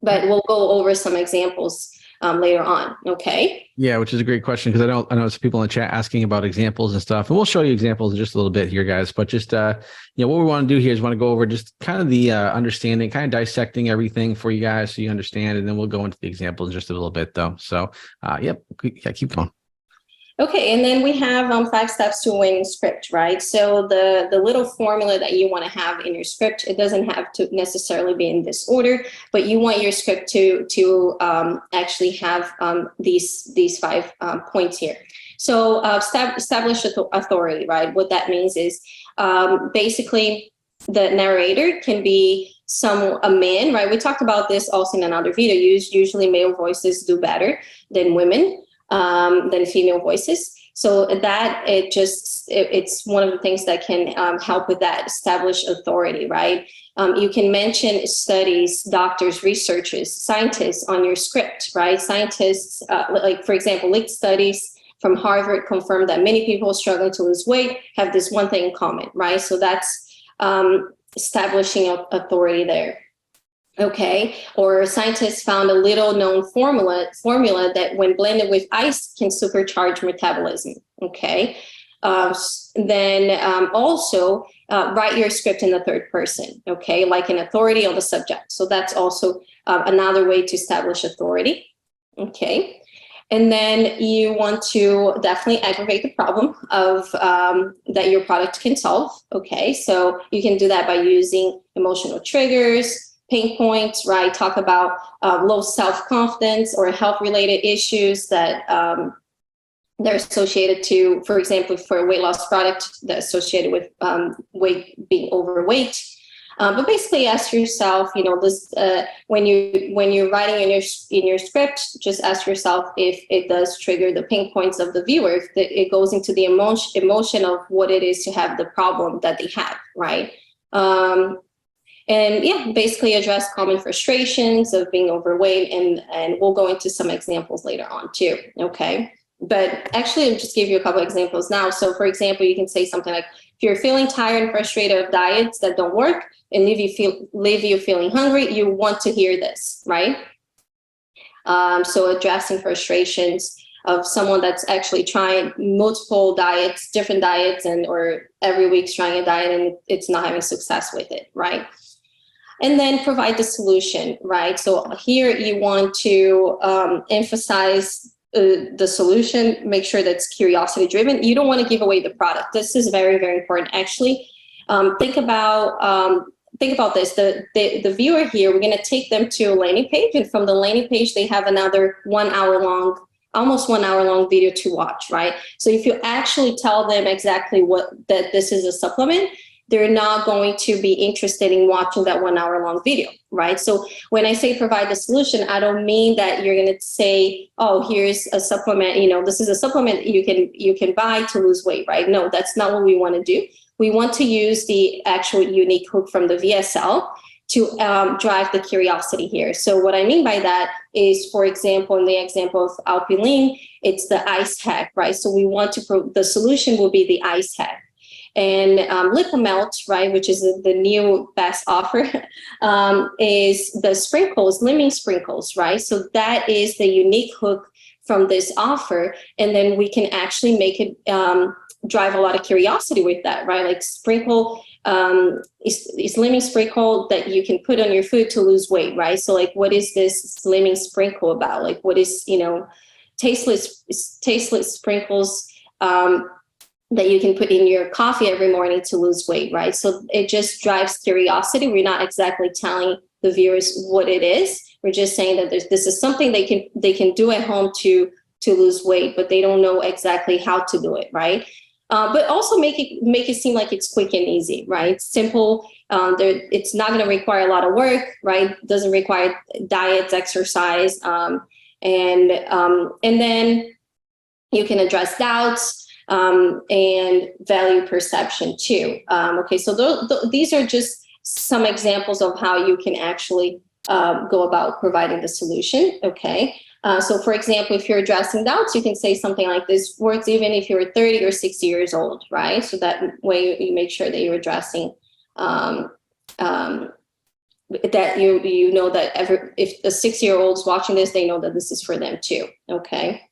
But we'll go over some examples later on. Okay. Yeah, which is a great question, because I know some people in the chat asking about examples and stuff, and we'll show you examples in just a little bit here, guys. But just what we want to do here is want to go over just kind of the understanding, kind of dissecting everything for you guys so you understand, and then we'll go into the examples in just a little bit, though. So, yep, keep going. Okay, and then we have 5 steps to winning script, right? So the little formula that you want to have in your script, it doesn't have to necessarily be in this order, but you want your script to actually have these 5 points here. So establish authority, right? What that means is basically the narrator can be a man, right? We talked about this also in another video. Usually male voices do better than women. Than female voices. So that it's one of the things that can help with that, establish authority, right? You can mention studies, doctors, researchers, scientists on your script, right? Scientists, like for example, leaked studies from Harvard confirm that many people struggling to lose weight have this one thing in common, right? So that's establishing authority there. Okay, or scientists found a little known formula that when blended with ice can supercharge metabolism. Okay, then also write your script in the third person. Okay, like an authority on the subject. So that's also another way to establish authority. Okay, and then you want to definitely aggravate the problem of that your product can solve. Okay, so you can do that by using emotional triggers, pain points, right? Talk about low self-confidence or health-related issues that they're associated to, for example, for a weight loss product that's associated with being overweight. But basically ask yourself, this when you're writing in your script, just ask yourself if it does trigger the pain points of the viewer, if it goes into the emotion of what it is to have the problem that they have, right? And yeah, basically address common frustrations of being overweight, and we'll go into some examples later on too, okay? But actually, I'll just give you a couple of examples now. So for example, you can say something like, if you're feeling tired and frustrated of diets that don't work and leave you feeling hungry, you want to hear this, right? So addressing frustrations of someone that's actually trying multiple diets, different diets, or every week's trying a diet and it's not having success with it, right? And then provide the solution, right? So here you want to emphasize the solution, make sure that's curiosity driven. You don't want to give away the product. This is very, very important. Actually, think about this. The viewer here, we're going to take them to a landing page, and from the landing page, they have another almost 1 hour long video to watch, right? So if you actually tell them exactly that this is a supplement, they're not going to be interested in watching that 1 hour long video, right? So when I say provide the solution, I don't mean that you're going to say, oh, here's a supplement, this is a supplement you can buy to lose weight, right? No, that's not what we want to do. We want to use the actual unique hook from the VSL to drive the curiosity here. So what I mean by that is, for example, in the example of Alpiline, it's the ice hack, right? So we want to, the solution will be the ice hack. And Lipomelt, right, which is the new best offer, is the sprinkles, Slimming sprinkles, right? So that is the unique hook from this offer. And then we can actually make it drive a lot of curiosity with that, right? Like sprinkle, Slimming sprinkle that you can put on your food to lose weight, right? So like, what is this Slimming sprinkle about? Like, what is, tasteless sprinkles, that you can put in your coffee every morning to lose weight, right? So it just drives curiosity. We're not exactly telling the viewers what it is. We're just saying that this is something they can do at home to lose weight, but they don't know exactly how to do it, right? But also make it seem like it's quick and easy, right? Simple. It's not going to require a lot of work, right? Doesn't require diets, exercise, and then you can address doubts. And value perception too. Okay, so these are just some examples of how you can actually go about providing the solution. Okay, so for example, if you're addressing doubts, you can say something like this works even if you're 30 or 60 years old, right? So that way you make sure that you're addressing that you know that if a 6-year-old's watching this, they know that this is for them too. Okay.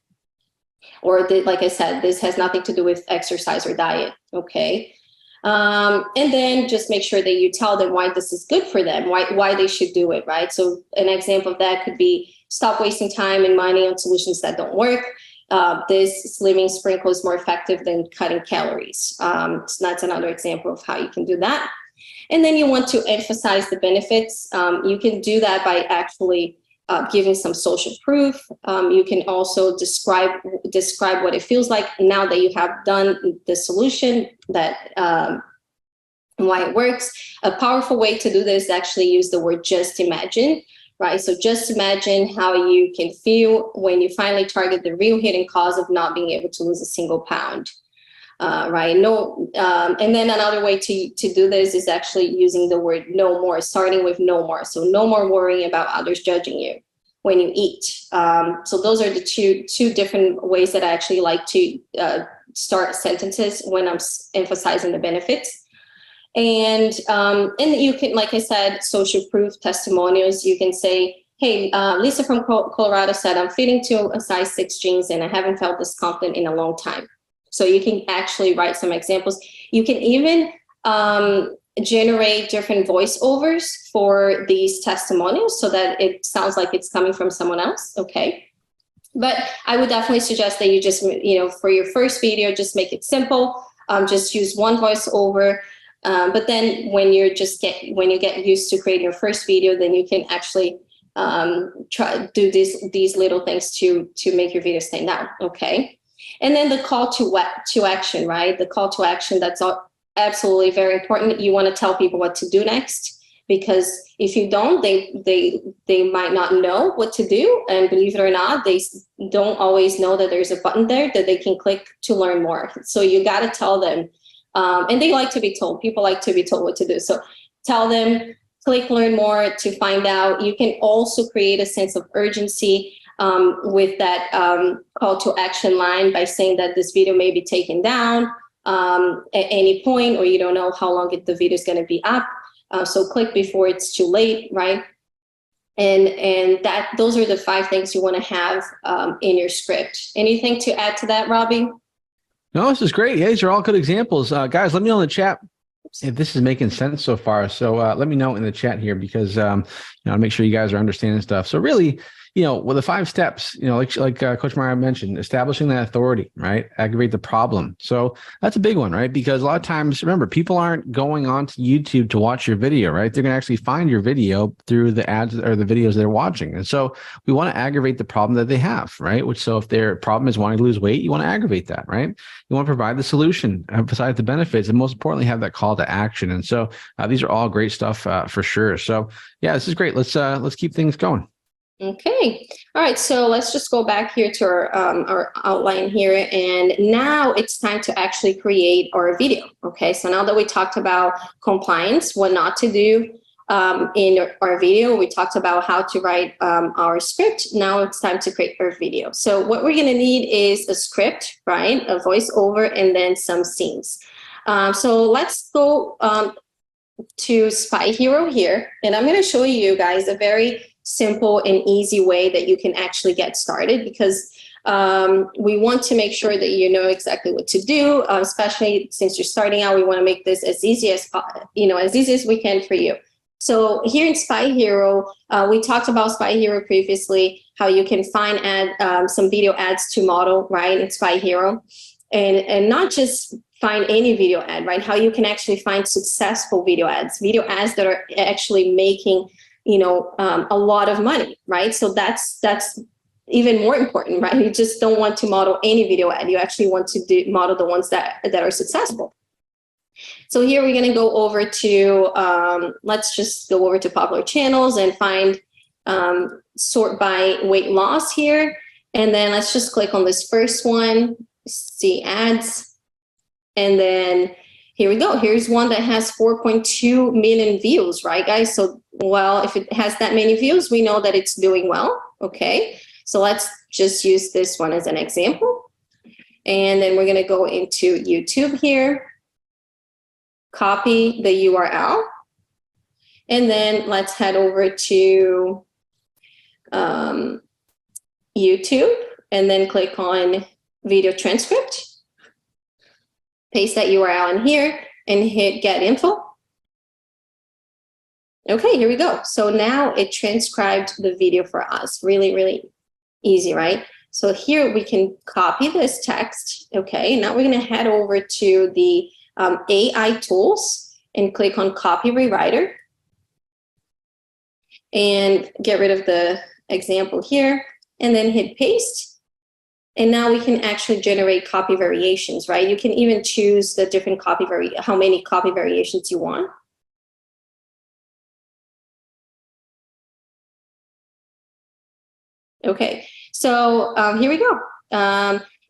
Or like I said, this has nothing to do with exercise or diet, okay? And then just make sure that you tell them why this is good for them, why they should do it, right? So an example of that could be stop wasting time and money on solutions that don't work. This Slimming sprinkle is more effective than cutting calories. So that's another example of how you can do that. And then you want to emphasize the benefits. You can do that by actually giving some social proof. You can also describe what it feels like now that you have done the solution, that why it works. A powerful way to do this is actually use the word just imagine, right? So just imagine how you can feel when you finally target the real hidden cause of not being able to lose a single pound. Right? No, and then another way to do this is actually using the word no more, starting with no more. So no more worrying about others judging you when you eat. So those are the two different ways that I actually like to start sentences when I'm emphasizing the benefits. And you can, like I said, social proof, testimonials. You can say, hey, Lisa from Colorado said, I'm fitting to a size 6 jeans and I haven't felt this confident in a long time. So you can actually write some examples. You can even generate different voiceovers for these testimonials so that it sounds like it's coming from someone else, okay? But I would definitely suggest that you just, for your first video, just make it simple. Just use one voiceover. But then when you get used to creating your first video, then you can actually try do these little things to make your video stand out, okay? And then the call to action, right? The call to action, that's absolutely very important. You want to tell people what to do next, because if you don't, they might not know what to do. And believe it or not, they don't always know that there's a button there that they can click to learn more. So you got to tell them, and they like to be told. People like to be told what to do. So tell them, click learn more to find out. You can also create a sense of urgency with that call to action line by saying that this video may be taken down at any point, or you don't know how long the video is going to be up. So click before it's too late, right? And those are the 5 things you want to have in your script. Anything to add to that, Robbie? No, this is great. Yeah, these are all good examples. Guys, let me know in the chat if this is making sense so far. So let me know in the chat here, because make sure you guys are understanding stuff. So really, with the 5 steps, like Coach Meyer mentioned, establishing that authority, right? Aggravate the problem. So that's a big one, right? Because a lot of times, remember, people aren't going onto YouTube to watch your video, right? They're going to actually find your video through the ads or the videos they're watching. And so we want to aggravate the problem that they have, right? So if their problem is wanting to lose weight, you want to aggravate that, right? You want to provide the solution, emphasize the benefits, and most importantly, have that call to action. And so these are all great stuff for sure. So yeah, this is great. Let's keep things going. Okay. All right. So let's just go back here to our outline here. And now it's time to actually create our video. Okay. So now that we talked about compliance, what not to do in our video, we talked about how to write our script. Now it's time to create our video. So what we're going to need is a script, right? A voiceover, and then some scenes. So let's go to Spy Hero here. And I'm going to show you guys a very simple and easy way that you can actually get started, because we want to make sure that you know exactly what to do, especially since you're starting out. We want to make this as easy as we can for you. So here in Spy Hero, we talked about Spy Hero previously, how you can find some video ads to model, right, in Spy Hero, and not just find any video ad, right? How you can actually find successful video ads that are actually making a lot of money, right? So that's even more important, right? You just don't want to model any video ad. You actually want to model the ones that are successful. So here we're going to go over to, let's just go over to popular channels and find, sort by weight loss here. And then let's just click on this first one, see ads. And then here we go. Here's one that has 4.2 million views, right, guys? So, well, if it has that many views, we know that it's doing well. Okay. So let's just use this one as an example. And then we're going to go into YouTube here, copy the URL, and then let's head over to YouTube and then click on video transcript. Paste that URL in here and hit get info. Okay, here we go. So now it transcribed the video for us. Really, really easy, right? So here we can copy this text. Okay, now we're going to head over to the AI tools and click on copy rewriter and get rid of the example here and then hit paste. And now we can actually generate copy variations, right? You can even choose the different how many copy variations you want. Okay, so here we go.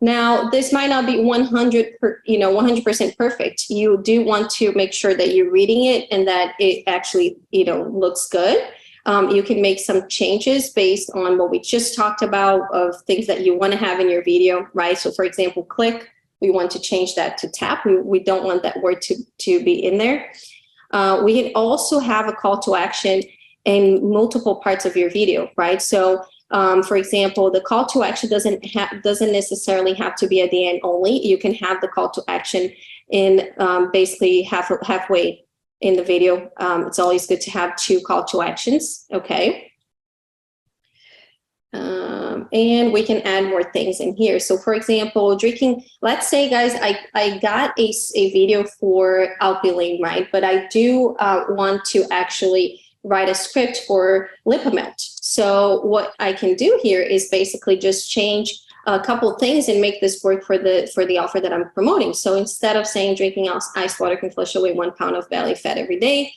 Now this might not be 100% perfect. You do want to make sure that you're reading it and that it actually, looks good. You can make some changes based on what we just talked about of things that you want to have in your video, right? So for example, click, we want to change that to tap. We don't want that word to be in there. We can also have a call to action in multiple parts of your video, right? So for example, the call to action doesn't necessarily have to be at the end only. You can have the call to action in basically halfway in the video. It's always good to have 2 call to actions. Okay. And we can add more things in here. So for example, drinking, let's say guys, I got a video for Alpiline, right? But I do want to actually write a script for Lipamelt. So what I can do here is basically just change a couple of things and make this work for the offer that I'm promoting. So instead of saying drinking ice water can flush away 1 pound of belly fat every day,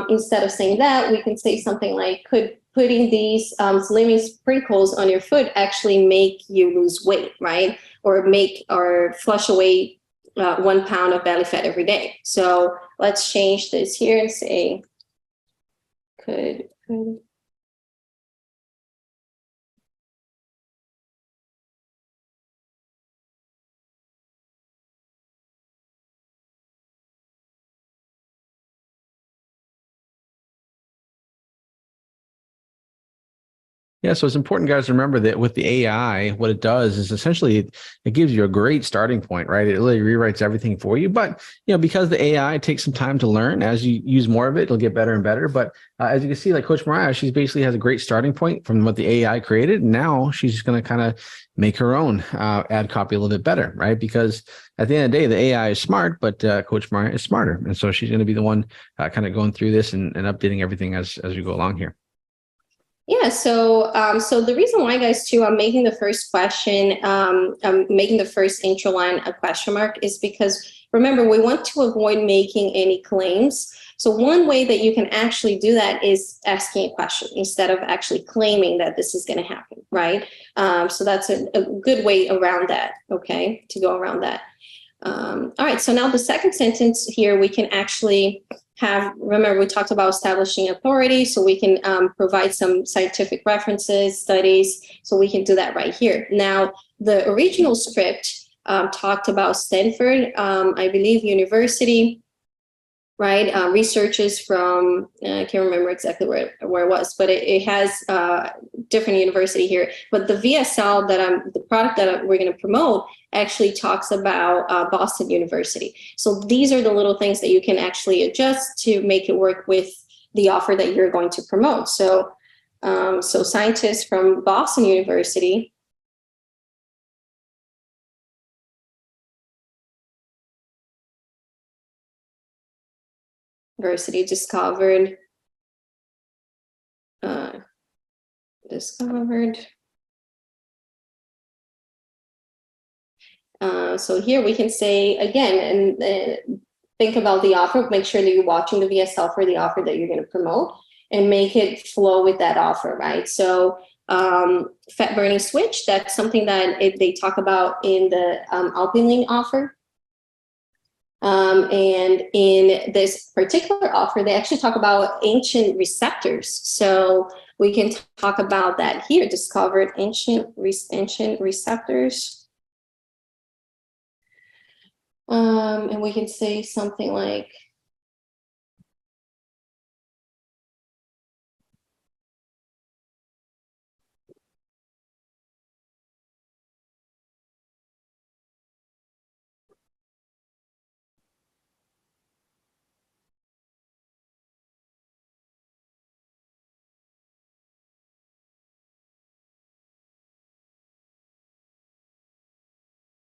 instead of saying that, we can say something like, could putting these slimming sprinkles on your foot actually make you lose weight, right? Or flush away 1 pound of belly fat every day. So let's change this here and say, could Yeah, so it's important, guys, to remember that with the AI, what it does is essentially it gives you a great starting point, right? It really rewrites everything for you. But because the AI takes some time to learn, as you use more of it, it'll get better and better. But as you can see, like Coach Mariah, she's basically has a great starting point from what the AI created. And now she's just going to kind of make her own ad copy a little bit better, right? Because at the end of the day, the AI is smart, but Coach Mariah is smarter, and so she's going to be the one kind of going through this and updating everything as we go along here. Yeah, so the reason why, guys, too, I'm making the first question, I'm making the first intro line a question mark is because, remember, we want to avoid making any claims. So one way that you can actually do that is asking a question instead of actually claiming that this is going to happen, right? So that's a good way around that, okay, to go around that. All right, so now the second sentence here, we can actually remember we talked about establishing authority, so we can provide some scientific references, studies, so we can do that right here. Now, the original script talked about Stanford, I believe, University, right? Researchers from, I can't remember exactly where it was, but it has different university here. But the VSL the product that we're going to promote actually talks about Boston University. So these are the little things that you can actually adjust to make it work with the offer that you're going to promote. So, so scientists from Boston University discovered so here we can say again, and think about the offer, make sure that you're watching the VSL for the offer that you're going to promote and make it flow with that offer, right? So fat burning switch, that's something that they talk about in the Alpine offer. And in this particular offer, they actually talk about ancient receptors. So we can talk about that here, discovered ancient receptors. And we can say something like,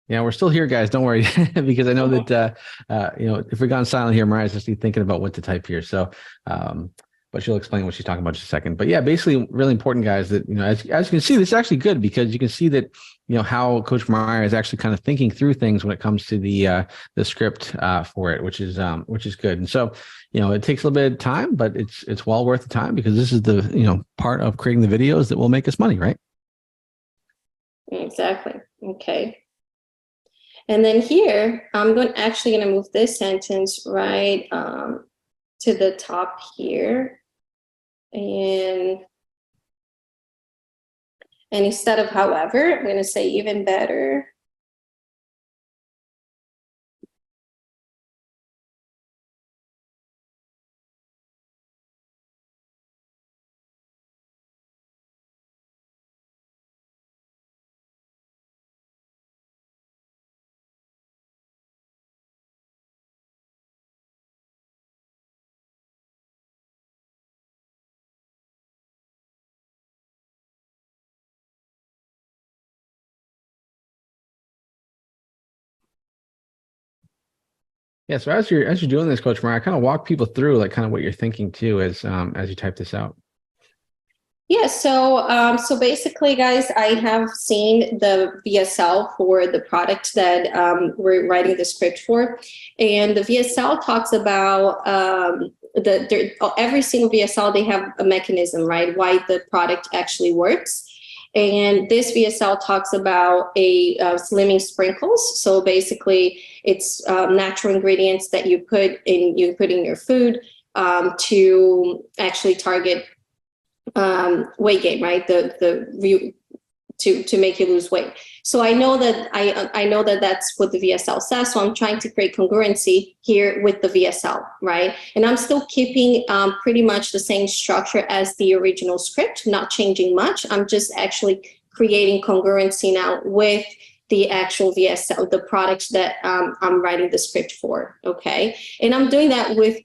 Yeah, we're still here, guys. Don't worry, because I know that if we're gone silent here, Mariah's just thinking about what to type here. So, but she'll explain what she's talking about in just a second. But yeah, basically, really important, guys. That as you can see, this is actually good because you can see that how Coach Mariah is actually kind of thinking through things when it comes to the script for it, which is good. And so, it takes a little bit of time, but it's well worth the time because this is the part of creating the videos that will make us money, right? Exactly. Okay. And then here, I'm actually going to move this sentence right to the top here. And instead of however, I'm going to say even better. Yeah. So as you're doing this, Coach Mariah, kind of walk people through like kind of what you're thinking too as you type this out. Yeah, so basically, guys, I have seen the VSL for the product that we're writing the script for, and the VSL talks about every single VSL, they have a mechanism, right? Why the product actually works. And this VSL talks about slimming sprinkles. So basically, it's natural ingredients that you put in your food to actually target weight gain, right? to make you lose weight. So I know that I know that that's what the VSL says. So I'm trying to create congruency here with the VSL, right? And I'm still keeping pretty much the same structure as the original script, not changing much. I'm just actually creating congruency now with the actual VSL, the products that I'm writing the script for, okay? And I'm doing that with,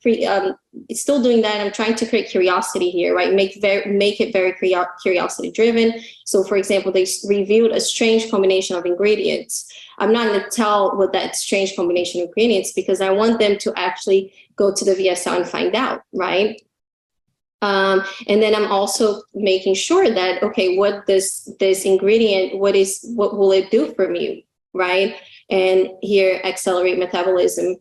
still doing that, I'm trying to create curiosity here, right? Make it very curiosity driven. So for example, they revealed a strange combination of ingredients. I'm not gonna tell what that strange combination of ingredients because I want them to actually go to the VSL and find out, right? And then I'm also making sure that, okay, what this ingredient, what will it do for me, right? And here, accelerate metabolism.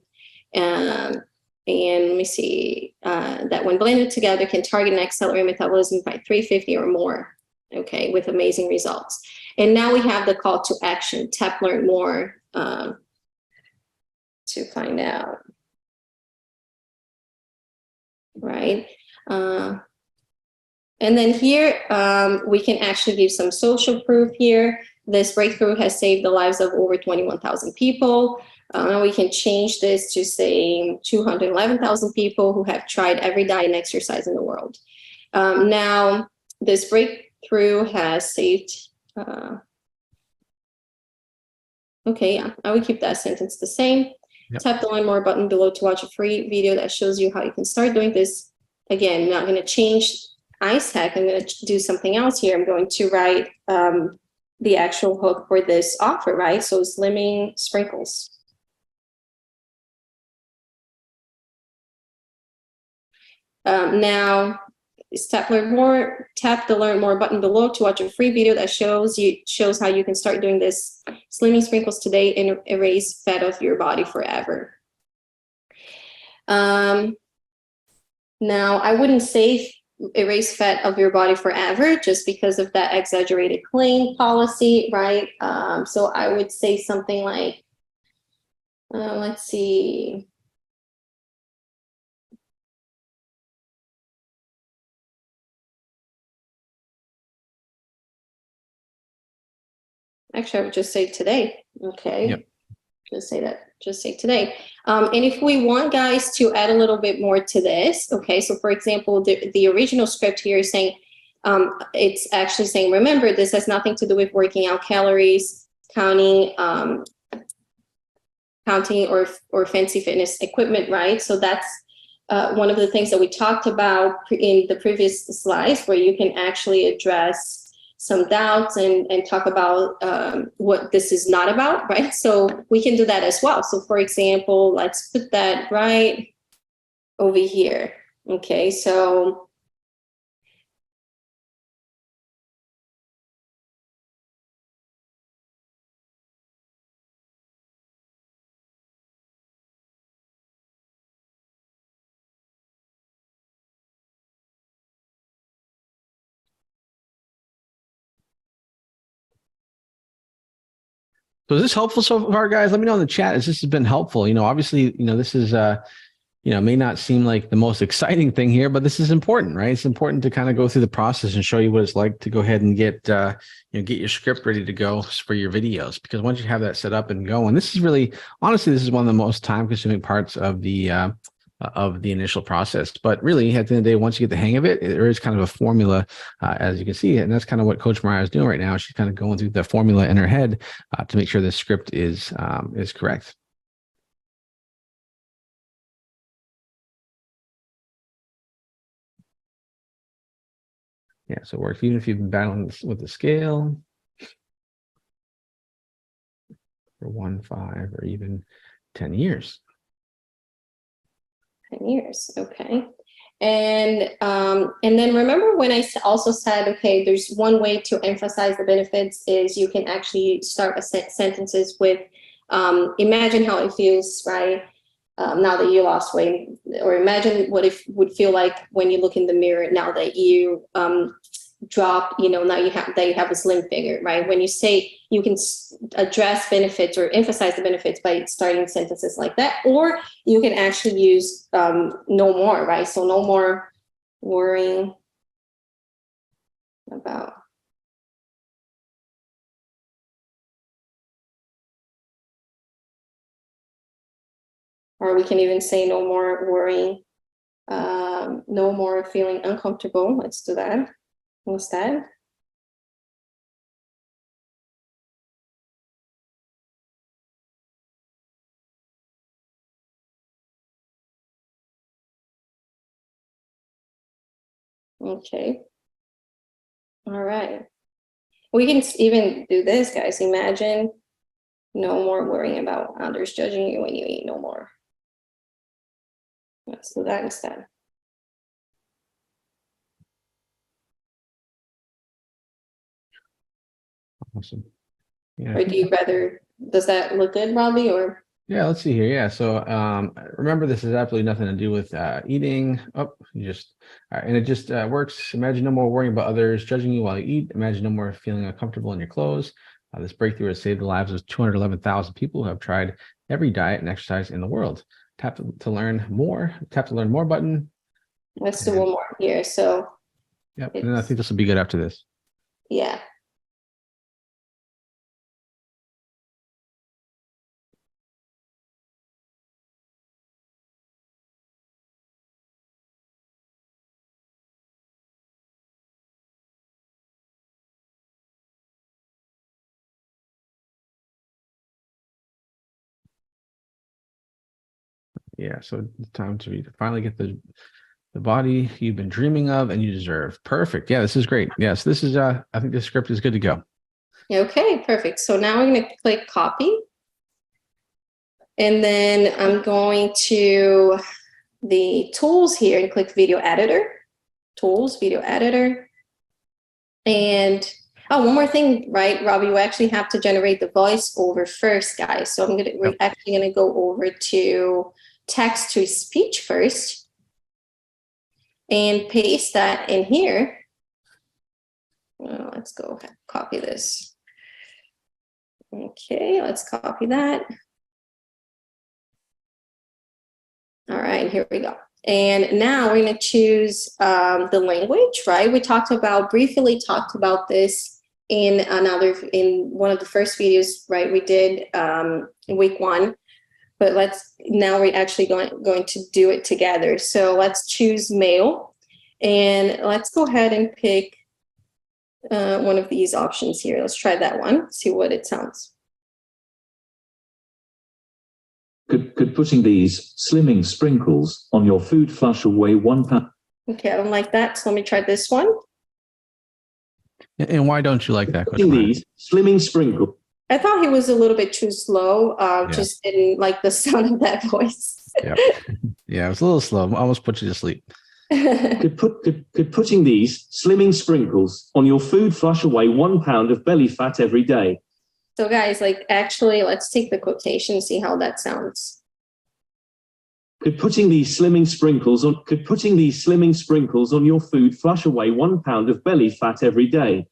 And let me see, that when blended together can target and accelerate metabolism by 350 or more, okay, with amazing results. And now we have the call to action, tap learn more to find out, right? And then here, we can actually give some social proof here. This breakthrough has saved the lives of over 21,000 people. We can change this to say 211,000 people who have tried every diet and exercise in the world. Now, this breakthrough has saved, okay, yeah, I would keep that sentence the same. Yep. Tap the learn more button below to watch a free video that shows you how you can start doing this. Again, not going to change ice hack. I'm going to do something else here. I'm going to write the actual hook for this offer, right? So slimming sprinkles. Now, tap the learn more button below to watch a free video that shows how you can start doing this slimming sprinkles today and erase fat off your body forever. Now, I wouldn't say erase fat of your body forever just because of that exaggerated claim policy, right? So I would say something like, let's see. Actually, I would just say today, okay? Yep. Just say today. And if we want guys to add a little bit more to this, okay, so for example, the original script here is saying, it's actually saying, remember, this has nothing to do with working out calories, counting or fancy fitness equipment, right? So that's one of the things that we talked about in the previous slides, where you can actually address some doubts and talk about what this is not about, right? So we can do that as well. So for example, let's put that right over here. Okay, so so is this helpful so far, guys? Let me know in the chat if this has been helpful. You know, obviously, you know, this is, you know, may not seem like the most exciting thing here, but this is important, right? It's important to kind of go through the process and show you what it's like to go ahead and get, you know, get your script ready to go for your videos. Because once you have that set up and going, this is really, honestly, this is one of the most time-consuming parts of the initial process. But really, at the end of the day, once you get the hang of it, there is kind of a formula, as you can see, and that's kind of what Coach Mariah is doing right now. She's kind of going through the formula in her head to make sure the script is correct. Yeah, so it works even if you've been battling with the scale for 1, 5, or even 10 years. 10 years, okay. And then remember when I also said, okay, there's one way to emphasize the benefits is you can actually start sentences with, imagine how it feels, right? Now that you lost weight, or imagine what it would feel like when you look in the mirror now that you drop, you know, now you have a slim figure, right? When you say, you can address benefits or emphasize the benefits by starting sentences like that, or you can actually use no more, right? So no more worrying about Or we can even say no more worrying, no more feeling uncomfortable. Let's do that instead. Okay. All right. We can even do this, guys. Imagine no more worrying about others judging you when you eat no more. Let's do that instead. Awesome. Yeah. Or do you rather, does that look good, Robbie, or? Yeah, let's see here. Yeah, so remember, this has absolutely nothing to do with eating. Oh, you just, all right, and it just works. Imagine no more worrying about others judging you while you eat. Imagine no more feeling uncomfortable in your clothes. This breakthrough has saved the lives of 211,000 people who have tried every diet and exercise in the world. Tap to learn more. Tap to learn more button. Let's do one more here. So, yep, and then I think this will be good after this. Yeah. Yeah, so it's time to finally get the body you've been dreaming of and you deserve. Perfect. Yeah, this is great. Yes, this is I think this script is good to go. Okay, perfect. So now I'm going to click copy. And then I'm going to the tools here and click video editor. Tools, video editor. And oh, one more thing, right, Robbie? You actually have to generate the voiceover first, guys. So we're actually going to go over to text to speech first and paste that in here. Let's go ahead, copy this. Okay, let's copy that. All right, here we go. And now we're going to choose the language, right? We briefly talked about this in one of the first videos, right? We did in week 1, but now we're actually going to do it together. So let's choose male, and let's go ahead and pick one of these options here. Let's try that one, see what it sounds. Could putting these slimming sprinkles on your food flush away 1 pound? Okay, I don't like that, so let me try this one. And why don't you like that? Putting these slimming sprinkles. I thought he was a little bit too slow. Just didn't like the sound of that voice. Yep. Yeah, it was a little slow. I almost put you to sleep. Could putting these slimming sprinkles on your food flush away 1 pound of belly fat every day? So guys, actually, let's take the quotation and see how that sounds. Could putting these slimming sprinkles on your food flush away 1 pound of belly fat every day?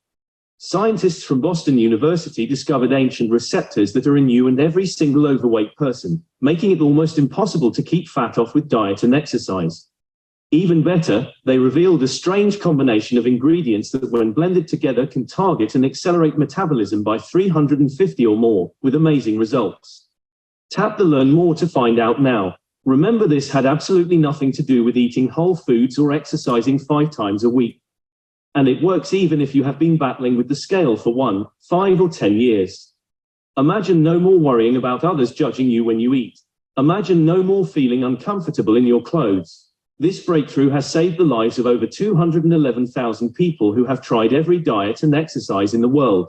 Scientists from Boston University discovered ancient receptors that are in you and every single overweight person, making it almost impossible to keep fat off with diet and exercise. Even better, they revealed a strange combination of ingredients that, when blended together, can target and accelerate metabolism by 350 or more, with amazing results. Tap the Learn More to find out now. Remember, this had absolutely nothing to do with eating whole foods or exercising 5 times a week. And it works even if you have been battling with the scale for 1, 5, or 10 years. Imagine no more worrying about others judging you when you eat. Imagine no more feeling uncomfortable in your clothes. This breakthrough has saved the lives of over 211,000 people who have tried every diet and exercise in the world.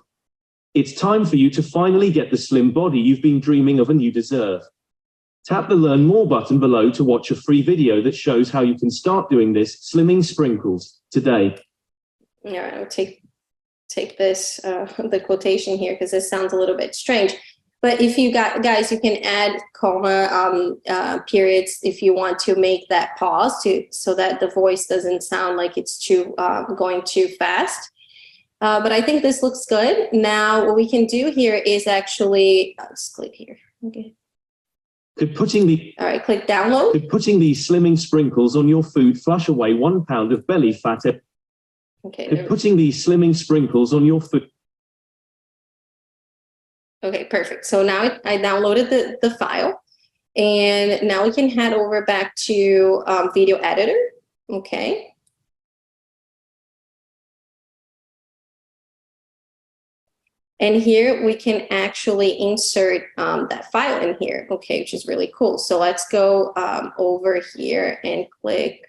It's time for you to finally get the slim body you've been dreaming of and you deserve. Tap the Learn More button below to watch a free video that shows how you can start doing this slimming sprinkles today. All right, I'll take this, the quotation here, because this sounds a little bit strange. But if you guys, you can add comma periods if you want to make that pause so that the voice doesn't sound like it's going too fast. But I think this looks good. Now what we can do here is actually, just click here. Okay. All right, click download. Could putting these slimming sprinkles on your food flush away 1 pound of belly fat? Okay. Could putting these slimming sprinkles on your food? Okay, perfect. So now I downloaded the file. And now we can head over back to video editor. Okay. And here we can actually insert that file in here, okay, which is really cool. So let's go over here and click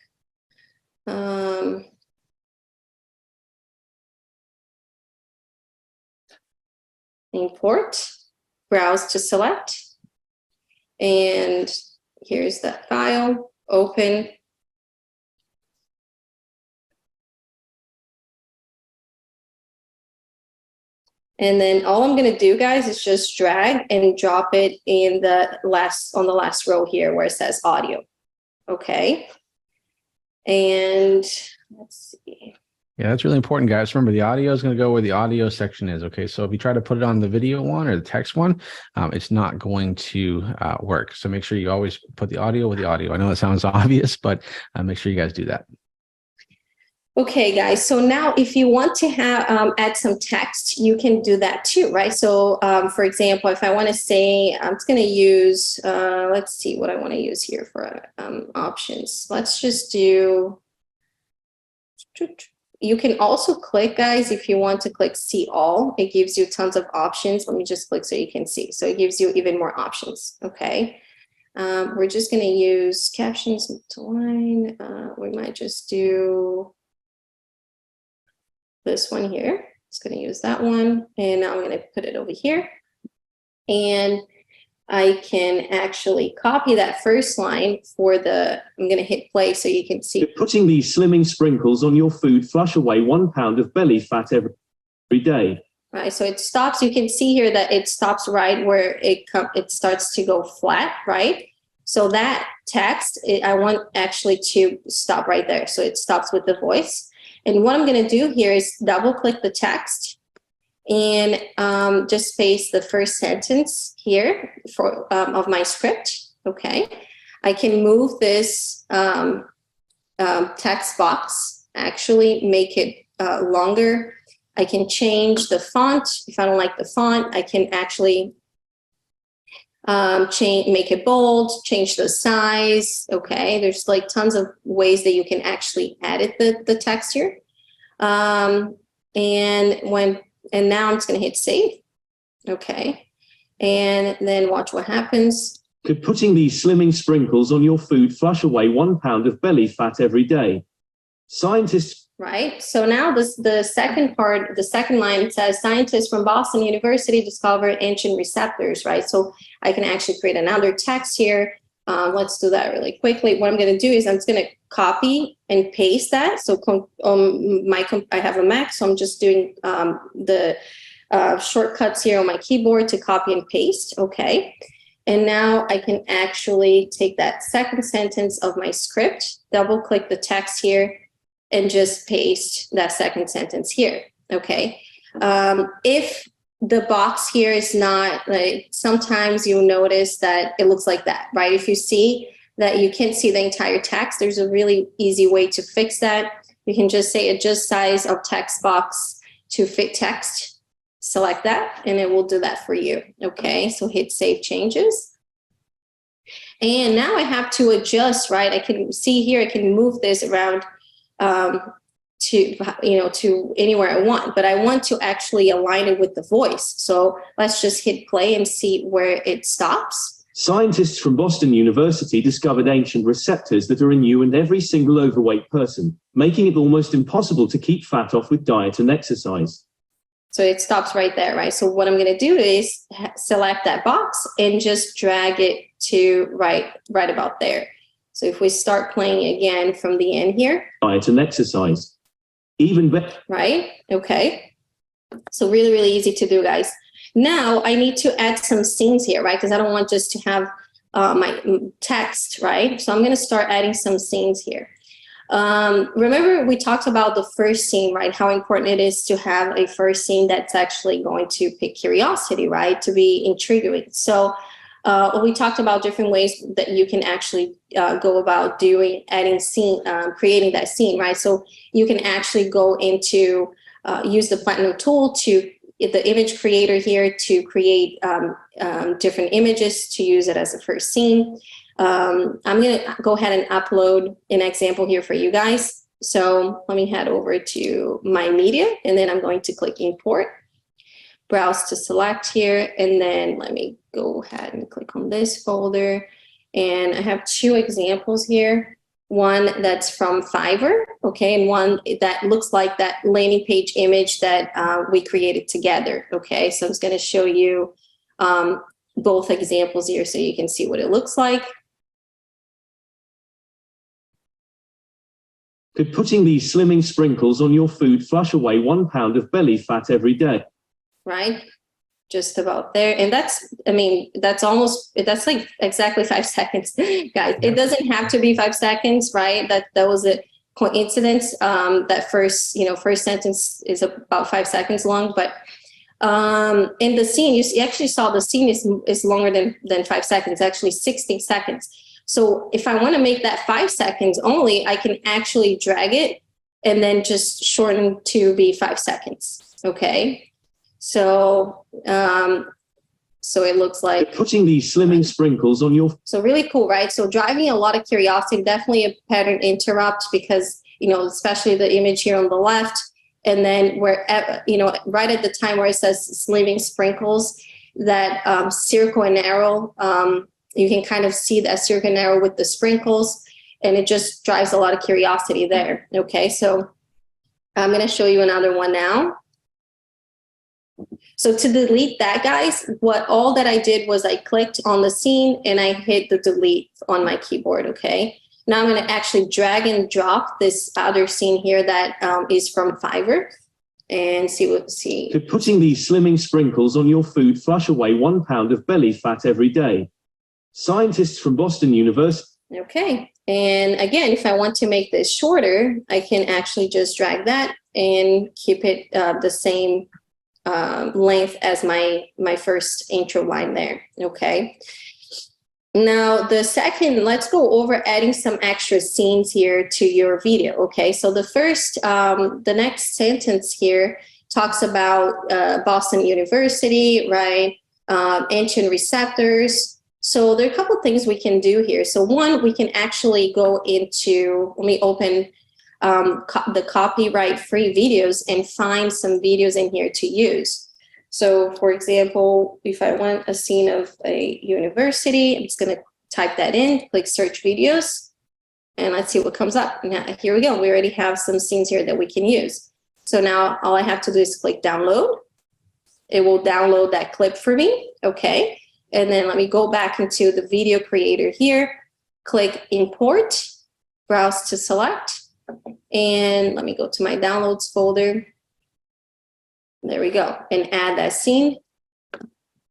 import, browse to select, and here's that file, open. And then all I'm going to do, guys, is just drag and drop it in the on the last row here where it says audio. Okay. And let's see. Yeah, that's really important, guys. Remember, the audio is going to go where the audio section is. Okay, so if you try to put it on the video one or the text one, it's not going to work. So make sure you always put the audio with the audio. I know it sounds obvious, but make sure you guys do that. Okay, guys, so now if you want to have add some text, you can do that too, right? So for example, if I want to say, I'm just going to use, let's see what I want to use here for options. Let's just do, you can also click, guys, if you want to click see all, it gives you tons of options. Let me just click so you can see. So it gives you even more options, okay? We're just going to use captions to line. We might just do this one here. Just going to use that one. And now I'm going to put it over here. And I can actually copy that first line for the, I'm going to hit play so you can see. Putting these slimming sprinkles on your food flush away 1 pound of belly fat every day. Right, so it stops. You can see here that it stops right where it starts to go flat, right? So that text, I want actually to stop right there. So it stops with the voice. And what I'm going to do here is double click the text and just paste the first sentence here for of my script. Okay, I can move this text box, actually make it longer. I can change the font. If I don't like the font, I can actually make it bold, change the size. Okay, there's like tons of ways that you can actually edit the text here. And now I'm just going to hit save. Okay, and then watch what happens. Could putting these slimming sprinkles on your food flush away 1 pound of belly fat every day? Scientists. Right. So now the second part, the second line says scientists from Boston University discovered ancient receptors, right? So I can actually create another text here. Let's do that really quickly. What I'm going to do is I'm just going to copy and paste that. So I have a Mac, so I'm just doing the shortcuts here on my keyboard to copy and paste. Okay. And now I can actually take that second sentence of my script, double click the text here, and just paste that second sentence here, okay? If the box here is not, like, sometimes you'll notice that it looks like that, right? If you see that you can't see the entire text, there's a really easy way to fix that. You can just say adjust size of text box to fit text, select that, and it will do that for you, okay? So hit save changes. And now I have to adjust, right? I can see here, I can move this around to anywhere I want, but I want to actually align it with the voice. So let's just hit play and see where it stops. Scientists from Boston University discovered ancient receptors that are in you and every single overweight person, making it almost impossible to keep fat off with diet and exercise. So it stops right there, right? So what I'm going to do is select that box and just drag it to right about there. So if we start playing again from the end here. Diet and exercise. Even better. Right, okay. So really, really easy to do, guys. Now I need to add some scenes here, right? Because I don't want just to have my text, right? So I'm going to start adding some scenes here. Remember we talked about the first scene, right? How important it is to have a first scene that's actually going to pick curiosity, right? To be intriguing. So we talked about different ways that you can actually go about adding scene, creating that scene, right? So you can actually go into, use the Platinum tool to the image creator here to create different images to use it as a first scene. I'm going to go ahead and upload an example here for you guys. So let me head over to my media, and then I'm going to click import, browse to select here, and then let me go ahead and click on this folder. And I have two examples here. One that's from Fiverr, okay, and one that looks like that landing page image that we created together, okay? So I'm just gonna show you both examples here so you can see what it looks like. Could putting these slimming sprinkles on your food flush away 1 pound of belly fat every day? Right, just about there. And that's, I mean, that's like exactly 5 seconds, guys. It doesn't have to be 5 seconds, right? That was a coincidence. That first sentence is about 5 seconds long, but in the scene, you actually saw the scene is longer than 5 seconds, actually 16 seconds. So if I want to make that 5 seconds only, I can actually drag it and then just shorten to be 5 seconds. Okay. So, so it looks like putting these slimming sprinkles on your. So really cool, right? So driving a lot of curiosity, definitely a pattern interrupt, because, especially the image here on the left, and then where, right at the time where it says slimming sprinkles, that circle and arrow, you can kind of see that circle and arrow with the sprinkles, and it just drives a lot of curiosity there. Okay, so I'm going to show you another one now. So to delete that, guys, all that I did was I clicked on the scene and I hit the delete on my keyboard, okay? Now I'm going to actually drag and drop this other scene here that is from Fiverr, and see. Could putting these slimming sprinkles on your food flush away 1 pound of belly fat every day? Scientists from Boston University. Okay, and again, if I want to make this shorter, I can actually just drag that and keep it the same length as my first intro line there. Okay, now the second, let's go over adding some extra scenes here to your video. Okay, so the first, the next sentence here talks about Boston University, right? Ancient receptors. So there are a couple of things we can do here. So one, we can actually go into, let me open the copyright free videos and find some videos in here to use. So for example, if I want a scene of a university, I'm just going to type that in, click search videos, and let's see what comes up. Now, here we go. We already have some scenes here that we can use. So now all I have to do is click download. It will download that clip for me. Okay. And then let me go back into the video creator here, click import, browse to select, and let me go to my downloads folder. There we go, and add that scene.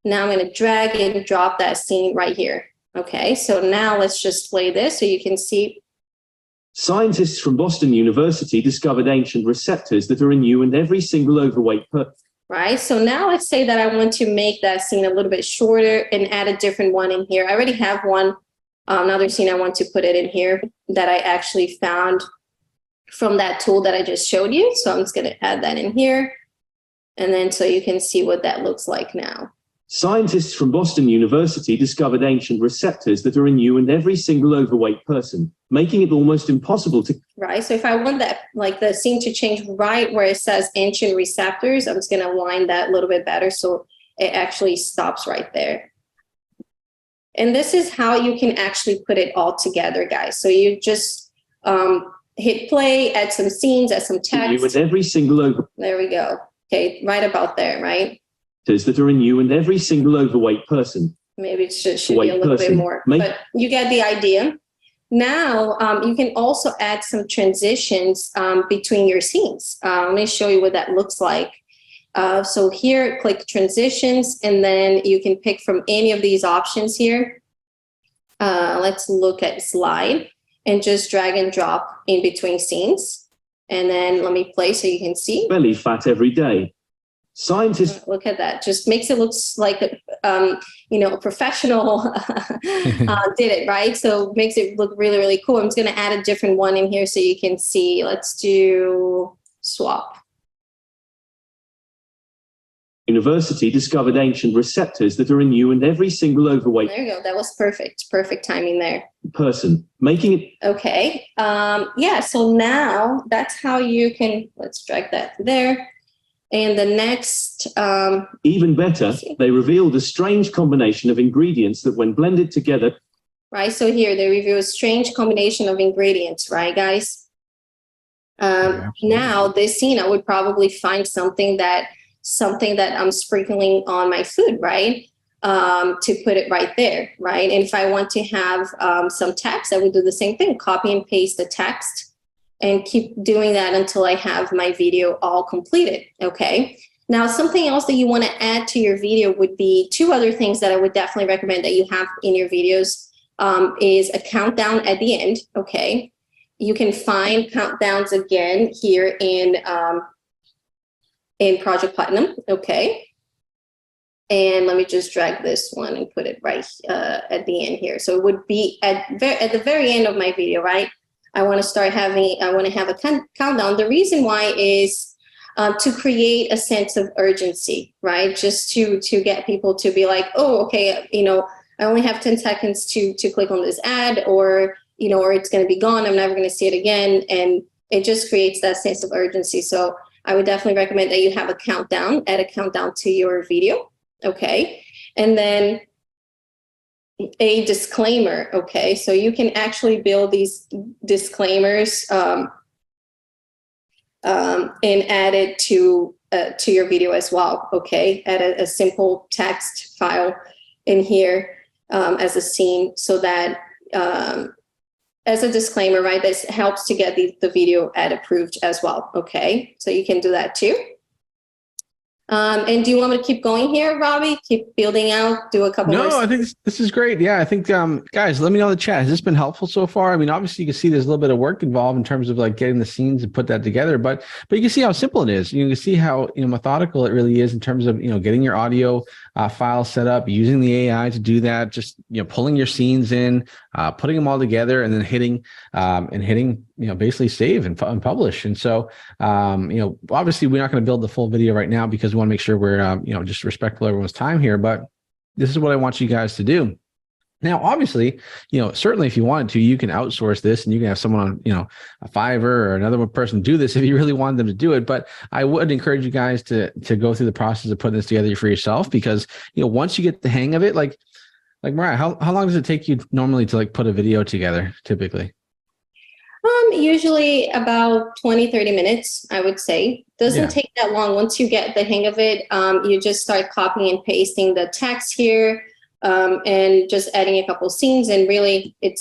Now I'm going to drag and drop that scene right here. Okay, so now let's just play this so you can see. Scientists from Boston University discovered ancient receptors that are in you and every single overweight person. Right, so now let's say that I want to make that scene a little bit shorter and add a different one in here. I already have one, another scene I want to put it in here that I actually found from that tool that I just showed you. So I'm just going to add that in here. And then so you can see what that looks like now. Scientists from Boston University discovered ancient receptors that are in you and every single overweight person, making it almost impossible to. Right. So if I want that, like the scene to change right where it says ancient receptors, I'm just going to align that a little bit better so it actually stops right there. And this is how you can actually put it all together, guys. So you just hit play, add some scenes, add some text. You and every single over. There we go. Okay, right about there, right? That are in you and every single overweight person. Maybe it should be a little bit more, but you get the idea. Now, you can also add some transitions between your scenes. Let me show you what that looks like. So here, click transitions, and then you can pick from any of these options here. Let's look at slide and just drag and drop in between scenes. And then let me play so you can see. Belly fat every day. Scientists. Look at that. Just makes it look like a professional did it, right? So it makes it look really, really cool. I'm just going to add a different one in here so you can see. Let's do swap. University discovered ancient receptors that are in you and every single overweight There you go. That was perfect. Perfect timing there. person, making it Okay. Yeah. So now that's how you can, let's drag that there. And the next, even better. They revealed a strange combination of ingredients that when blended together, right. So here they reveal a strange combination of ingredients, right, guys? Now this scene, I would probably find something that I'm sprinkling on my food, right? To put it right there, right? And if I want to have some text, I would do the same thing, copy and paste the text and keep doing that until I have my video all completed, okay? Now, something else that you wanna add to your video would be 2 other things that I would definitely recommend that you have in your videos is a countdown at the end, okay? You can find countdowns again here in Project Platinum, okay? And let me just drag this one and put it right at the end here. So it would be at the very end of my video, right? I want to have a countdown. The reason why is to create a sense of urgency, right? Just to get people to be like, oh, okay, I only have 10 seconds to click on this ad, or it's going to be gone. I'm never going to see it again. And it just creates that sense of urgency. So I would definitely recommend that you have a countdown, add a countdown to your video. Okay. And then a disclaimer. Okay. So you can actually build these disclaimers and add it to your video as well. Okay. Add a simple text file in here as a scene, so that as a disclaimer, right, this helps to get the video ad approved as well. Okay. So you can do that too. And do you want me to keep going here, Robbie? Keep building out, do a couple more. No, I think this is great. Yeah, I think, guys, let me know in the chat. Has this been helpful so far? I mean, obviously you can see there's a little bit of work involved in terms of like getting the scenes and put that together, but you can see how simple it is. You can see how, methodical it really is in terms of, getting your audio file set up, using the AI to do that, just, pulling your scenes in, putting them all together, and then hitting, basically save and publish. And so, obviously we're not going to build the full video right now because we want to make sure we're, just respectful of everyone's time here, but this is what I want you guys to do. Now, obviously, certainly if you wanted to, you can outsource this and you can have someone on, a Fiverr or another person do this if you really wanted them to do it. But I would encourage you guys to go through the process of putting this together for yourself, because, once you get the hang of it, like Mariah, how long does it take you normally to like put a video together typically? Usually about 20-30 minutes, I would say. Doesn't take that long. Once you get the hang of it, you just start copying and pasting the text here, and just adding a couple scenes, and really it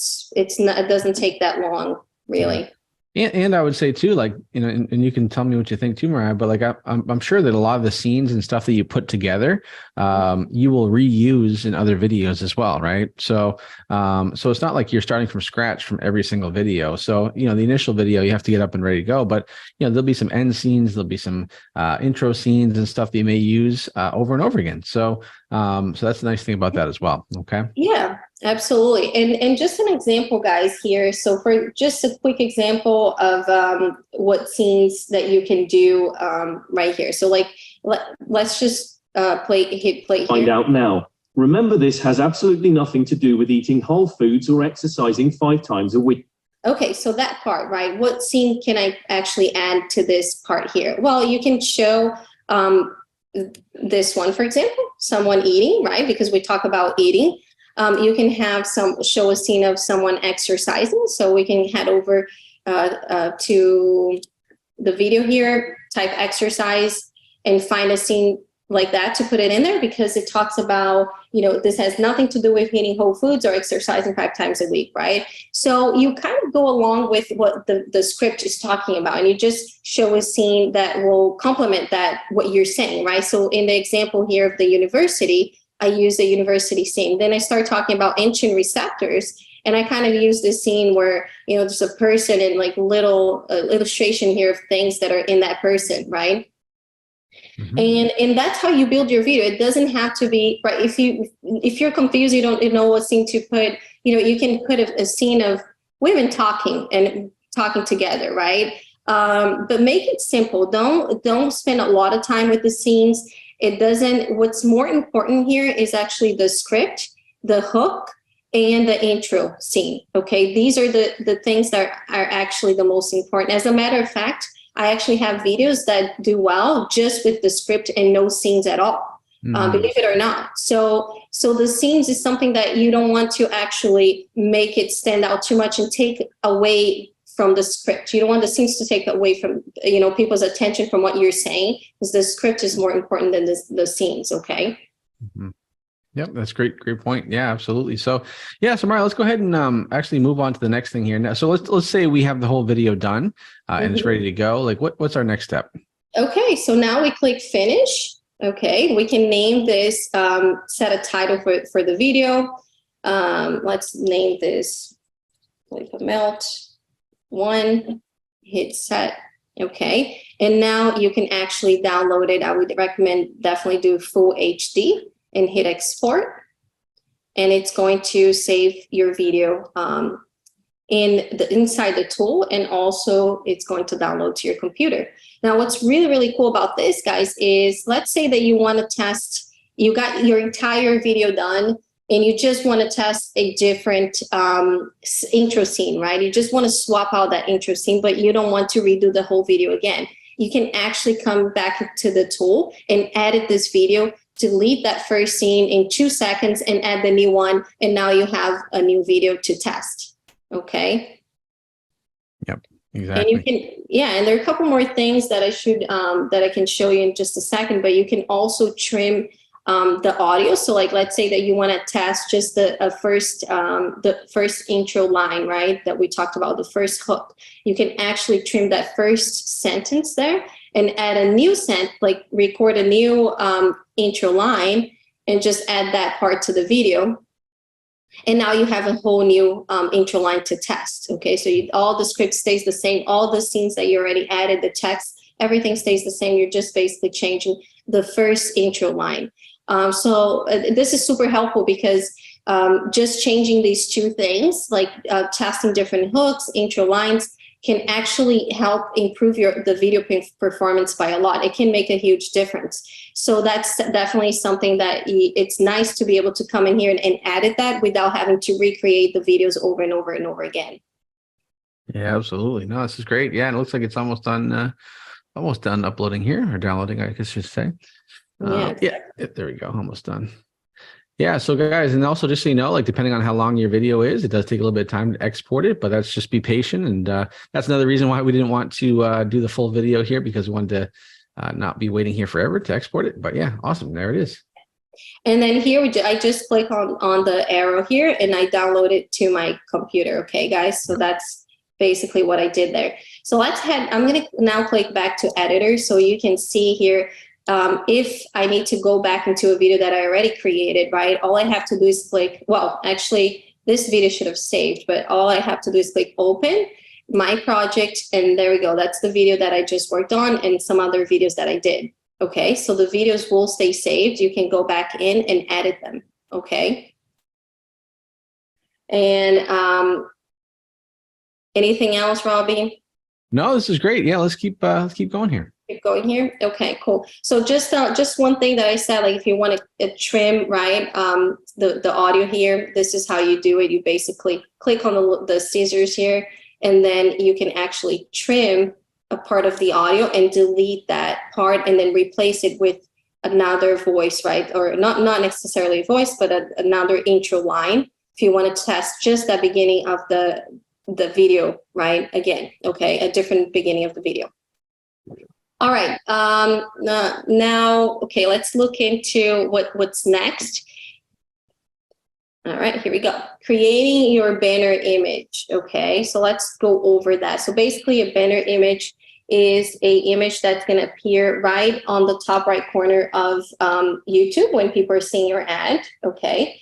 doesn't take that long, really. And I would say too, like, and you can tell me what you think too, Mariah, but like, I'm sure that a lot of the scenes and stuff that you put together, you will reuse in other videos as well. Right. So it's not like you're starting from scratch from every single video. So, the initial video, you have to get up and ready to go, but there'll be some end scenes, there'll be some intro scenes and stuff that you may use over and over again. So that's the nice thing about that as well. Okay. Yeah, absolutely. And just an example, guys, here. So for just a quick example of what scenes that you can do right here. So like, let's just hit play here. Find out now. Remember, this has absolutely nothing to do with eating whole foods or exercising 5 times a week. Okay, so that part, right? What scene can I actually add to this part here? Well, you can show this one, for example, someone eating, right? Because we talk about eating. You can have show a scene of someone exercising. So we can head over to the video here, type exercise, and find a scene like that to put it in there, because it talks about, this has nothing to do with eating whole foods or exercising 5 times a week, right? So you kind of go along with what the script is talking about, and you just show a scene that will complement that, what you're saying, right? So in the example here of the university, I use the university scene. Then I start talking about ancient receptors, and I kind of use this scene where, there's a person and like little illustration here of things that are in that person, right? Mm-hmm. And that's how you build your video. It doesn't have to be, right? If you're confused, you don't know what scene to put, you can put a scene of women talking together, right? But make it simple. Don't spend a lot of time with the scenes. It doesn't, what's more important here is actually the script, the hook, and the intro scene. Okay, these are the things that are actually the most important. As a matter of fact, I actually have videos that do well just with the script and no scenes at all. Believe it or not. So the scenes is something that you don't want to actually make it stand out too much and take away from the script. You don't want the scenes to take away from, you know, people's attention from what you're saying, because the script is more important than the scenes. Okay. Mm-hmm. Yep, that's great. Great point. Yeah, absolutely. So, yeah, so Mara, let's go ahead and actually move on to the next thing here. Now, so let's say we have the whole video done and it's ready to go. Like, what's our next step? Okay, so now we click finish. Okay, we can name this, set a title for the video. Let's name this like a melt one, hit set. Okay, and now you can actually download it. I would recommend definitely do full HD and hit export. And it's going to save your video inside the tool, and also it's going to download to your computer. Now, what's really, really cool about this, guys, is let's say that you want to test, you got your entire video done and you just want to test a different intro scene, right? You just want to swap out that intro scene, but you don't want to redo the whole video again. You can actually come back to the tool and edit this video, delete that first scene in 2 seconds and add the new one. And now you have a new video to test. Okay. Yep, exactly. And you can, yeah, and there are a couple more things that I can show you in just a second, but you can also trim the audio. So like, let's say that you want to test just the first intro line, right? That we talked about, the first hook. You can actually trim that first sentence there and add a new like record a new intro line and just add that part to the video. And now you have a whole new intro line to test. Okay, so all the script stays the same, all the scenes that you already added, the text, everything stays the same. You're just basically changing the first intro line. So this is super helpful because just changing these two things, like testing different hooks, intro lines, can actually help improve the video performance by a lot. It can make a huge difference. So that's definitely something that it's nice to be able to come in here and edit that without having to recreate the videos over and over and over again. Yeah, absolutely. No, this is great. Yeah, and it looks like it's almost done uploading here, or downloading, I guess I should say. Yeah, there we go. Almost done. Yeah. So guys, and also just so you know, like depending on how long your video is, it does take a little bit of time to export it, but that's just be patient. And that's another reason why we didn't want to do the full video here, because we wanted to not be waiting here forever to export it. But yeah, awesome. There it is. And then here I just click on the arrow here and I download it to my computer. Okay, guys. So that's basically what I did there. So I'm going to now click back to editor so you can see here. If I need to go back into a video that I already created, right, all I have to do is click, well, actually this video should have saved, but all I have to do is click open my project, and there we go. That's the video that I just worked on and some other videos that I did. Okay, so the videos will stay saved. You can go back in and edit them. Okay. And anything else, Robbie? No, this is great. Yeah, let's keep going here. Keep going here. Okay, cool. So just one thing that I said, like if you want to trim, right, the audio here, this is how you do it. You basically click on the scissors here, and then you can actually trim a part of the audio and delete that part, and then replace it with another voice, right? Or not necessarily a voice, but another intro line. If you want to test just that beginning of the video, right? Again, okay, a different beginning of the video. All right, now, okay, let's look into what's next. All right, here we go. Creating your banner image. Okay, so let's go over that. So basically a banner image is a image that's gonna appear right on the top right corner of YouTube when people are seeing your ad, okay?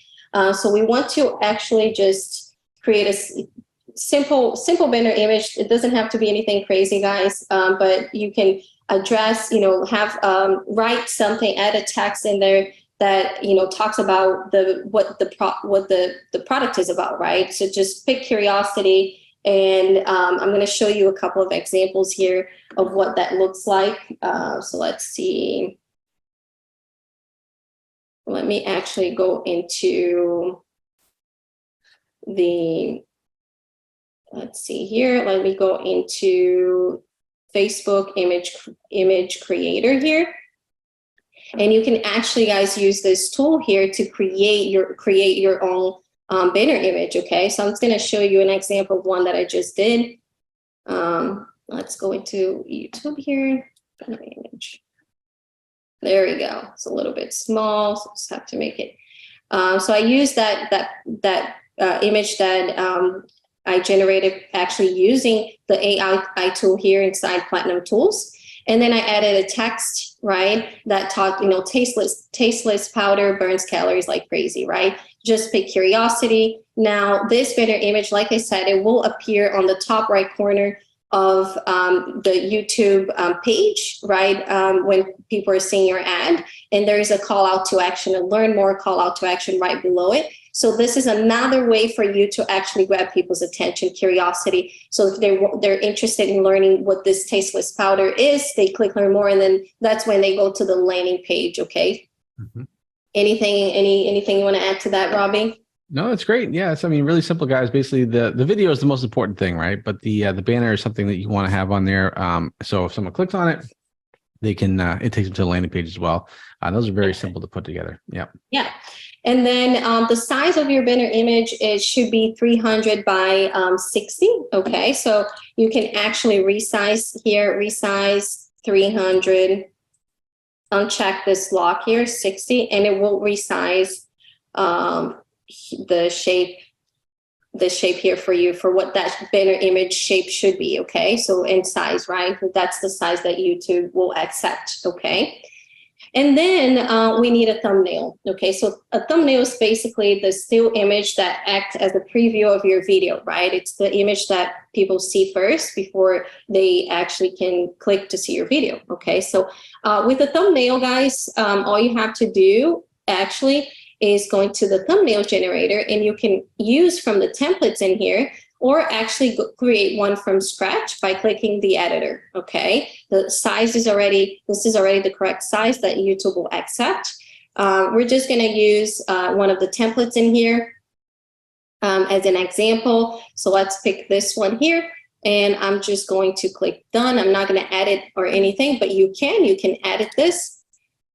So we want to actually just create a simple banner image. It doesn't have to be anything crazy, guys, but you can address, have write something, add a text in there that talks about what the product is about, right? So just pick curiosity, and I'm going to show you a couple of examples here of what that looks like. So let's see. let me actually go into the, let's see here. Let me go into Facebook image creator here. And you can actually, guys, use this tool here to create your own banner image. Okay, so I'm just going to show you an example of one that I just did. Let's go into YouTube here. Banner image. There we go. It's a little bit small, so just have to make it. So I used that image that I generated actually using the AI tool here inside Platinum Tools. And then I added a text, right, that talked, tasteless powder burns calories like crazy, right? Just pick curiosity. Now, this banner image, like I said, it will appear on the top right corner of the YouTube page, right, when people are seeing your ad. And there is a call out to action, a learn more call out to action right below it. So this is another way for you to actually grab people's attention, curiosity. So if they're interested in learning what this tasteless powder is, they click learn more, and then that's when they go to the landing page. Okay. Mm-hmm. Anything you want to add to that, Robbie? No, it's great. Yeah, it's, I mean, really simple, guys. Basically, the video is the most important thing, right? But the banner is something that you want to have on there. So if someone clicks on it, they can it takes them to the landing page as well. Those are very simple to put together. Yeah. Yeah. And then the size of your banner image, it should be 300 by 60. Okay, so you can actually resize here, resize 300. Uncheck this lock here, 60, and it will resize the shape here for you for what that banner image shape should be. Okay, so in size, right? That's the size that YouTube will accept. Okay. And then we need a thumbnail. Okay, so a thumbnail is basically the still image that acts as a preview of your video, right? It's the image that people see first before they actually can click to see your video. Okay, so with a thumbnail, guys, all you have to do actually is going to the thumbnail generator, and you can use from the templates in here, or actually create one from scratch by clicking the editor. Okay, the size is already, this is already the correct size that YouTube will accept. We're just gonna use one of the templates in here as an example. So let's pick this one here, and I'm just going to click done. I'm not gonna edit or anything, but you can edit this.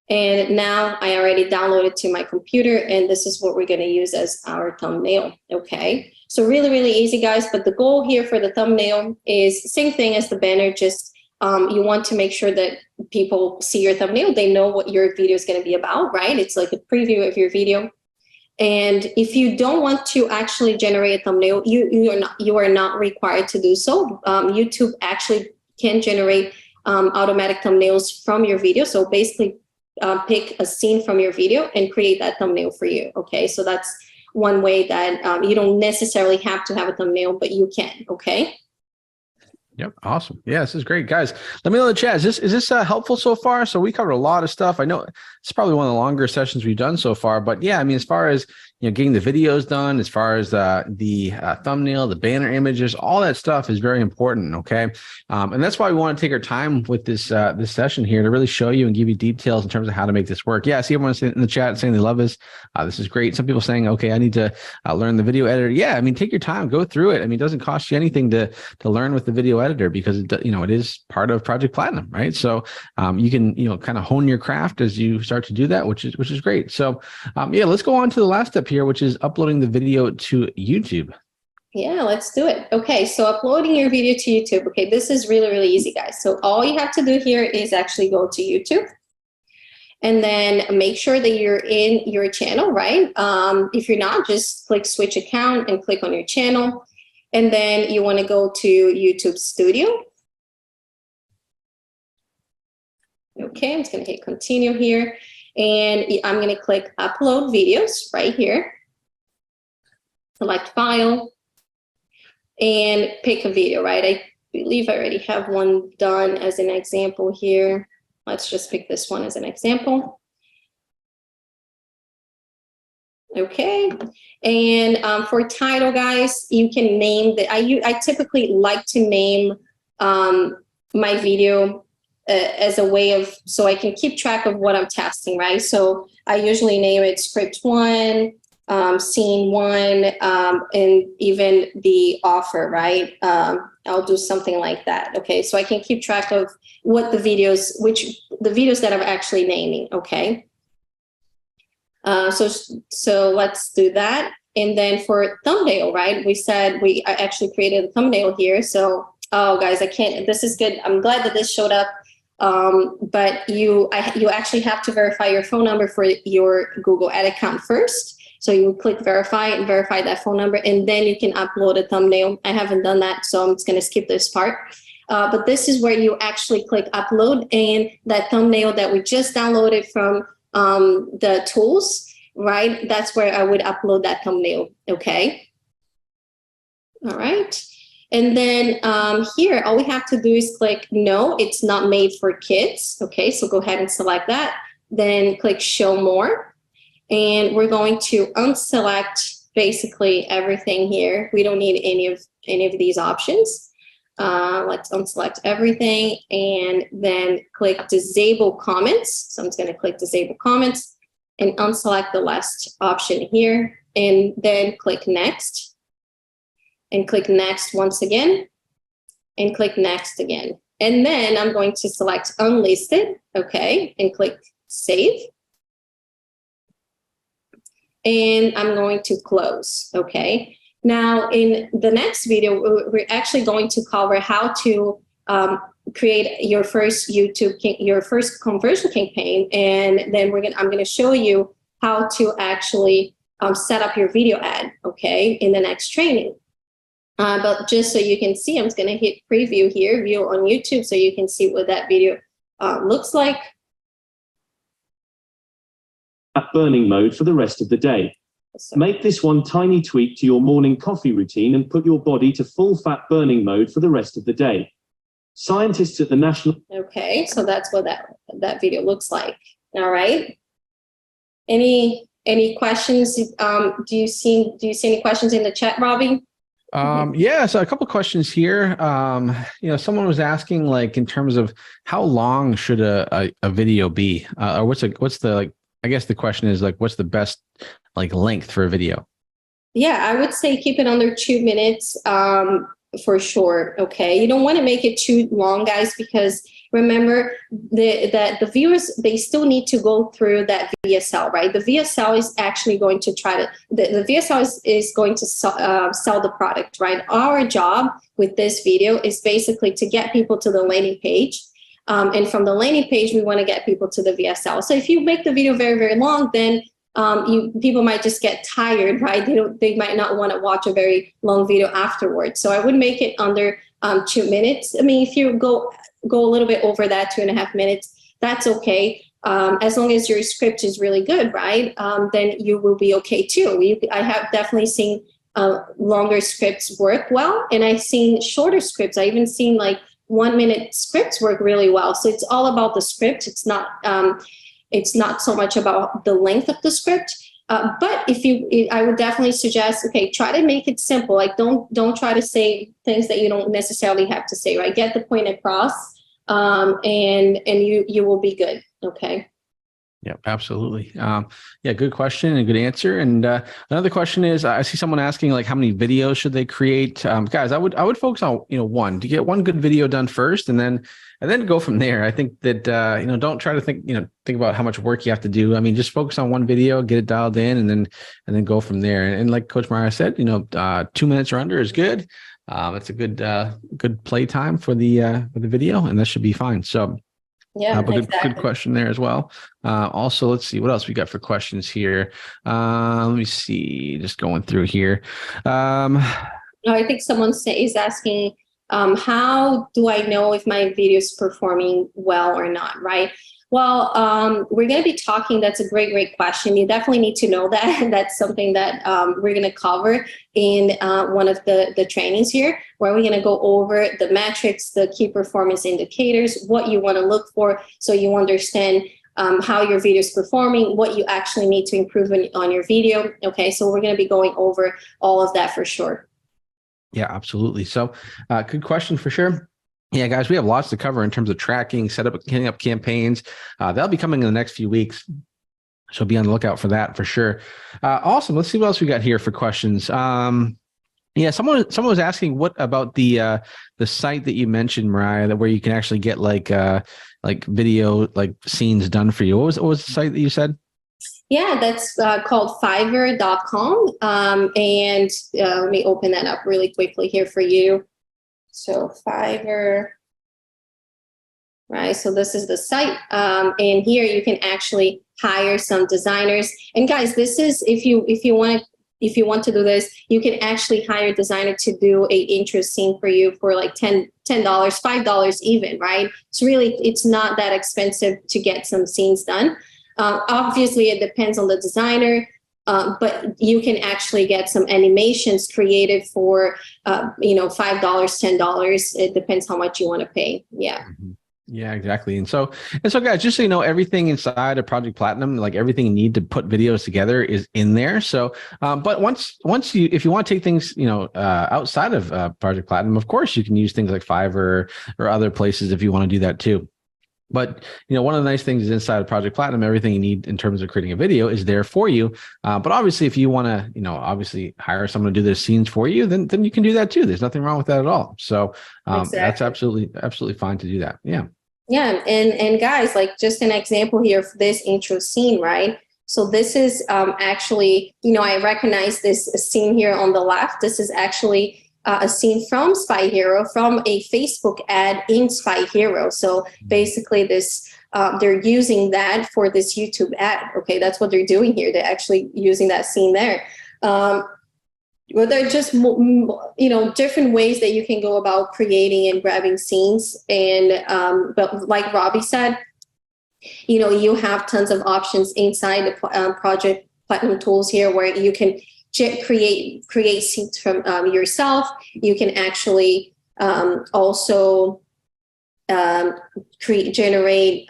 And now I already downloaded to my computer, and this is what we're gonna use as our thumbnail, okay? So really, really easy, guys, but the goal here for the thumbnail is same thing as the banner, just you want to make sure that people see your thumbnail, they know what your video is gonna be about, right? It's like a preview of your video. And if you don't want to actually generate a thumbnail, you are not required to do so. YouTube actually can generate automatic thumbnails from your video. So basically, pick a scene from your video and create that thumbnail for you. Okay, so that's one way that you don't necessarily have to have a thumbnail, but you can. Okay. Yep. Awesome. Yeah, this is great, guys. Let me know in the chat. Is this helpful so far? So we covered a lot of stuff. I know it's probably one of the longer sessions we've done so far, but yeah, I mean, as far as getting the videos done, as far as the thumbnail, the banner images, all that stuff is very important. Okay, and that's why we want to take our time with this this session here to really show you and give you details in terms of how to make this work. Yeah, I see everyone in the chat saying they love this. This is great. Some people saying, okay, I need to learn the video editor. Yeah, I mean, take your time, go through it. I mean, it doesn't cost you anything to learn with the video editor because it is part of Project Platinum, right? So you can kind of hone your craft as you start to do that, which is great. So yeah, let's go on to the last step here, which is uploading the video to YouTube. Yeah, let's do it. Okay, so uploading your video to YouTube. Okay, this is really, really easy, guys. So all you have to do here is actually go to YouTube and then make sure that you're in your channel, right? If you're not, just click switch account and click on your channel. And then you want to go to YouTube Studio. Okay, I'm just going to hit continue here. And I'm going to click upload videos right here. Select file and pick a video, right? I believe I already have one done as an example here. Let's just pick this one as an example. Okay, and for title, guys, you can name I typically like to name my video as a way of, so I can keep track of what I'm testing, right? So I usually name it script 1, scene 1, and even the offer, right? I'll do something like that. Okay, so I can keep track of what the videos, the videos that I'm actually naming. Okay. So let's do that. And then for thumbnail, right? We said I actually created a thumbnail here. So, oh guys, I can't, this is good. I'm glad that this showed up. But you actually have to verify your phone number for your Google Ad account first. So you click verify and verify that phone number, and then you can upload a thumbnail. I haven't done that, so I'm just going to skip this part. But this is where you actually click upload, and that thumbnail that we just downloaded from the tools, right? That's where I would upload that thumbnail. Okay. All right. And then here, all we have to do is click no, it's not made for kids. Okay, so go ahead and select that. Then click show more. And we're going to unselect basically everything here. We don't need any of these options. Let's unselect everything and then click disable comments. So I'm just going to click disable comments and unselect the last option here, and then click next. And click next once again, and click next again. And then I'm going to select unlisted, okay, and click save. And I'm going to close, okay. Now in the next video, we're actually going to cover how to create your first your first conversion campaign, and then I'm gonna show you how to actually set up your video ad, okay, in the next training. But just so you can see, I'm just going to hit preview here, view on YouTube, so you can see what that video looks like. At burning mode for the rest of the day. Make this one tiny tweak to your morning coffee routine and put your body to full fat burning mode for the rest of the day. Scientists at the National... Okay, so that's what that video looks like. All right. Any questions? Do you see any questions in the chat, Robbie? Yeah, so a couple questions here. Someone was asking, like, in terms of how long should a video be, or what's the like, I guess the question is like, what's the best like length for a video? Yeah, I would say keep it under 2 minutes for sure. Okay, you don't want to make it too long, guys, because remember that the viewers, they still need to go through that VSL, right? The VSL is actually going to the VSL is going to sell the product, right? Our job with this video is basically to get people to the landing page. And from the landing page, we want to get people to the VSL. So if you make the video very, very long, then people might just get tired, right? They might not want to watch a very long video afterwards. So I would make it under 2 minutes. I mean, if you go a little bit over that, 2.5 minutes, that's okay. As long as your script is really good, right? Then you will be okay too. I have definitely seen longer scripts work well, and I've seen shorter scripts. I even seen like 1 minute scripts work really well. So it's all about the script. It's not so much about the length of the script. But I would definitely suggest, okay, try to make it simple. Like don't try to say things that you don't necessarily have to say, right? Get the point across, and you will be good. Okay. Yeah, absolutely. Yeah, good question and good answer. And another question is, I see someone asking, like, how many videos should they create? Guys, I would focus on one, to get one good video done first, and then go from there. I think that don't try to think about how much work you have to do. I mean, just focus on one video, get it dialed in, and then go from there. And like Coach Mariah said, 2 minutes or under is good. It's a good play time for the video, and that should be fine. So. Yeah, but exactly. good question there as well. Also, let's see what else we got for questions here. Let me see, just going through here. I think someone is asking, how do I know if my video is performing well or not, right? Well, we're going to be talking, that's a great question. You definitely need to know that. That's something that we're going to cover in one of the trainings here, where we're going to go over the metrics, the key performance indicators, what you want to look for, so you understand how your video is performing, what you actually need to improve on your video. Okay, so we're going to be going over all of that for sure. Yeah, absolutely. So good question for sure. Yeah, guys, we have lots to cover in terms of tracking, setting up campaigns. That'll be coming in the next few weeks. So be on the lookout for that for sure. Awesome. Let's see what else we got here for questions. Yeah, someone was asking what about the site that you mentioned, Mariah, that where you can actually get like video like scenes done for you. What was the site that you said? Yeah, that's called Fiverr.com. And let me open that up really quickly here for you. So Fiverr, right? So this is the site. And here you can actually hire some designers. And guys, this is if you want to do this, you can actually hire a designer to do a intro scene for you for like $10, $5 even, right? It's not that expensive to get some scenes done. Obviously, it depends on the designer, but you can actually get some animations created for, $5, $10. It depends how much you want to pay. Yeah. Mm-hmm. Yeah, exactly. And so guys, just so you know, everything inside of Project Platinum, like everything you need to put videos together is in there. So, but if you want to take things, outside of Project Platinum, of course, you can use things like Fiverr or other places if you want to do that too. But, one of the nice things is inside of Project Platinum, everything you need in terms of creating a video is there for you. But obviously, if you want to, obviously hire someone to do their scenes for you, then you can do that too. There's nothing wrong with that at all. So Exactly. That's absolutely fine to do that. Yeah. Yeah. And guys, like just an example here for this intro scene, right? So this is actually, I recognize this scene here on the left. This is actually a scene from Spy Hero, from a Facebook ad in Spy Hero. So basically this, they're using that for this YouTube ad. Okay, that's what they're doing here. They're actually using that scene there. Well, there are just, different ways that you can go about creating and grabbing scenes. And, but like Robbie said, you have tons of options inside the Project Platinum tools here where you can create scenes from yourself. You can actually also generate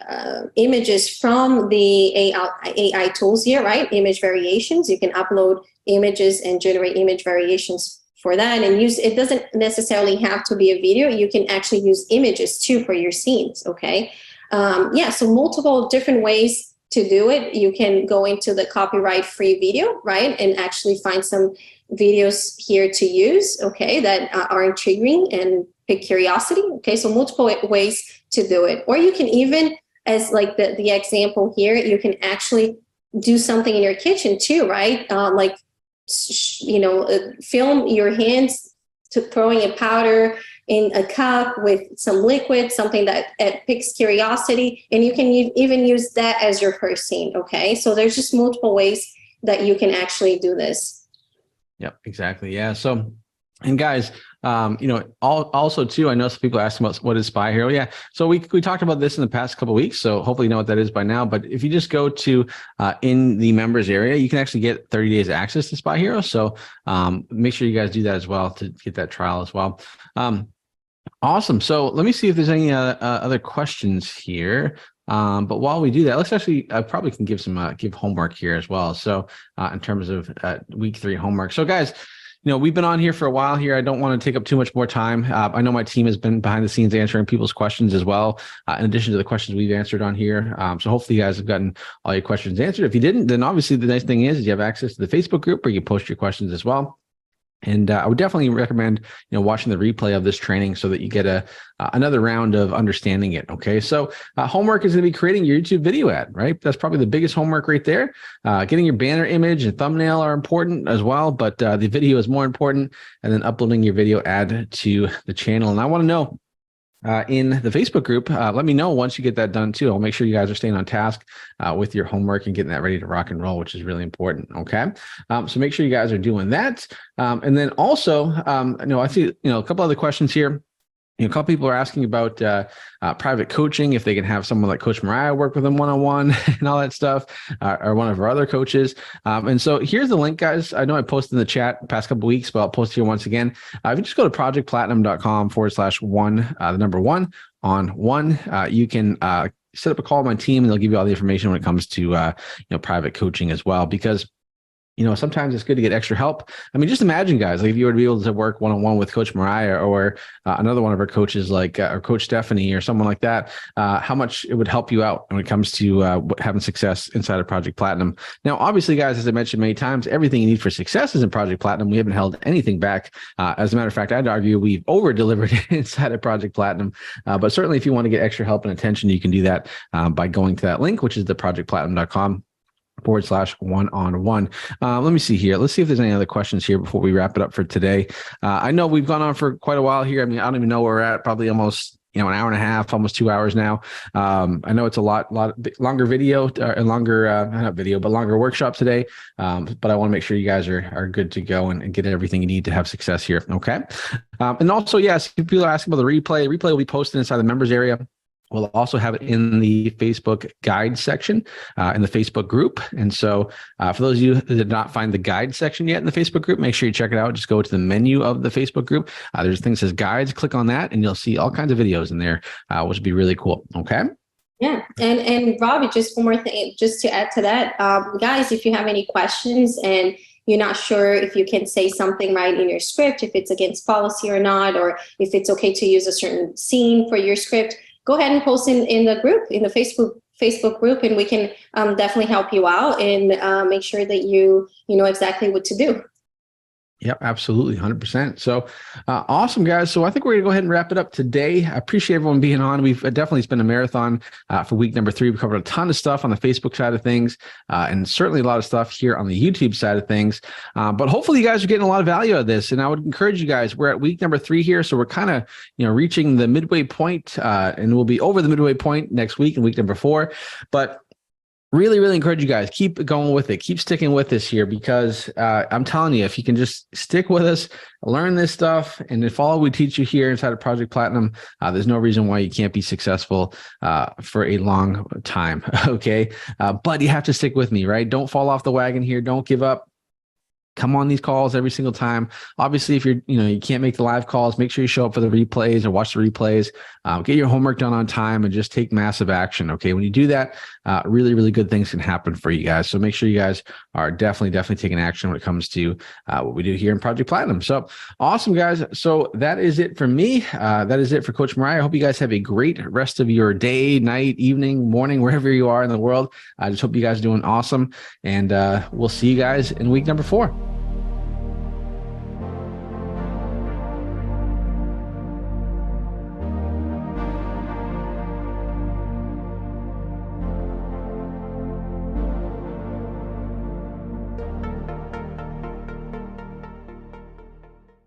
images from the AI tools here, right? Image variations. You can upload images and generate image variations for that, and it doesn't necessarily have to be a video. You can actually use images too for your scenes. Okay. So multiple different ways to do it. You can go into the copyright free video, right? And actually find some videos here to use, okay, that are intriguing and pick curiosity. Okay, so multiple ways to do it. Or you can even, as like the example here, you can actually do something in your kitchen too, right? Film your hands to throwing a powder in a cup with some liquid, something that piques curiosity, and you can even use that as your first scene. Okay, so there's just multiple ways that you can actually do this. Yep, exactly. Yeah. So, and guys, also too, I know some people are asking about what is Spy Hero. Yeah. So we talked about this in the past couple of weeks. So hopefully you know what that is by now. But if you just go to in the members area, you can actually get 30 days access to Spy Hero. So make sure you guys do that as well to get that trial as well. Awesome. So let me see if there's any other questions here. But while we do that, let's actually, I probably can give give homework here as well. So in terms of week 3 homework. So guys, we've been on here for a while here. I don't want to take up too much more time. I know my team has been behind the scenes answering people's questions as well, in addition to the questions we've answered on here. So hopefully you guys have gotten all your questions answered. If you didn't, then obviously the nice thing is you have access to the Facebook group where you post your questions as well. And I would definitely recommend, watching the replay of this training so that you get another round of understanding it. Okay. So homework is going to be creating your YouTube video ad, right? That's probably the biggest homework right there. Getting your banner image and thumbnail are important as well, but the video is more important, and then uploading your video ad to the channel. And I want to know, in the Facebook group, let me know once you get that done too. I'll make sure you guys are staying on task with your homework and getting that ready to rock and roll, which is really important. Okay. So make sure you guys are doing that. And then also, I see, a couple other questions here. A couple people are asking about private coaching, if they can have someone like Coach Mariah work with them one-on-one and all that stuff, or one of our other coaches. And so here's the link, guys. I know I posted in the chat the past couple of weeks, but I'll post here once again. If you just go to projectplatinum.com/1, the number 1 on 1, you can set up a call with my team, and they'll give you all the information when it comes to private coaching as well. Because sometimes it's good to get extra help. I mean, just imagine, guys, like if you were to be able to work one-on-one with Coach Mariah or another one of our coaches, like or Coach Stephanie or someone like that, how much it would help you out when it comes to having success inside of Project Platinum. Now, obviously, guys, as I mentioned many times, everything you need for success is in Project Platinum. We haven't held anything back. As a matter of fact, I'd argue we've over-delivered inside of Project Platinum. But certainly, if you want to get extra help and attention, you can do that by going to that link, which is theprojectplatinum.com/one-on-one. Let me see here. Let's see if there's any other questions here before we wrap it up for today. I know we've gone on for quite a while here. I mean, I don't even know where we're at, probably almost an hour and a half, almost 2 hours now. I know it's a lot longer video and longer, not video, but longer workshop today. But I want to make sure you guys are good to go and get everything you need to have success here. Okay. And also, yes, people are asking about the replay. The replay will be posted inside the members area. We'll also have it in the Facebook guide section in the Facebook group. And so for those of you who did not find the guide section yet in the Facebook group, make sure you check it out. Just go to the menu of the Facebook group. There's a thing that says guides. Click on that and you'll see all kinds of videos in there, which would be really cool. Okay. Yeah. And Robbie, just one more thing, just to add to that, guys, if you have any questions and you're not sure if you can say something right in your script, if it's against policy or not, or if it's okay to use a certain scene for your script, go ahead and post in the group, in the Facebook group, and we can definitely help you out and make sure that you know exactly what to do. Yep, absolutely, 100%. So awesome, guys. So I think we're going to go ahead and wrap it up today. I appreciate everyone being on. We've definitely spent a marathon for week number 3. We covered a ton of stuff on the Facebook side of things and certainly a lot of stuff here on the YouTube side of things. But hopefully you guys are getting a lot of value out of this. And I would encourage you guys, we're at week number 3 here. So we're kind of, reaching the midway point and we'll be over the midway point next week in week number 4. But really, really encourage you guys, keep going with it. Keep sticking with this here because I'm telling you, if you can just stick with us, learn this stuff, and if all we teach you here inside of Project Platinum, there's no reason why you can't be successful for a long time, okay? But you have to stick with me, right? Don't fall off the wagon here. Don't give up. Come on these calls every single time. Obviously, if you can't make the live calls, make sure you show up for the replays or watch the replays. Get your homework done on time and just take massive action. Okay. When you do that, really, really good things can happen for you guys. So make sure you guys are definitely taking action when it comes to what we do here in Project Platinum. So awesome, guys. So that is it for me. That is it for Coach Mariah. I hope you guys have a great rest of your day, night, evening, morning, wherever you are in the world. I just hope you guys are doing awesome. And we'll see you guys in week number 4.